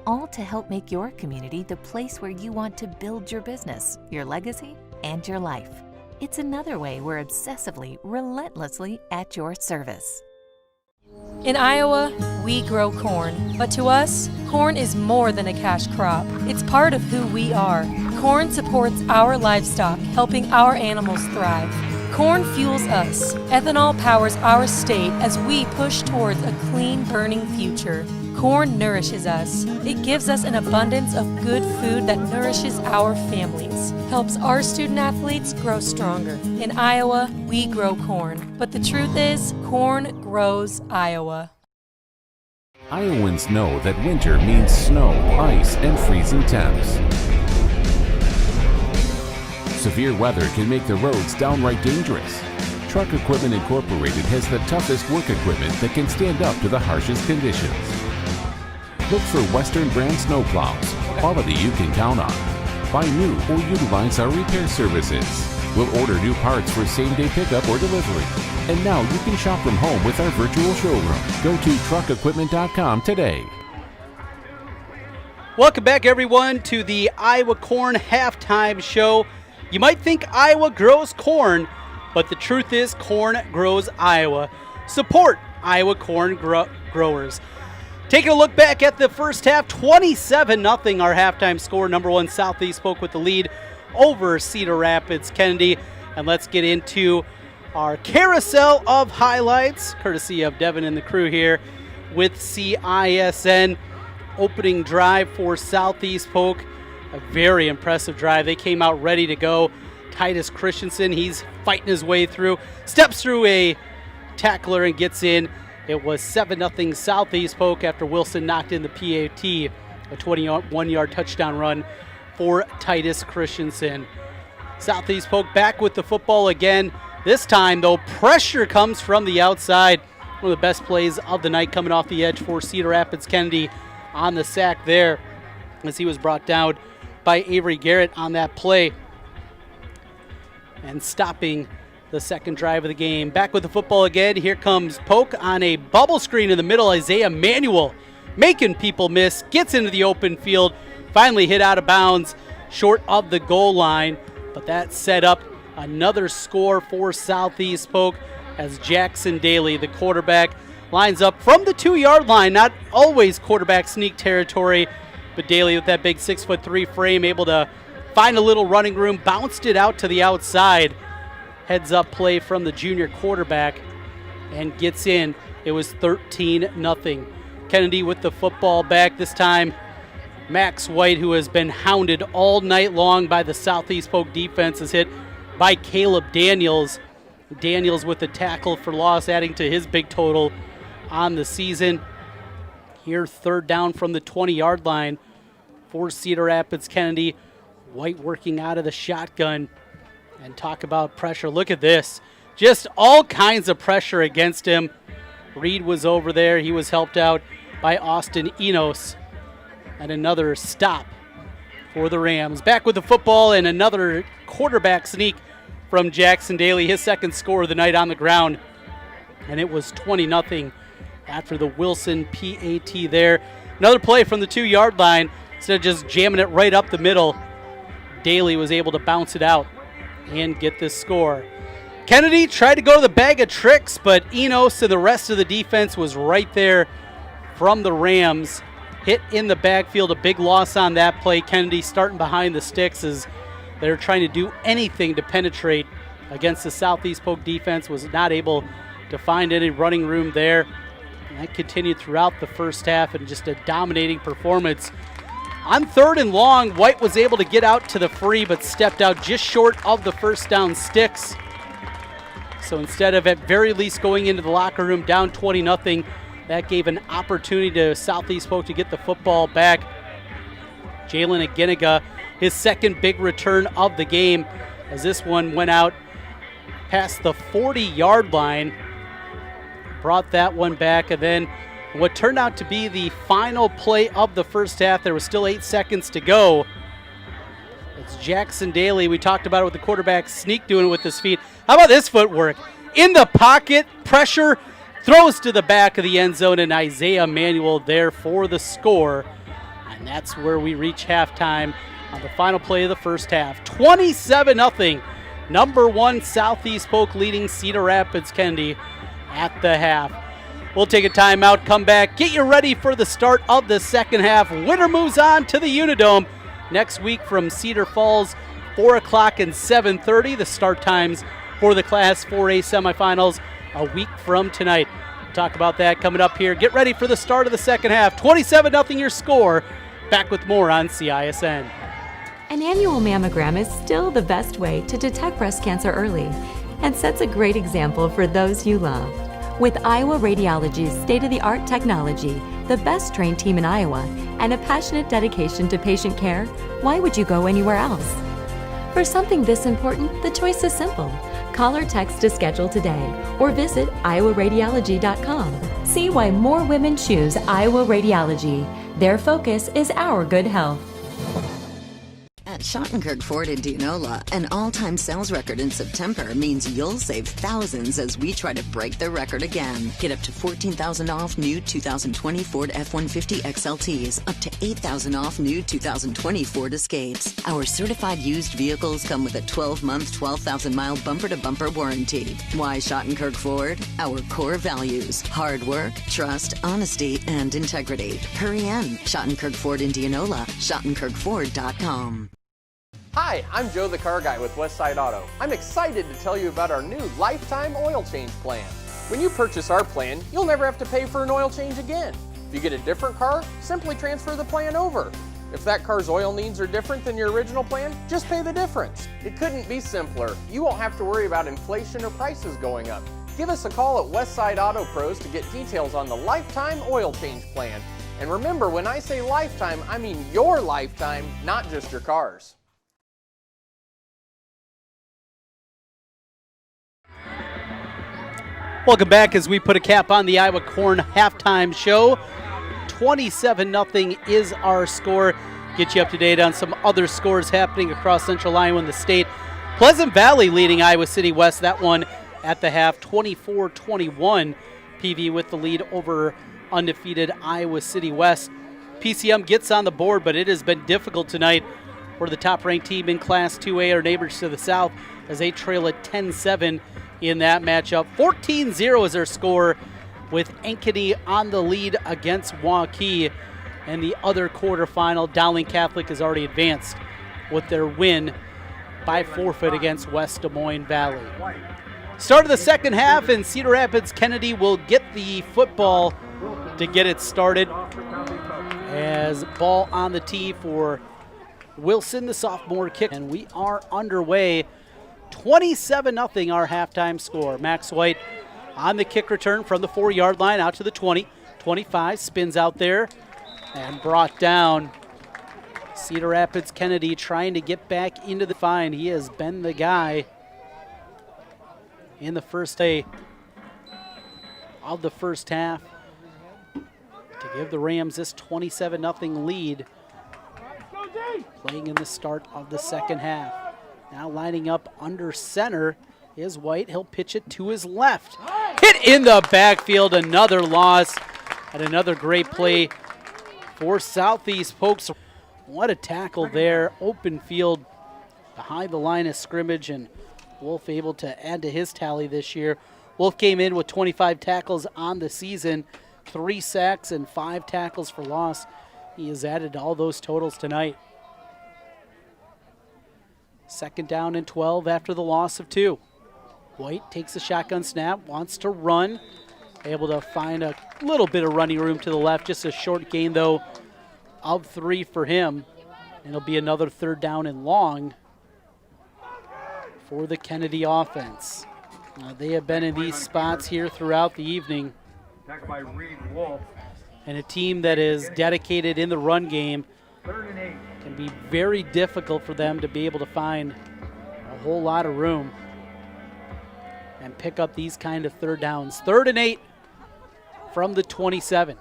all to help make your community the place where you want to build your business, your legacy, and your life. It's another way we're obsessively, relentlessly at your service. In Iowa, we grow corn, but to us, corn is more than a cash crop. It's part of who we are. Corn supports our livestock, helping our animals thrive. Corn fuels us. Ethanol powers our state as we push towards a clean, burning future. Corn nourishes us. It gives us an abundance of good food that nourishes our families, helps our student athletes grow stronger. In Iowa, we grow corn, but the truth is, corn grows Iowa. Iowans know that winter means snow, ice, and freezing temps. Severe weather can make the roads downright dangerous. Truck Equipment Incorporated has the toughest work equipment that can stand up to the harshest conditions. Look for Western brand snowplows, quality you can count on. Buy new or utilize our repair services. We'll order new parts for same-day pickup or delivery. And now you can shop from home with our virtual showroom. Go to truckequipment.com today. Welcome back, everyone, to the Iowa Corn Halftime Show. You might think Iowa grows corn, but the truth is corn grows Iowa. Support Iowa corn growers. Taking a look back at the first half, 27-0 our halftime score. Number one Southeast Polk with the lead over Cedar Rapids Kennedy. And let's get into our carousel of highlights, courtesy of Devin and the crew here with CISN. Opening drive for Southeast Polk. A very impressive drive. They came out ready to go. Titus Christensen, he's fighting his way through, steps through a tackler and gets in. It was 7-0 Southeast Polk after Wilson knocked in the PAT, a 21-yard touchdown run for Titus Christensen. Southeast Polk back with the football again. This time, though, pressure comes from the outside. One of the best plays of the night coming off the edge for Cedar Rapids Kennedy on the sack there as he was brought down by Avery Garrett on that play and stopping the second drive of the game. Back with the football again. Here comes Polk on a bubble screen in the middle. Isaiah Manuel making people miss. Gets into the open field. Finally hit out of bounds short of the goal line. But that set up another score for Southeast Polk as Jackson Daly, the quarterback, lines up from the 2-yard line. Not always quarterback sneak territory, but Daly with that big 6'3" frame able to find a little running room, bounced it out to the outside. Heads up play from the junior quarterback and gets in. It was 13-0. Kennedy with the football back this time. Max White, who has been hounded all night long by the Southeast Polk defense, is hit by Caleb Daniels. Daniels with the tackle for loss, adding to his big total on the season. Here, third down from the 20-yard line for Cedar Rapids Kennedy. White working out of the shotgun. And talk about pressure. Look at this. Just all kinds of pressure against him. Reed was over there. He was helped out by Austin Enos. And another stop for the Rams. Back with the football and another quarterback sneak from Jackson Daly. His second score of the night on the ground. And it was 20-0 after the Wilson PAT there. Another play from the 2-yard line. Instead of just jamming it right up the middle, Daly was able to bounce it out and get this score. Kennedy tried to go to the bag of tricks, but Enos and the rest of the defense was right there from the Rams. Hit in the backfield, a big loss on that play. Kennedy starting behind the sticks as they're trying to do anything to penetrate against the Southeast Polk defense. Was not able to find any running room there. And that continued throughout the first half and just a dominating performance. On 3rd and long, White was able to get out to the free but stepped out just short of the first down sticks. So instead of at very least going into the locker room down 20-0, that gave an opportunity to Southeast Polk to get the football back. Jalen Aginiga, his second big return of the game, as this one went out past the 40-yard line. Brought that one back, and then what turned out to be the final play of the first half, there was still 8 seconds to go. It's Jackson Daly. We talked about it with the quarterback sneak doing it with his feet. How about this footwork? In the pocket, pressure, throws to the back of the end zone, and Isaiah Manuel there for the score. And that's where we reach halftime on the final play of the first half. 27-0. Number 1 Southeast Polk leading Cedar Rapids Kennedy at the half. We'll take a timeout, come back, get you ready for the start of the second half. Winner moves on to the Unidome next week from Cedar Falls, 4 o'clock and 7:30. The start times for the Class 4A semifinals a week from tonight. We'll talk about that coming up here. Get ready for the start of the second half. 27-0 your score. Back with more on CISN. An annual mammogram is still the best way to detect breast cancer early and sets a great example for those you love. With Iowa Radiology's state-of-the-art technology, the best trained team in Iowa, and a passionate dedication to patient care, why would you go anywhere else? For something this important, the choice is simple. Call or text to schedule today or visit iowaradiology.com. See why more women choose Iowa Radiology. Their focus is our good health. At Schottenkirk Ford in Dianola, an all-time sales record in September means you'll save thousands as we try to break the record again. Get up to $14,000 off new 2020 Ford F-150 XLTs, up to $8,000 off new 2020 Ford Escapes. Our certified used vehicles come with a 12-month, 12,000-mile bumper-to-bumper warranty. Why Schottenkirk Ford? Our core values: hard work, trust, honesty, and integrity. Hurry in. Schottenkirk Ford in Dianola, schottenkirkford.com. Hi, I'm Joe the Car Guy with Westside Auto. I'm excited to tell you about our new lifetime oil change plan. When you purchase our plan, you'll never have to pay for an oil change again. If you get a different car, simply transfer the plan over. If that car's oil needs are different than your original plan, just pay the difference. It couldn't be simpler. You won't have to worry about inflation or prices going up. Give us a call at Westside Auto Pros to get details on the lifetime oil change plan. And remember, when I say lifetime, I mean your lifetime, not just your car's. Welcome back as we put a cap on the Iowa Corn halftime show. 27-0 is our score. Get you up to date on some other scores happening across Central Iowa and the state. Pleasant Valley leading Iowa City West. That one at the half, 24-21. PV with the lead over undefeated Iowa City West. PCM gets on the board, but it has been difficult tonight for the top-ranked team in Class 2A, our neighbors to the south, as they trail at 10-7 in that matchup. 14-0 is their score, with Ankeny on the lead against Waukee. And the other quarterfinal, Dowling Catholic has already advanced with their win by forfeit against West Des Moines Valley. Start of the second half, and Cedar Rapids Kennedy will get the football to get it started. As ball on the tee for Wilson, the sophomore kick, and we are underway. 27-0 our halftime score. Max White on the kick return from the 4-yard line out to the 20. 25 spins out there and brought down. Cedar Rapids Kennedy trying to get back into the find. He has been the guy in the first day of the first half to give the Rams this 27-0 lead. Playing in the start of the second half. Now lining up under center is White. He'll pitch it to his left. Hit in the backfield, another loss, and another great play for Southeast Polk. What a tackle there. Open field behind the line of scrimmage, and Wolf able to add to his tally this year. Wolf came in with 25 tackles on the season, 3 sacks and 5 tackles for loss. He has added to all those totals tonight. 2nd down and 12 after the loss of 2. White takes a shotgun snap, wants to run. Able to find a little bit of running room to the left. Just a short gain, though, of 3 for him. And it'll be another 3rd down and long for the Kennedy offense. They have been in these spots here throughout the evening. Attacked by Reed Wolf. And a team that is dedicated in the run game 3rd and 8. can be very difficult for them to be able to find a whole lot of room and pick up these kind of 3rd downs. 3rd and 8 from the 27.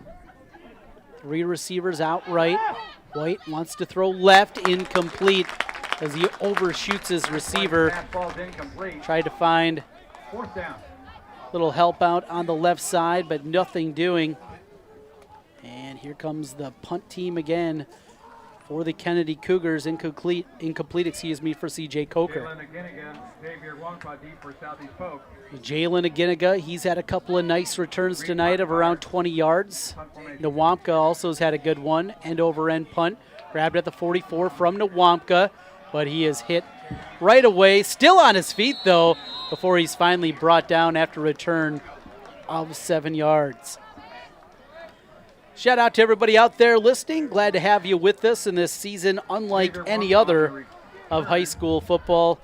3 receivers out right. White wants to throw left, incomplete as he overshoots his receiver. Tried to find 4th down. Little help out on the left side, but nothing doing. And here comes the punt team again for the Kennedy Cougars. Incomplete, for C.J. Coker. Jalen Aginaga, he's had a couple of nice returns tonight of around 20 yards. Nwampka also has had a good one. End-over-end punt. Grabbed at the 44 from Nwampka, but he is hit right away. Still on his feet, though, before he's finally brought down after a return of 7 yards. Shout out to everybody out there listening. Glad to have you with us in this season, unlike any other of high school football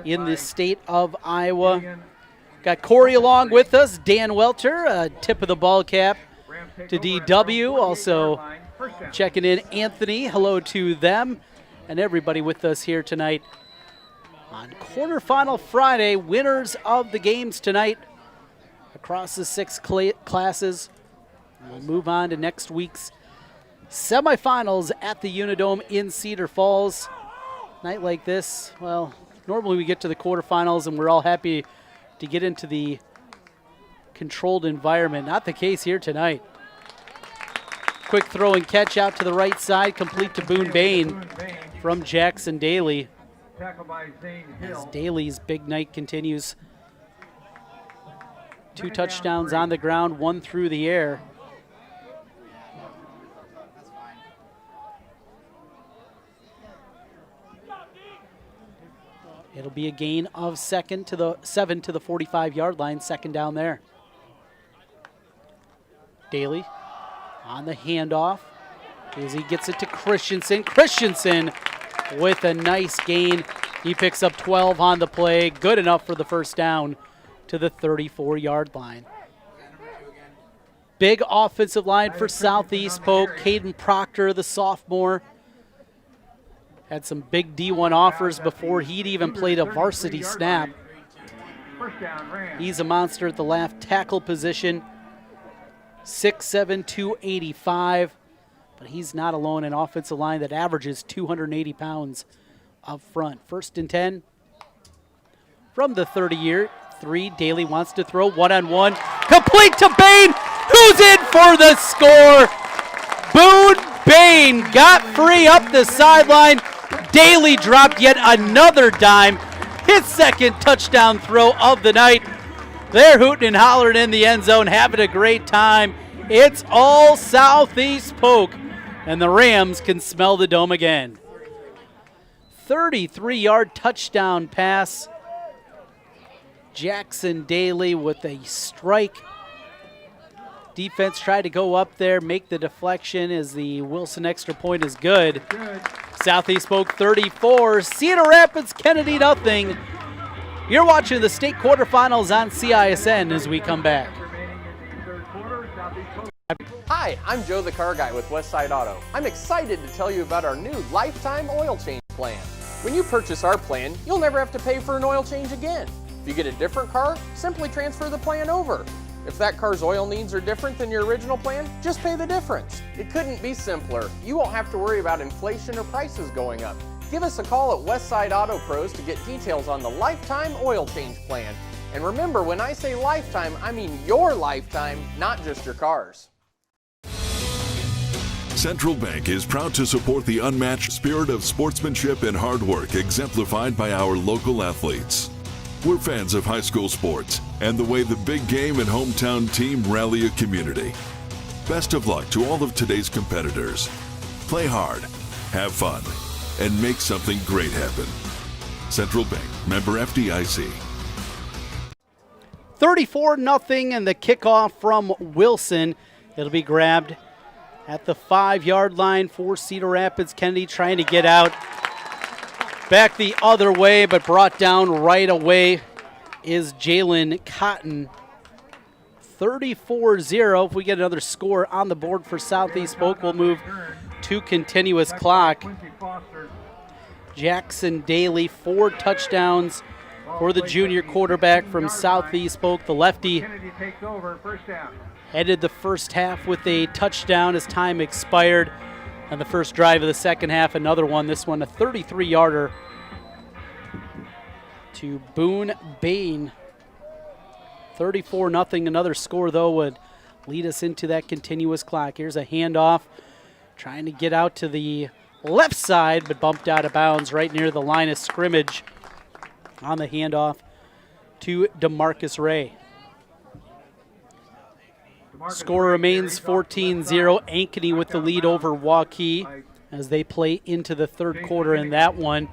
in the state of Iowa. Got Corey along with us, Dan Welter, tip of the ball cap to DW. Also checking in Anthony, hello to them, and everybody with us here tonight on Quarterfinal Friday. Winners of the games tonight across the 6 classes. We'll move on to next week's semifinals at the Unidome in Cedar Falls. Night like this, well, normally we get to the quarterfinals and we're all happy to get into the controlled environment. Not the case here tonight. Quick throw and catch out to the right side, complete to Boone Bain from Jackson Daly. As Daly's big night continues. 2 touchdowns on the ground, 1 through the air. It'll be a gain of 7 to the 45-yard line, 2nd down there. Daly on the handoff as he gets it to Christensen. Christensen with a nice gain. He picks up 12 on the play. Good enough for the 1st down to the 34-yard line. Big offensive line for Southeast Polk. Caden Proctor, the sophomore, had some big D1 offers before he'd even played a varsity snap. He's a monster at the left tackle position. 6'7", 285. But he's not alone, an offensive line that averages 280 pounds up front. 1st and 10 from the 30-3. Daly wants to throw one-on-one. Complete to Bain, who's in for the score. Boone Bain got free up the sideline. Daly dropped yet another dime. His 2nd touchdown throw of the night. They're hooting and hollering in the end zone, having a great time. It's all Southeast Polk, and the Rams can smell the dome again. 33-yard touchdown pass. Jackson Daly with a strike. Defense tried to go up there, make the deflection as the Wilson extra point is good. Southeast Polk 34, Cedar Rapids Kennedy nothing. You're watching the state quarterfinals on CISN as we come back. Hi, I'm Joe the Car Guy with Westside Auto. I'm excited to tell you about our new lifetime oil change plan. When you purchase our plan, you'll never have to pay for an oil change again. If you get a different car, simply transfer the plan over. If that car's oil needs are different than your original plan, just pay the difference. It couldn't be simpler. You won't have to worry about inflation or prices going up. Give us a call at Westside Auto Pros to get details on the lifetime oil change plan. And remember, when I say lifetime, I mean your lifetime, not just your car's. Central Bank is proud to support the unmatched spirit of sportsmanship and hard work exemplified by our local athletes. We're fans of high school sports and the way the big game and hometown team rally a community. Best of luck to all of today's competitors. Play hard, have fun, and make something great happen. Central Bank, member FDIC. 34-0 and the kickoff from Wilson. It'll be grabbed at the 5-yard line for Cedar Rapids. Kennedy trying to get out. Back the other way, but brought down right away is Jalen Cotton. 34-0. If we get another score on the board for Southeast Polk, we'll move to continuous clock. Jackson Daly, 4 touchdowns for the junior quarterback from Southeast Polk. The lefty ended the first half with a touchdown as time expired. And the first drive of the second half, another one. This one a 33-yarder to Boone Bain. 34-0. Another score, though, would lead us into that continuous clock. Here's a handoff. Trying to get out to the left side, but bumped out of bounds right near the line of scrimmage on the handoff to DeMarcus Ray. Score remains 14-0. Ankeny with the lead over Waukee as they play into the third quarter in that one.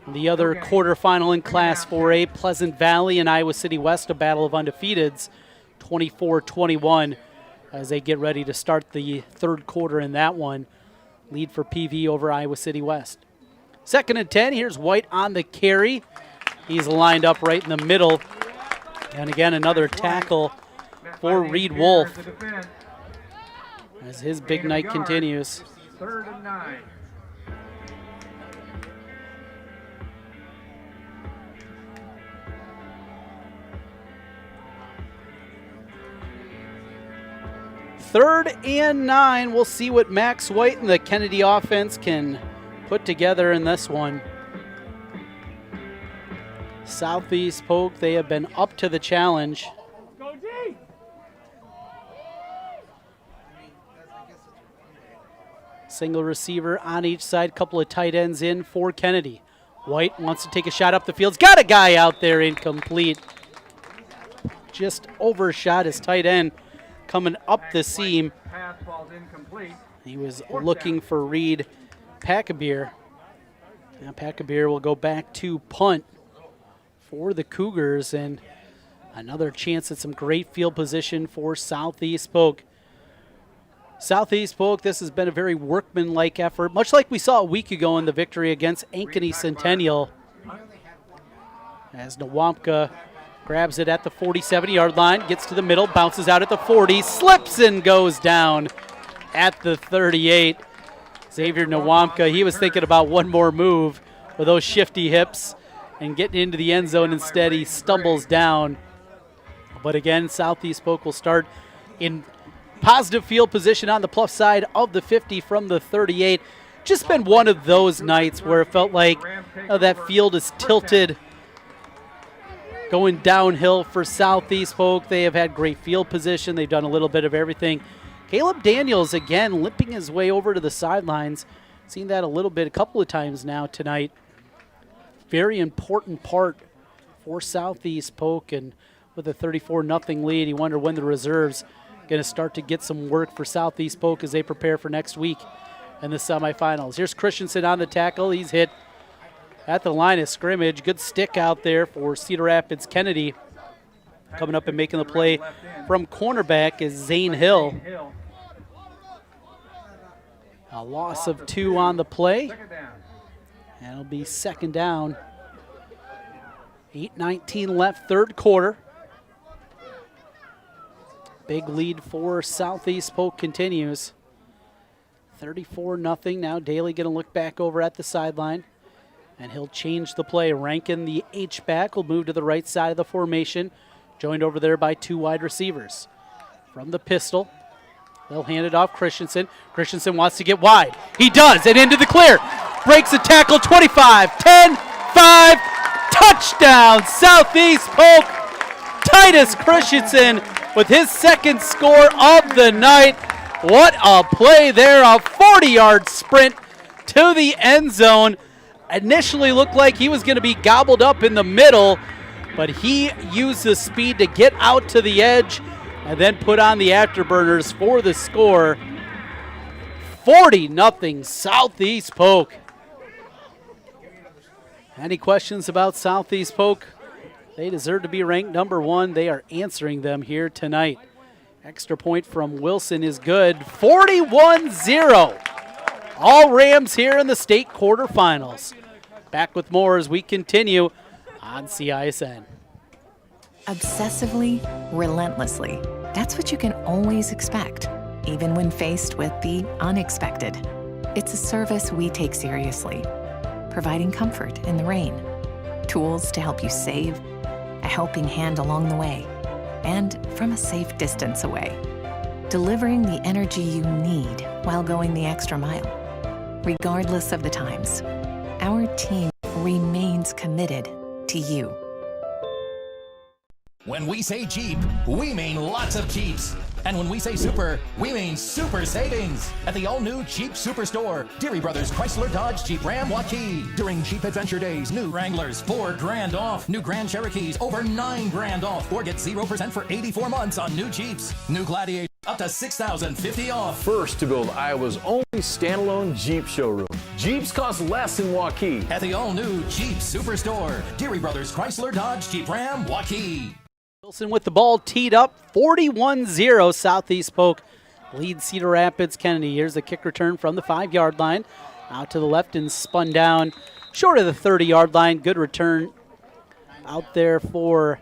The other quarterfinal in Class 4A, Pleasant Valley and Iowa City West, a battle of undefeateds, 24-21 as they get ready to start the third quarter in that one. Lead for PV over Iowa City West. 2nd and 10, here's White on the carry. He's lined up right in the middle. And again, another tackle for Reed Wolf as his big night continues. 3rd and 9. Third and 9. We'll see what Max White and the Kennedy offense can put together in this one. Southeast Polk, they have been up to the challenge. Single receiver on each side, couple of tight ends in for Kennedy. White wants to take a shot up the field. He's got a guy out there, incomplete. Just overshot his tight end coming up the seam. He was looking for Reed Packabeer. Now Packabeer will go back to punt for the Cougars, and another chance at some great field position for Southeast Polk. Southeast Polk, this has been a very workmanlike effort, much like we saw a week ago in the victory against Ankeny Centennial. As Nwampka grabs it at the 47-yard line, gets to the middle, bounces out at the 40, slips and goes down at the 38. Xavier Nwampka, he was thinking about one more move with those shifty hips and getting into the end zone. Instead, he stumbles down. But again, Southeast Polk will start in positive field position on the plus side of the 50 from the 38. Just been one of those nights where it felt like that field is tilted going downhill for Southeast Polk. They have had great field position. They've done a little bit of everything. Caleb Daniels, again, limping his way over to the sidelines. Seen that a couple of times now tonight. Very important part for Southeast Polk, and with a 34-0 lead, you wonder when the reserves going to start to get some work for Southeast Polk as they prepare for next week in the semifinals. Here's Christensen on the tackle. He's hit at the line of scrimmage. Good stick out there for Cedar Rapids. Kennedy coming up and making the play from cornerback is Zane Hill. A loss of 2 on the play. And it'll be 2nd down. 8:19 left, third quarter. Big lead for Southeast Polk continues. 34-0. Now Daly going to look back over at the sideline, and he'll change the play. Rankin, the H-back, will move to the right side of the formation, joined over there by 2 wide receivers. From the pistol, they'll hand it off Christensen. Christensen wants to get wide. He does, and into the clear. Breaks a tackle, 25, 10, 5, touchdown, Southeast Polk. Titus Christensen with his 2nd score of the night. What a play there, a 40-yard sprint to the end zone. Initially looked like he was going to be gobbled up in the middle, but he used the speed to get out to the edge and then put on the afterburners for the score. 40-0 Southeast Polk. Any questions about Southeast Polk? They deserve to be ranked number 1. They are answering them here tonight. Extra point from Wilson is good. 41-0. All Rams here in the state quarterfinals. Back with more as we continue on CISN. Obsessively, relentlessly. That's what you can always expect, even when faced with the unexpected. It's a service we take seriously, providing comfort in the rain, tools to help you save, a helping hand along the way, and from a safe distance away. Delivering the energy you need while going the extra mile. Regardless of the times, our team remains committed to you. When we say Jeep, we mean lots of Jeeps. And when we say super, we mean super savings at the all-new Jeep Superstore, Deary Brothers Chrysler Dodge Jeep Ram Waukee. During Jeep Adventure Days, new Wranglers $4,000 off, new Grand Cherokees over $9,000 off, or get 0% for 84 months on new Jeeps. New Gladiators up to $6,050 off. First to build Iowa's only standalone Jeep showroom. Jeeps cost less in Waukee. At the all-new Jeep Superstore, Deary Brothers Chrysler Dodge Jeep Ram Waukee. Wilson with the ball teed up. 41-0 Southeast Polk leads Cedar Rapids Kennedy. Here's the kick return from the 5-yard line. Out to the left and spun down short of the 30-yard line. Good return out there for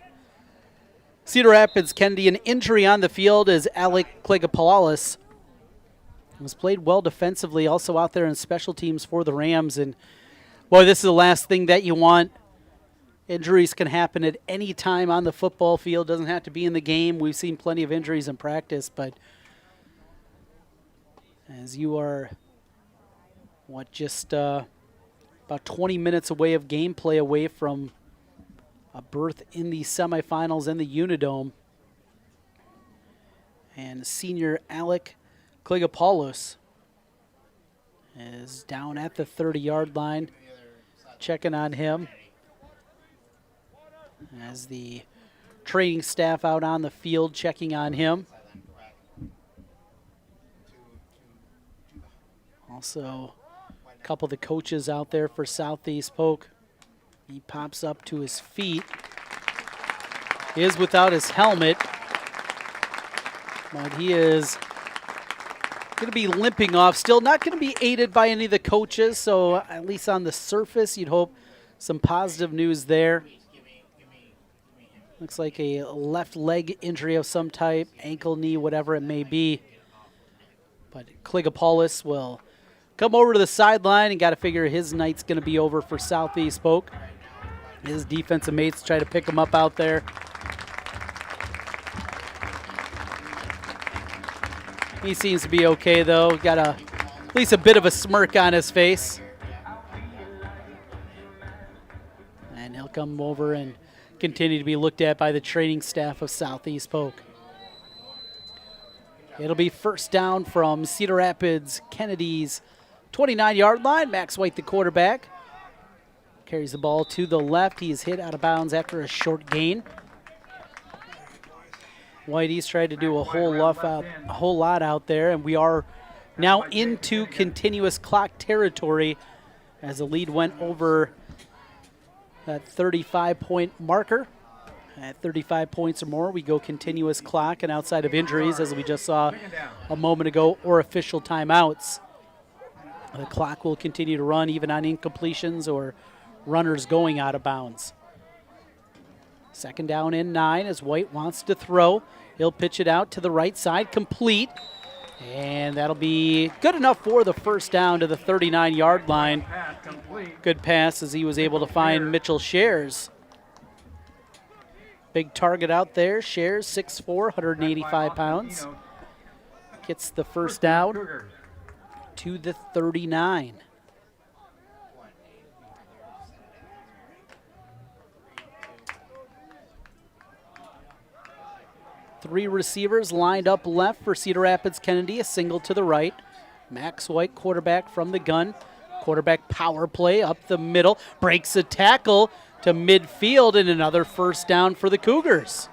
Cedar Rapids Kennedy. An injury on the field is Alec Kligopoulos. Was played well defensively, also out there in special teams for the Rams. And boy, this is the last thing that you want. Injuries can happen at any time on the football field. Doesn't have to be in the game. We've seen plenty of injuries in practice, but as you are, just about 20 minutes away of gameplay away from a berth in the semifinals in the Unidome. And senior Alec Kligopoulos is down at the 30-yard line. Checking on him as the training staff out on the field checking on him. Also, a couple of the coaches out there for Southeast Polk. He pops up to his feet. He is without his helmet, but he is going to be limping off. Still not going to be aided by any of the coaches, so at least on the surface, you'd hope some positive news there. Looks like a left leg injury of some type, ankle, knee, whatever it may be. But Kligopoulos will come over to the sideline and got to figure his night's going to be over for Southeast Polk. His defensive mates try to pick him up out there. He seems to be okay, though. Got at least a bit of a smirk on his face. And he'll come over and continue to be looked at by the training staff of Southeast Polk. It'll be first down from Cedar Rapids Kennedy's 29-yard line. Max White, the quarterback, carries the ball to the left. He is hit out of bounds after a short gain. Whitey's tried to do a whole lot out there, and we are now into continuous clock territory as the lead went over that 35-point marker. At 35 points or more, we go continuous clock, and outside of injuries, as we just saw a moment ago, or official timeouts, the clock will continue to run even on incompletions or runners going out of bounds. Second down and 9 as White wants to throw. He'll pitch it out to the right side, complete. And that'll be good enough for the first down to the 39-yard line. Good pass as he was able to find Mitchell Shares. Big target out there. Shares, 6'4", 185 pounds. Gets the first down to the 39. Three receivers lined up left for Cedar Rapids Kennedy, a single to the right. Max White, quarterback from the gun. Quarterback power play up the middle, breaks a tackle, to midfield, and another first down for the Cougars.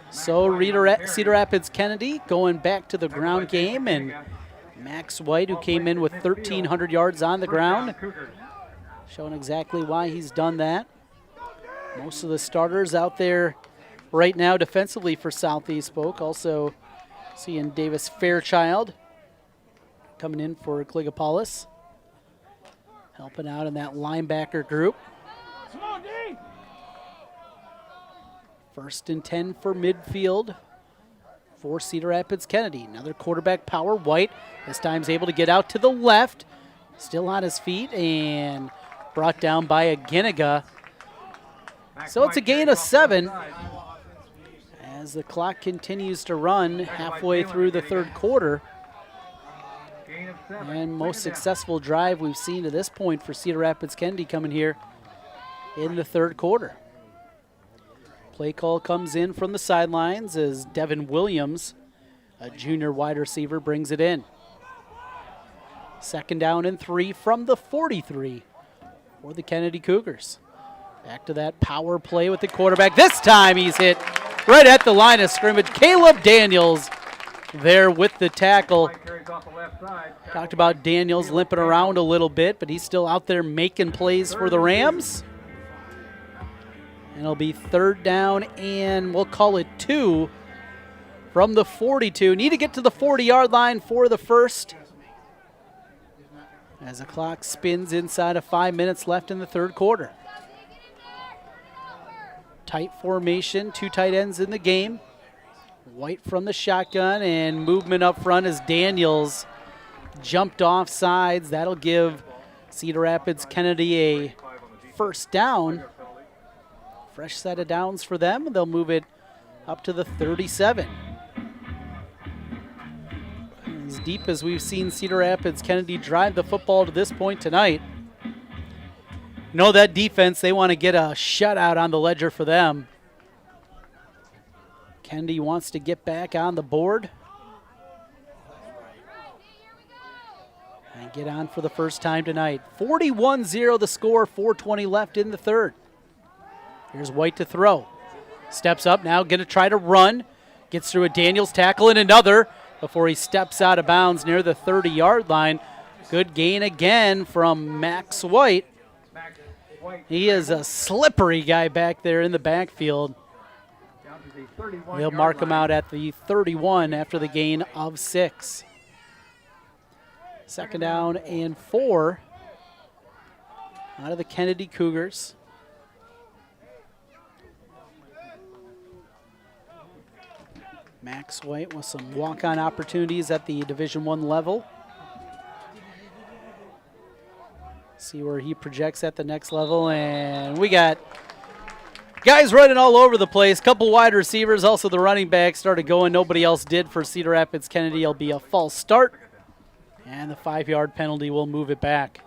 So Cedar Rapids Kennedy going back to the ground game, and Max White, who came in with 1,300 yards on the ground, showing exactly why he's done that. Most of the starters out there right now defensively for Southeast Polk. Also seeing Davis Fairchild coming in for Kligopolis, helping out in that linebacker group. First and 10 for midfield for Cedar Rapids Kennedy. Another quarterback power, White. This time is able to get out to the left. Still on his feet and brought down by Aginiga. So it's a gain of 7 as the clock continues to run halfway through the third quarter. And most successful drive we've seen to this point for Cedar Rapids Kennedy coming here in the third quarter. Play call comes in from the sidelines as Devin Williams, a junior wide receiver, brings it in. Second down and 3 from the 43 for the Kennedy Cougars. Back to that power play with the quarterback. This time he's hit right at the line of scrimmage. Caleb Daniels there with the tackle. Talked about Daniels limping around a little bit, but he's still out there making plays for the Rams. And it'll be third down and we'll call it 2 from the 42. Need to get to the 40-yard line for the first, as the clock spins inside of 5 minutes left in the third quarter. Tight formation, 2 tight ends in the game. White from the shotgun, and movement up front as Daniels jumped off sides. That'll give Cedar Rapids Kennedy a first down. Fresh set of downs for them. They'll move it up to the 37. As deep as we've seen Cedar Rapids Kennedy drive the football to this point tonight, you know that defense, they want to get a shutout on the ledger for them. Kennedy wants to get back on the board and get on for the first time tonight. 41-0 the score, 4:20 left in the third. Here's White to throw. Steps up now, going to try to run. Gets through a Daniels tackle and another before he steps out of bounds near the 30-yard line. Good gain again from Max White. He is a slippery guy back there in the backfield. They'll mark him out at the 31 after the gain of 6. Second down and 4 out of the Kennedy Cougars. Max White with some walk-on opportunities at the Division I level. See where he projects at the next level, and we got guys running all over the place. Couple wide receivers, also the running back started going. Nobody else did for Cedar Rapids Kennedy. It'll be a false start, and the 5-yard penalty will move it back.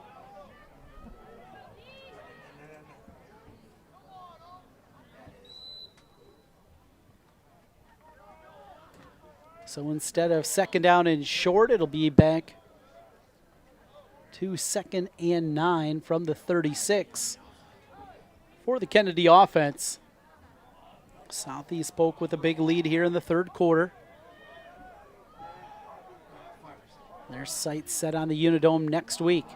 So instead of second down and short, it'll be back to 2nd and 9 from the 36 for the Kennedy offense. Southeast Polk with a big lead here in the third quarter. Their sights set on the Unidome next week.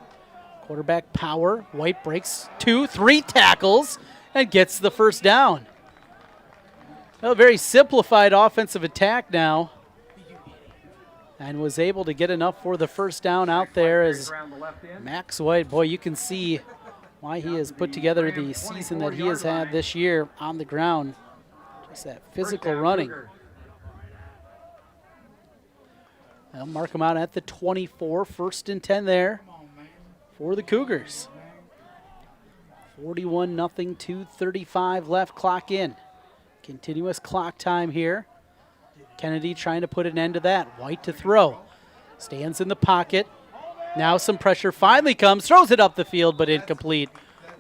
Quarterback power. White breaks 2, 3 tackles and gets the first down. A very simplified offensive attack now, and was able to get enough for the first down out there as Max White, boy, you can see why he has put together the season that he has had this year on the ground. Just that physical running. They'll mark him out at the 24, 1st and 10 there for the Cougars. 41-0, 2:35 left, clock in. Continuous clock time here. Kennedy trying to put an end to that. White to throw. Stands in the pocket. Now some pressure finally comes. Throws it up the field, but incomplete.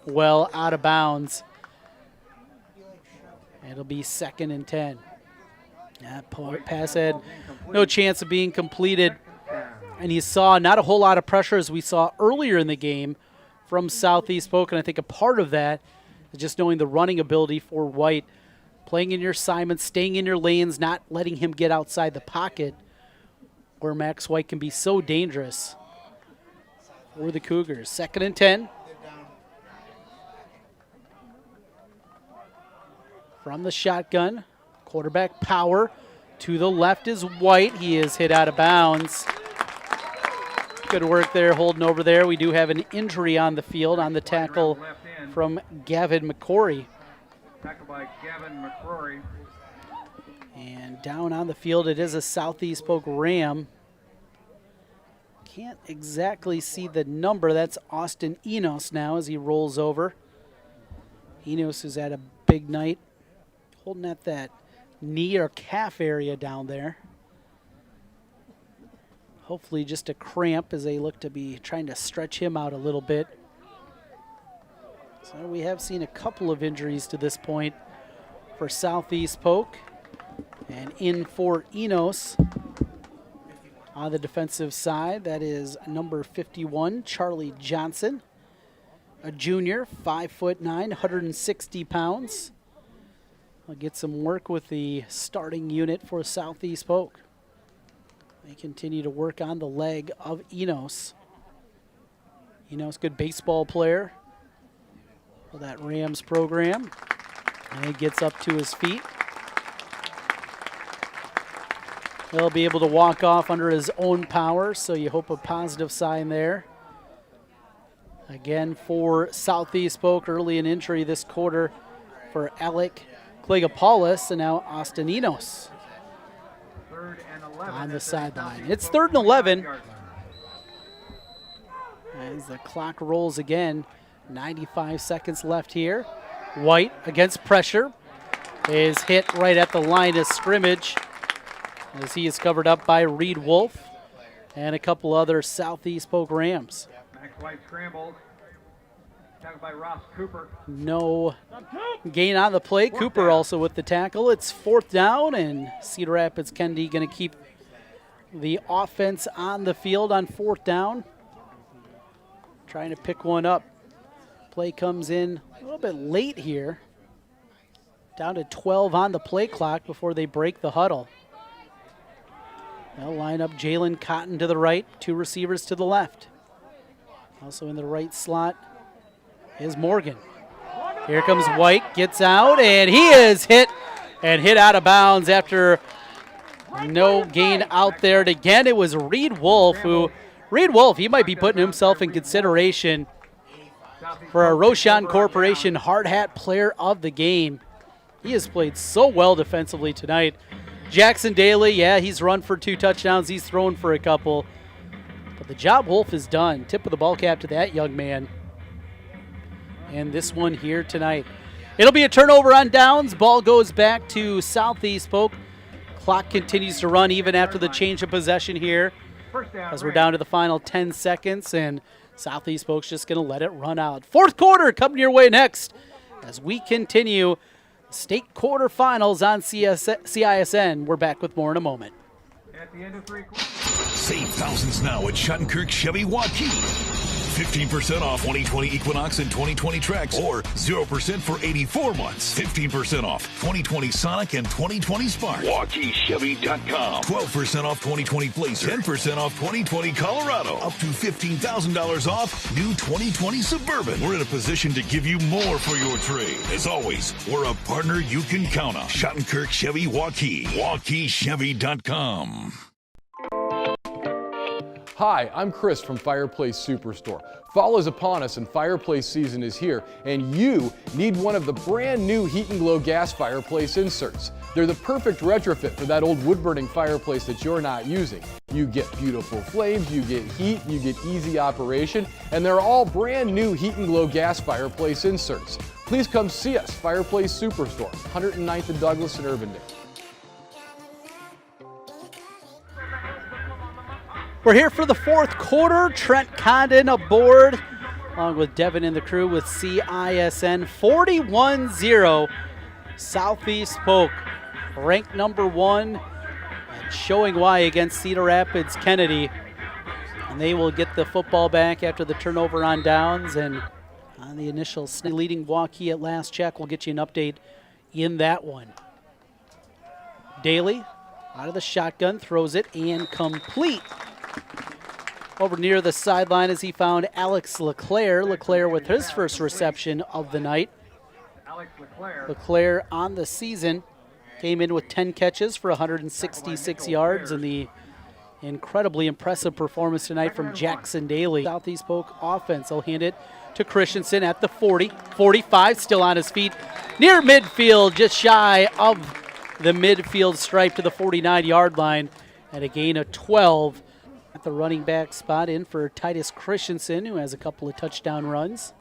Well out of bounds. It'll be 2nd and 10. That pass had no chance of being completed. And you saw not a whole lot of pressure as we saw earlier in the game from Southeast Polk, and I think a part of that is just knowing the running ability for White, playing in your assignments, staying in your lanes, not letting him get outside the pocket, where Max White can be so dangerous for the Cougars. 2nd and 10. From the shotgun, quarterback power. To the left is White. He is hit out of bounds. Good work there, holding over there. We do have an injury on the field on the tackle from Gavin McCrory. Tackled by Gavin McCrory. And down on the field, it is a Southeast Polk Ram. Can't exactly see the number. That's Austin Enos now as he rolls over. Enos is at a big night, holding at that knee or calf area down there. Hopefully just a cramp as they look to be trying to stretch him out a little bit. So we have seen a couple of injuries to this point for Southeast Polk. And in for Enos on the defensive side, that is number 51, Charlie Johnson, a junior, 5'9", 160 pounds. I'll get some work with the starting unit for Southeast Polk. They continue to work on the leg of Enos. Enos, good baseball player for that Rams program. And he gets up to his feet. He'll be able to walk off under his own power, so you hope a positive sign there. Again, for Southeast Polk, early in injury this quarter for Alec Klegopoulos, and now Austin Enos on the sideline. It's 3rd and 11. As the clock rolls again, 95 seconds left here. White against pressure is hit right at the line of scrimmage as he is covered up by Reed Wolf and a couple other Southeast Polk Rams. Max White scrambles. Tackled by Ross Cooper. No gain on the play. Cooper also with the tackle. It's 4th down, and Cedar Rapids Kennedy going to keep the offense on the field on 4th down. Trying to pick one up. Play comes in a little bit late here. Down to 12 on the play clock before they break the huddle. They'll line up Jalen Cotton to the right, 2 receivers to the left. Also in the right slot is Morgan. Here comes White, gets out, and he is hit out of bounds after no gain out there. And again, it was Reed Wolf he might be putting himself in consideration for a Roshan Corporation Hard Hat Player of the Game. He has played so well defensively tonight. Jackson Daly, yeah, he's run for 2 touchdowns. He's thrown for a couple. But the job Wolf has done. Tip of the ball cap to that young man. And this one here tonight. It'll be a turnover on downs. Ball goes back to Southeast Polk. Clock continues to run even after the change of possession here, as we're down to the final 10 seconds, and Southeast Polk's just going to let it run out. 4th quarter coming your way next as we continue state quarterfinals on CISN. We're back with more in a moment. At the end of 3 quarters. Save thousands now at Schottenkirk Chevy Waukee. 15% off 2020 Equinox and 2020 Trax, or 0% for 84 months. 15% off 2020 Sonic and 2020 Spark. WaukeeChevy.com. 12% off 2020 Blazer. 10% off 2020 Colorado. Up to $15,000 off new 2020 Suburban. We're in a position to give you more for your trade. As always, we're a partner you can count on. Schottenkirk Chevy Waukee. WaukeeChevy.com. Hi, I'm Chris from Fireplace Superstore. Fall is upon us and fireplace season is here, and you need one of the brand new Heat and Glow gas fireplace inserts. They're the perfect retrofit for that old wood-burning fireplace that you're not using. You get beautiful flames, you get heat, you get easy operation, and they're all brand new Heat and Glow gas fireplace inserts. Please come see us, Fireplace Superstore, 109th and Douglas in Urbandale. We're here for the 4th quarter. Trent Condon aboard, along with Devin and the crew with CISN. 41-0, Southeast Polk, ranked number 1, and showing why against Cedar Rapids Kennedy. And they will get the football back after the turnover on downs. And on the initial leading Waukee at last check, we'll get you an update in that one. Daly out of the shotgun, throws it, and complete. Over near the sideline as he found Alex LeClaire. LeClaire with his first reception of the night. LeClaire on the season came in with 10 catches for 166 yards, and the incredibly impressive performance tonight from Jackson Daly. Southeast Polk offense will hand it to Christensen at the 40, 45, still on his feet. Near midfield, just shy of the midfield stripe to the 49-yard line, and a gain of 12 at the running back spot in for Titus Christensen, who has a couple of touchdown runs.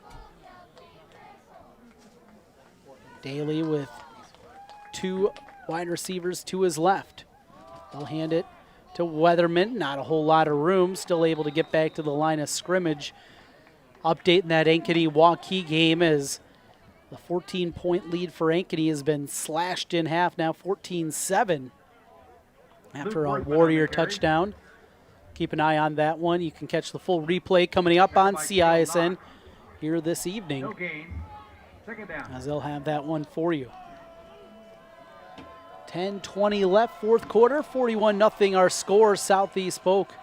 Daly with two wide receivers to his left. They'll hand it to Weatherman. Not a whole lot of room. Still able to get back to the line of scrimmage. Updating that Ankeny-Waukee game as the 14-point lead for Ankeny has been slashed in half, now 14-7 after a Warrior touchdown. Keep an eye on that one. You can catch the full replay coming up on CISN here this evening, as they'll have that one for you. 10:20 left, fourth quarter, 41-0 our score. Southeast Polk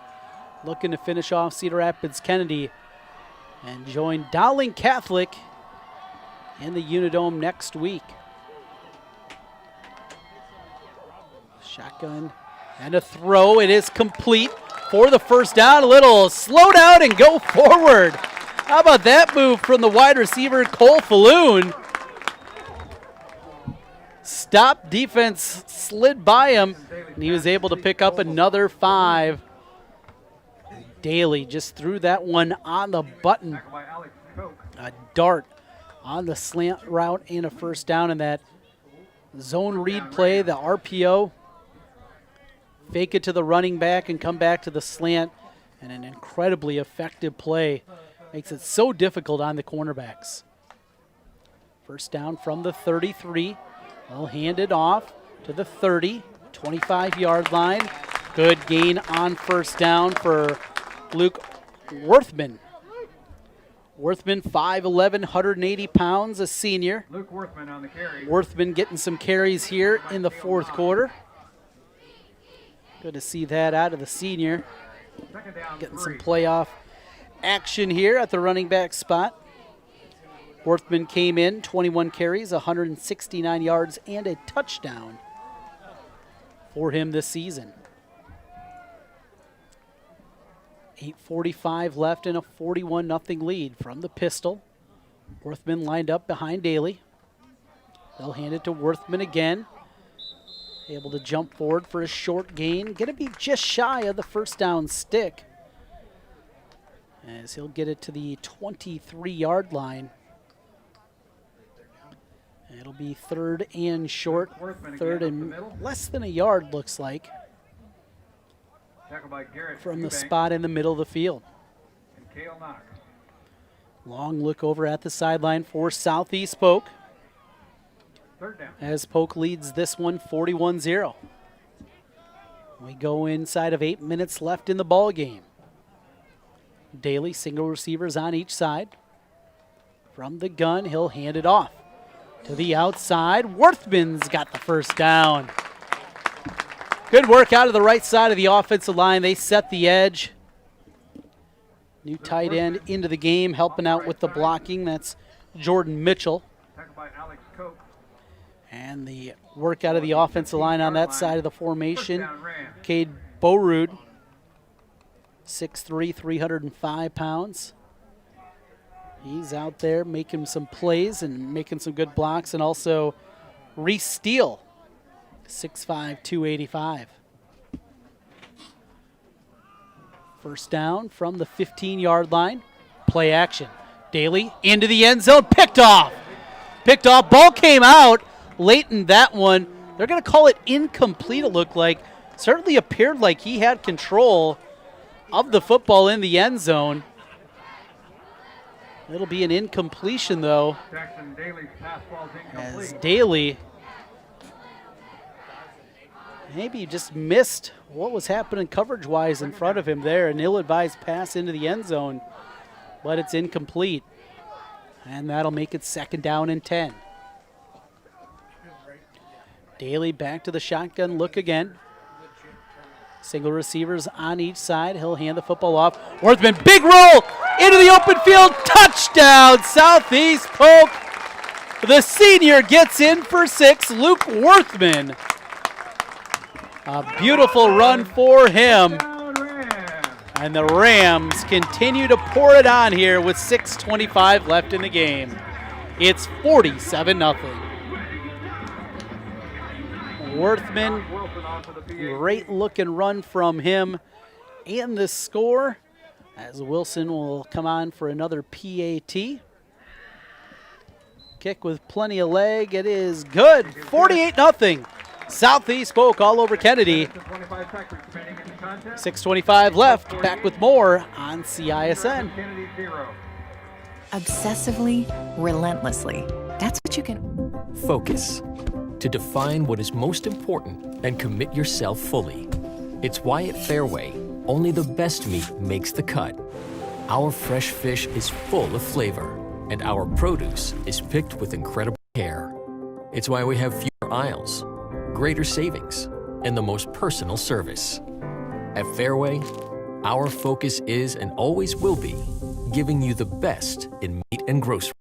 looking to finish off Cedar Rapids Kennedy and join Dowling Catholic in the Unidome next week. Shotgun and a throw. It is complete for the first down. A little slow down and go forward. How about that move from the wide receiver, Cole Falloon? Stop defense slid by him, and he was able to pick up another 5. Daly just threw that one on the button. A dart on the slant route and a first down in that zone read play, the RPO. Fake it to the running back and come back to the slant, and an incredibly effective play. Makes it so difficult on the cornerbacks. First down from the 33. They'll hand it off to the 30, 25-yard line. Good gain on first down for Luke Worthman. Worthman, 5'11", 180 pounds, a senior. Luke Worthman on the carry. Worthman getting some carries here in the fourth quarter. Good to see that out of the senior. Getting some playoff action here at the running back spot. Worthman came in, 21 carries, 169 yards, and a touchdown for him this season. 8:45 left in a 41-0 lead from the pistol. Worthman lined up behind Daly. They'll hand it to Worthman again. Able to jump forward for a short gain. Going to be just shy of the first down stick, as he'll get it to the 23-yard line. It'll be third and short, third and less than a yard, looks like, from the spot in the middle of the field. Long look over at the sideline for Southeast Polk, as Polk leads this one 41-0. We go inside of 8 minutes left in the ball game. Daly, single receivers on each side. From the gun, he'll hand it off to the outside. Worthman's got the first down. Good work out of the right side of the offensive line. They set the edge. New tight end into the game, helping out with the blocking. That's Jordan Mitchell. And the work out of the offensive line on that side of the formation, Cade Borud, 6'3", 305 pounds. He's out there making some plays and making some good blocks, and also Reese Steele, 6'5", 285. First down from the 15-yard line. Play action. Daly into the end zone, picked off. Picked off, ball came out late in that one. They're going to call it incomplete, it looked like. Certainly appeared like he had control of the football in the end zone. It'll be an incompletion, though, as Daly Maybe just missed what was happening coverage-wise in front of him there. An ill-advised pass into the end zone, but it's incomplete. And that'll make it 2nd down and 10. Daly back to the shotgun look again. Single receivers on each side. He'll hand the football off. Worthman, big roll into the open field. Touchdown, Southeast Polk. The senior gets in for 6. Luke Worthman. A beautiful run for him. And the Rams continue to pour it on here with 6:25 left in the game. It's 47-0. Worthman, great looking run from him. And the score, as Wilson will come on for another PAT. Kick with plenty of leg. It is good. 48-0. Southeast Polk all over Kennedy. 6:25 left. Back with more on CISN. Obsessively, relentlessly. That's what you can. Focus. To define what is most important and commit yourself fully. It's why at Fairway, only the best meat makes the cut. Our fresh fish is full of flavor, and our produce is picked with incredible care. It's why we have fewer aisles, greater savings, and the most personal service. At Fairway, our focus is and always will be giving you the best in meat and grocery.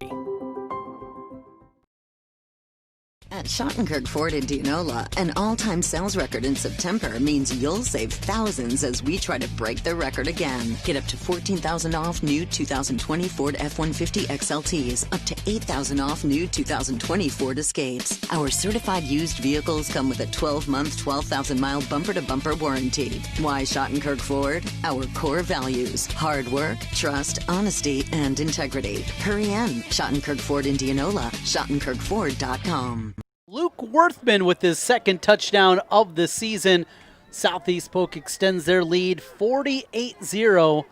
At Schottenkirk Ford in Dianola, an all-time sales record in September means you'll save thousands as we try to break the record again. Get up to $14,000 off new 2020 Ford F-150 XLTs, up to $8,000 off new 2020 Ford Escapes. Our certified used vehicles come with a 12-month, 12,000-mile bumper-to-bumper warranty. Why Schottenkirk Ford? Our core values: hard work, trust, honesty, and integrity. Hurry in. Schottenkirk Ford in Dianola, schottenkirkford.com. Luke Worthman with his 2nd touchdown of the season. Southeast Polk extends their lead 48-0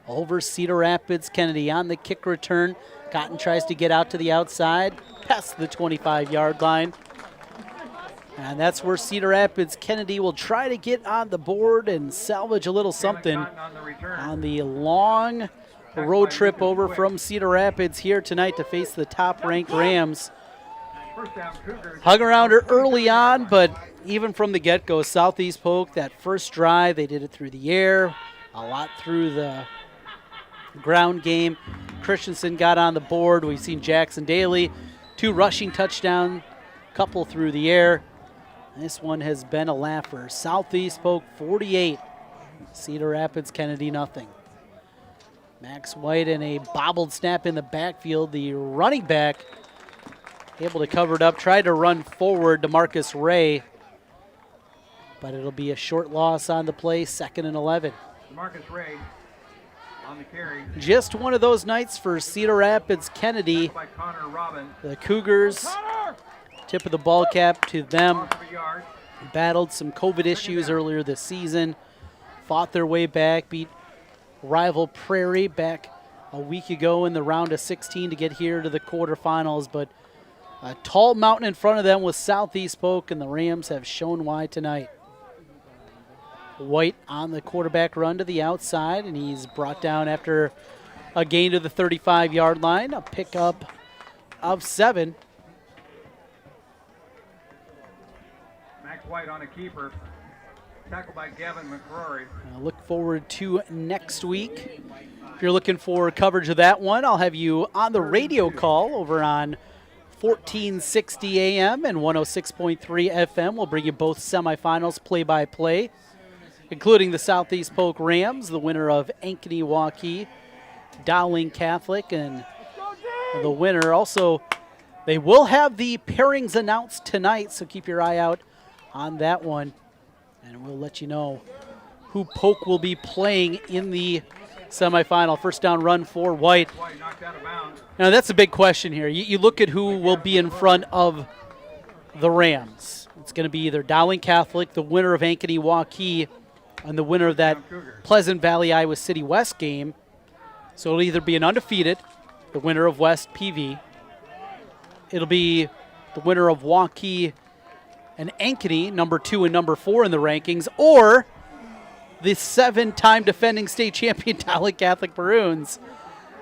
over Cedar Rapids. Kennedy on the kick return. Cotton tries to get out to the outside, past the 25-yard line. And that's where Cedar Rapids Kennedy will try to get on the board and salvage a little something on the long road trip over from Cedar Rapids here tonight to face the top-ranked Rams. Hung around her early on, but even from the get-go, Southeast Polk, that first drive, they did it through the air, a lot through the ground game. Christensen got on the board. We've seen Jackson Daly, 2 rushing touchdowns, couple through the air. This one has been a laugher. Southeast Polk 48, Cedar Rapids Kennedy nothing. Max White and a bobbled snap in the backfield. The running back able to cover it up, tried to run forward to Marcus Ray, but it'll be a short loss on the play, 2nd and 11. Marcus Ray on the carry. Just one of those nights for Cedar Rapids Kennedy. The Cougars, tip of the ball cap to them. Battled some COVID issues earlier this season, fought their way back, beat rival Prairie back a week ago in the round of 16 to get here to the quarterfinals, but a tall mountain in front of them with Southeast Polk, and the Rams have shown why tonight. White on the quarterback run to the outside, and he's brought down after a gain to the 35-yard line, a pickup of 7. Max White on a keeper. Tackled by Gavin McCrory. I look forward to next week. If you're looking for coverage of that one, I'll have you on the radio call over on 1460 AM and 106.3 FM. We'll bring you both semifinals play-by-play, including the Southeast Polk Rams, the winner of Ankeny-Waukee, Dowling Catholic, and the winner. Also, they will have the pairings announced tonight, so keep your eye out on that one, and we'll let you know who Polk will be playing in the semifinal. First down run for White. Now that's a big question here. You look at who will be in front of the Rams. It's going to be either Dowling Catholic, the winner of Ankeny-Waukee, and the winner of that Pleasant Valley Iowa City West game. So it'll either be an undefeated, the winner of West PV. It'll be the winner of Waukee an Ankeny, number 2 and number 4 in the rankings, or the 7-time defending state champion Dowling Catholic Maroons.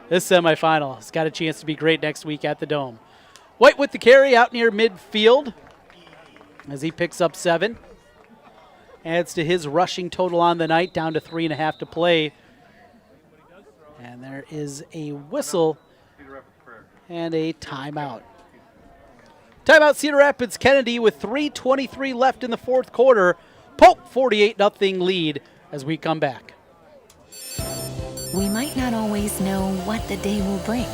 This semifinal has got a chance to be great next week at the Dome. White with the carry out near midfield as he picks up 7. Adds to his rushing total on the night, down to 3.5 to play. And there is a whistle and a timeout. Timeout Cedar Rapids Kennedy with 3:23 left in the fourth quarter. Polk 48-0 lead as we come back. We might not always know what the day will bring,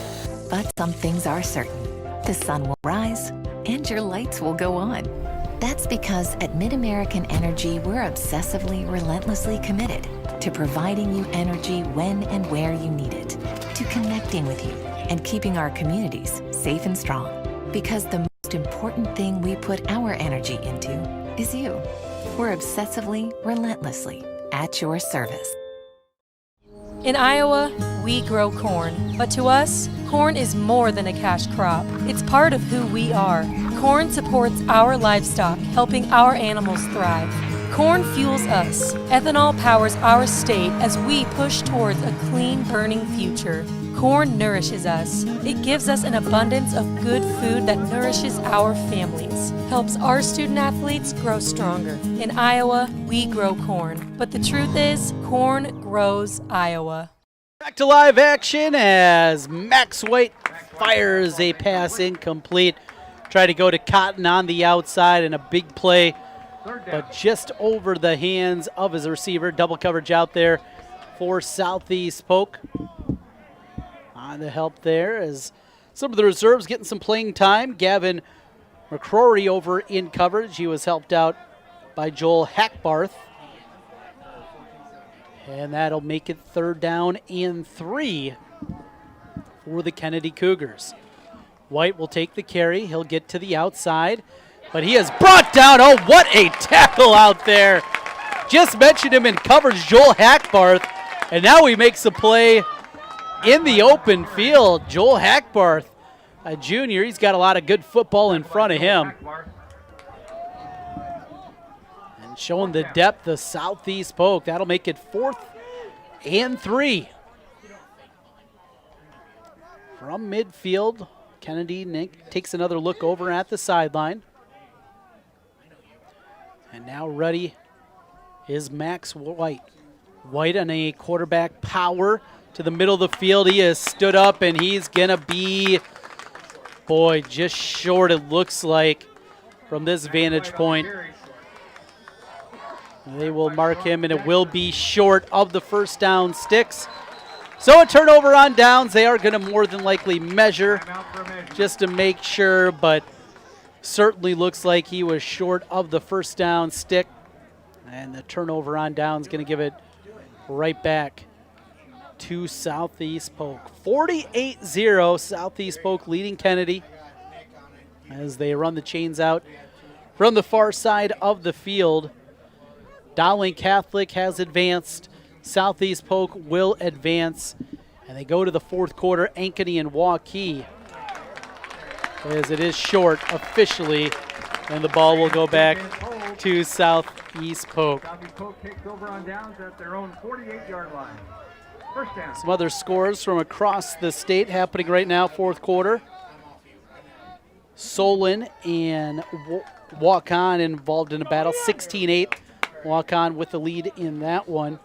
but some things are certain. The sun will rise and your lights will go on. That's because at MidAmerican Energy, we're obsessively, relentlessly committed to providing you energy when and where you need it, to connecting with you and keeping our communities safe and strong. Because the most important thing we put our energy into is you. We're obsessively, relentlessly at your service. In Iowa, we grow corn, but to us, corn is more than a cash crop. It's part of who we are. Corn supports our livestock, helping our animals thrive. Corn fuels us. Ethanol powers our state as we push towards a clean, burning future. Corn nourishes us. It gives us an abundance of good food that nourishes our families, helps our student athletes grow stronger. In Iowa, we grow corn. But the truth is, corn grows Iowa. Back to live action as Max White fires a pass incomplete. Try to go to Cotton on the outside and a big play, but just over the hands of his receiver. Double coverage out there for Southeast Polk. On the help there as some of the reserves getting some playing time. Gavin McCrory over in coverage. He was helped out by Joel Hackbarth. And that'll make it 3rd down and 3 for the Kennedy Cougars. White will take the carry. He'll get to the outside, but he is brought down. Oh, what a tackle out there. Just mentioned him in coverage, Joel Hackbarth, and now he makes a play in the open field. Joel Hackbarth, a junior, he's got a lot of good football in front of him. And showing the depth of Southeast Polk. That'll make it 4th and 3. From midfield, Kennedy takes another look over at the sideline. And now ready is Max White. White on a quarterback power to the middle of the field. He has stood up and he's gonna be, boy, just short it looks like from this vantage point. They will mark him and it will be short of the first down sticks. So a turnover on downs. They are gonna more than likely measure just to make sure, but certainly looks like he was short of the first down stick. And the turnover on downs gonna give it right back to Southeast Polk. 48-0, Southeast Polk leading Kennedy as they run the chains out from the far side of the field. Dowling Catholic has advanced. Southeast Polk will advance. And they go to the fourth quarter, Ankeny and Waukee, as it is short officially. And the ball will go back to Southeast Polk. Southeast Polk takes over on downs at their own 48-yard line. First down. Some other scores from across the state happening right now, fourth quarter. Solon and Waukon involved in a battle, 16-8. Waukon with the lead in that one.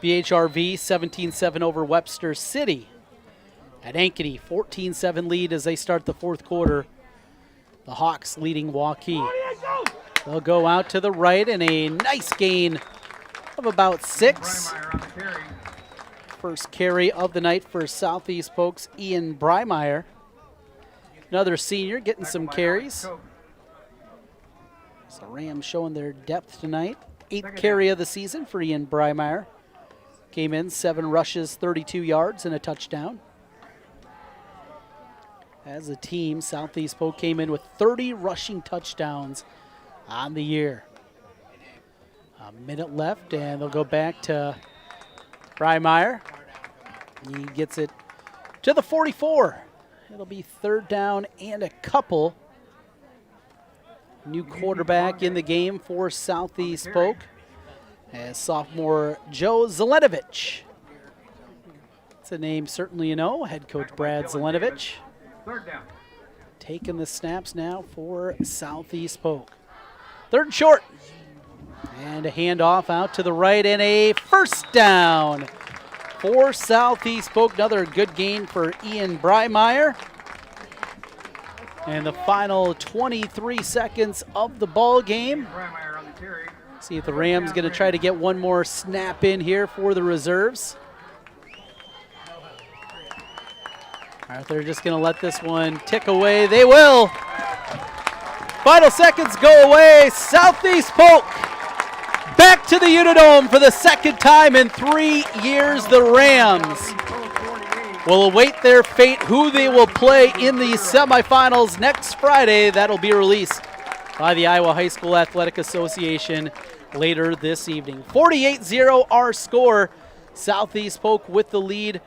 BHRV 17-7 over Webster City. At Ankeny, 14-7 lead as they start the fourth quarter. The Hawks leading Waukee. They'll go out to the right and a nice gain of about 6. First carry of the night for Southeast Polk's Ian Breimeyer. Another senior getting some carries. So Rams showing their depth tonight. 8th carry of the season for Ian Breimeyer. Came in 7 rushes, 32 yards, and a touchdown. As a team, Southeast Polk came in with 30 rushing touchdowns on the year. A minute left, and they'll go back to Breimeyer. He gets it to the 44. It'll be 3rd down and a couple New quarterback in the game for Southeast Polk as sophomore Joe Zelenovich. It's a name certainly you know. Head coach Brad Zelenovich taking the snaps now for Southeast Polk. Third and short. And a handoff out to the right and a first down for Southeast Polk. Another good gain for Ian Breimeyer. And the final 23 seconds of the ball game. See if the Rams going to try to get one more snap in here for the reserves. All right, they're just going to let this one tick away. They will. Final seconds go away. Southeast Polk back to the Unidome for the second time in 3 years. The Rams will await their fate, who they will play in the semifinals next Friday. That'll be released by the Iowa High School Athletic Association later this evening. 48-0 our score. Southeast Polk with the lead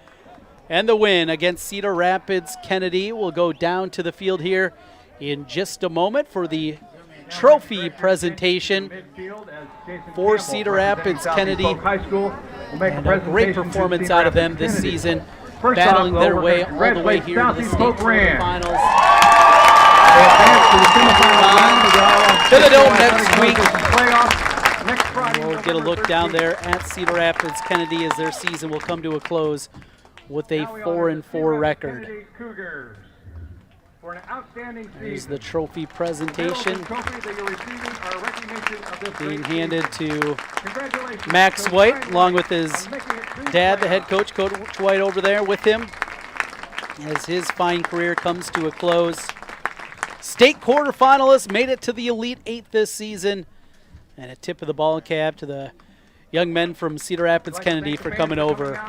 and the win against Cedar Rapids. Kennedy will go down to the field here in just a moment for the trophy presentation for Cedar Rapids. Kennedy, and a great performance out of them this season, battling their way all the way here to the state quarterfinals. To the Dome next week. We'll get a look down there at Cedar Rapids Kennedy as their season will come to a close with a 4-4 record. Here's the trophy presentation being handed to Max White, along with his dad, the head coach, Coach White, over there with him as his fine career comes to a close. State quarterfinalists made it to the Elite Eight this season, and a tip of the ball cap to the young men from Cedar Rapids Kennedy for coming over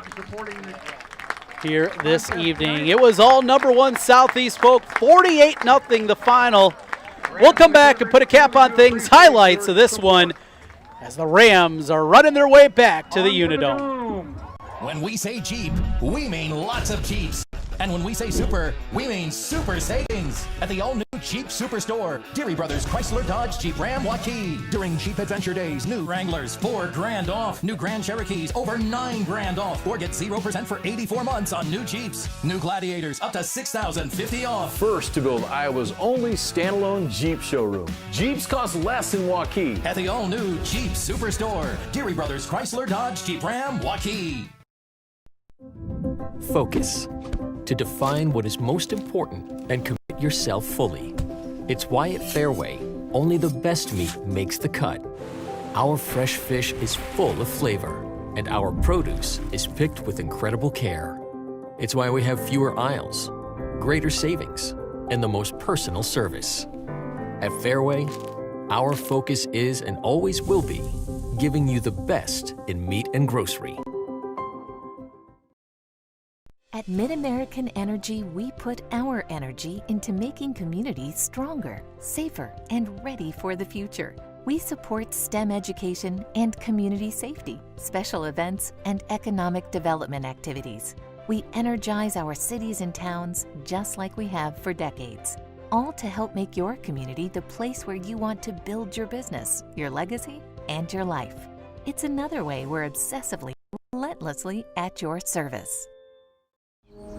here this evening. It was all number one Southeast Polk, 48-0 the final. We'll come back and put a cap on things. Highlights of this one as the Rams are running their way back to the Unidome. When we say Jeep, we mean lots of Jeeps. And when we say super, we mean super savings at the all-new Jeep Superstore, Deary Brothers Chrysler Dodge Jeep Ram Waukee. During Jeep Adventure Days, new Wranglers, $4 grand off. New Grand Cherokees, over $9 grand off. Or get 0% for 84 months on new Jeeps. New Gladiators, up to $6,050 off. First to build Iowa's only standalone Jeep showroom. Jeeps cost less in Waukee. At the all-new Jeep Superstore, Deary Brothers Chrysler Dodge Jeep Ram Waukee. Focus. To define what is most important and commit yourself fully. It's why at Fairway, only the best meat makes the cut. Our fresh fish is full of flavor, and our produce is picked with incredible care. It's why we have fewer aisles, greater savings, and the most personal service. At Fairway, our focus is and always will be giving you the best in meat and grocery. At MidAmerican Energy, we put our energy into making communities stronger, safer, and ready for the future. We support STEM education and community safety, special events, and economic development activities. We energize our cities and towns just like we have for decades, all to help make your community the place where you want to build your business, your legacy, and your life. It's another way we're obsessively, relentlessly at your service.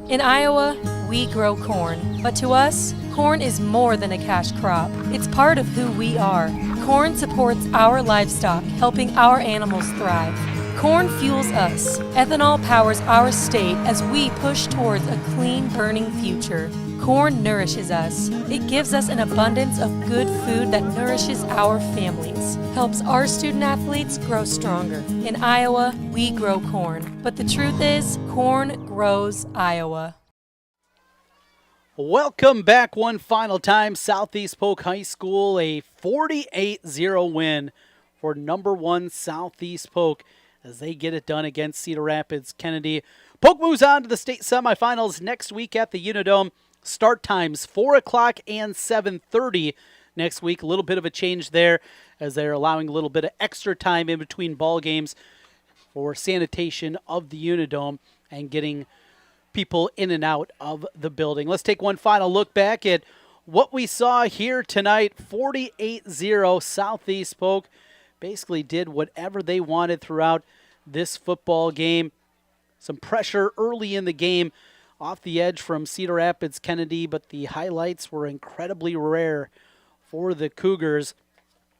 In Iowa, we grow corn, but to us, corn is more than a cash crop. It's part of who we are. Corn supports our livestock, helping our animals thrive. Corn fuels us. Ethanol powers our state as we push towards a clean, burning future. Corn nourishes us. It gives us an abundance of good food that nourishes our families, helps our student athletes grow stronger. In Iowa, we grow corn, but the truth is, corn grows Iowa. Welcome back one final time. Southeast Polk High School, a 48-0 win for number one Southeast Polk as they get it done against Cedar Rapids Kennedy. Polk moves on to the state semifinals next week at the Unidome. Start times 4 o'clock and 7:30 next week. A little bit of a change there as they're allowing a little bit of extra time in between ball games for sanitation of the Unidome and getting people in and out of the building. Let's take one final look back at what we saw here tonight, 48-0, Southeast Polk basically did whatever they wanted throughout this football game. Some pressure early in the game off the edge from Cedar Rapids Kennedy, but the highlights were incredibly rare for the Cougars.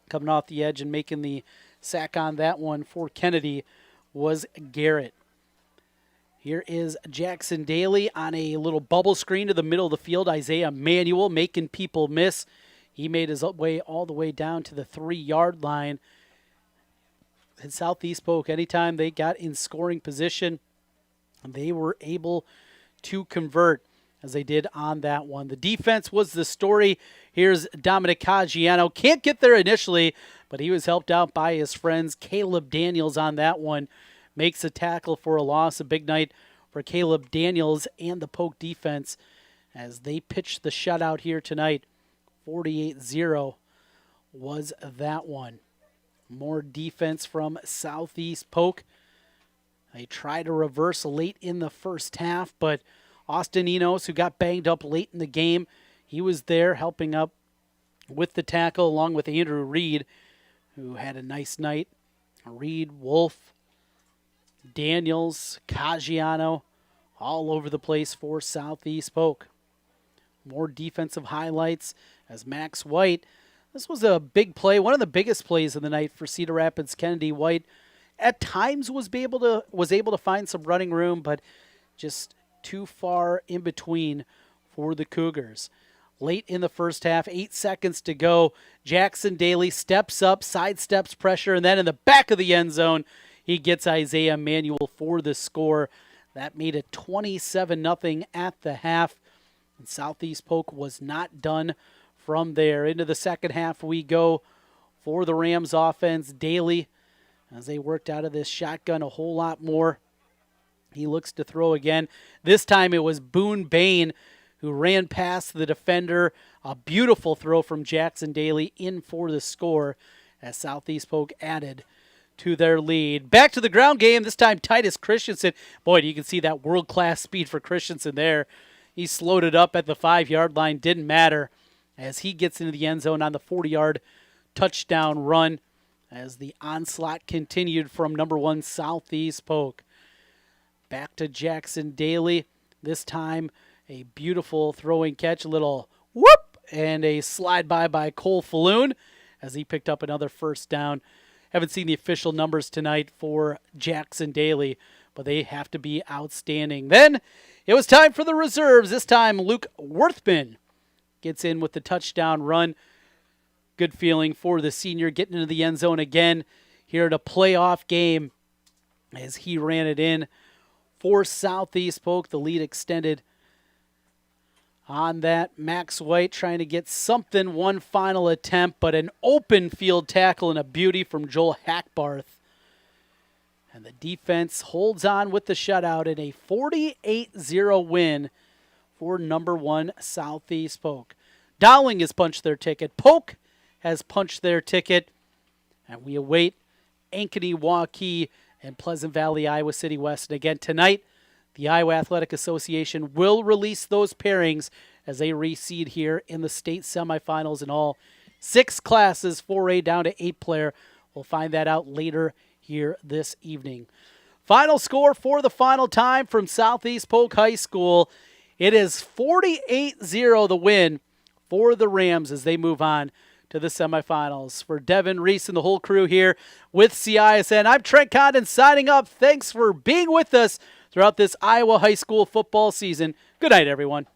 Coming off the edge and making the sack on that one for Kennedy was Garrett. Here is Jackson Daly on a little bubble screen to the middle of the field. Isaiah Manuel making people miss. He made his way all the way down to the 3-yard line. And Southeast Polk, anytime they got in scoring position, they were able to convert as they did on that one. The defense was the story. Here's Dominic Caggiano. Can't get there initially, but he was helped out by his friends. Caleb Daniels on that one makes a tackle for a loss. A big night for Caleb Daniels and the Polk defense as they pitched the shutout here tonight. 48-0 was that one. More defense from Southeast Polk. They tried to reverse late in the first half, but Austin Enos, who got banged up late in the game, he was there helping up with the tackle along with Andrew Reed, who had a nice night. Reed, Wolf, Daniels, Caggiano, all over the place for Southeast Polk. More defensive highlights as Max White. This was a big play, one of the biggest plays of the night for Cedar Rapids Kennedy. White at times was able to find some running room, but just too far in between for the Cougars. Late in the first half, 8 seconds to go. Jackson Daly steps up, sidesteps pressure, and then in the back of the end zone, he gets Isaiah Manuel for the score. That made it 27-0 at the half. And Southeast Polk was not done from there. Into the second half we go for the Rams offense. Daly, as they worked out of this shotgun a whole lot more. He looks to throw again. This time it was Boone Bain who ran past the defender. A beautiful throw from Jackson Daly in for the score as Southeast Polk added to their lead. Back to the ground game, this time Titus Christensen. Boy, you can see that world-class speed for Christensen there. He slowed it up at the 5-yard line, didn't matter, as he gets into the end zone on the 40-yard touchdown run as the onslaught continued from number 1 Southeast Polk. Back to Jackson Daly. This time a beautiful throwing catch, a little whoop, and a slide by Cole Falloon as he picked up another first down. Haven't seen the official numbers tonight for Jackson Daly, but they have to be outstanding. Then it was time for the reserves. This time Luke Worthman gets in with the touchdown run. Good feeling for the senior getting into the end zone again here at a playoff game as he ran it in for Southeast Polk. The lead extended on that. Max White trying to get something, one final attempt, but an open field tackle and a beauty from Joel Hackbarth. And the defense holds on with the shutout in a 48-0 win for number 1 Southeast Polk. Dowling has punched their ticket. Polk has punched their ticket. And we await Ankeny, Waukee, and Pleasant Valley, Iowa City West. And again, tonight, the Iowa Athletic Association will release those pairings as they reseed here in the state semifinals in all 6 classes, 4A down to 8-player. We'll find that out later here this evening. Final score for the final time from Southeast Polk High School. It is 48-0 the win for the Rams as they move on to the semifinals. For Devin Reese and the whole crew here with CISN, I'm Trent Condon signing up. Thanks for being with us throughout this Iowa high school football season. Good night, everyone.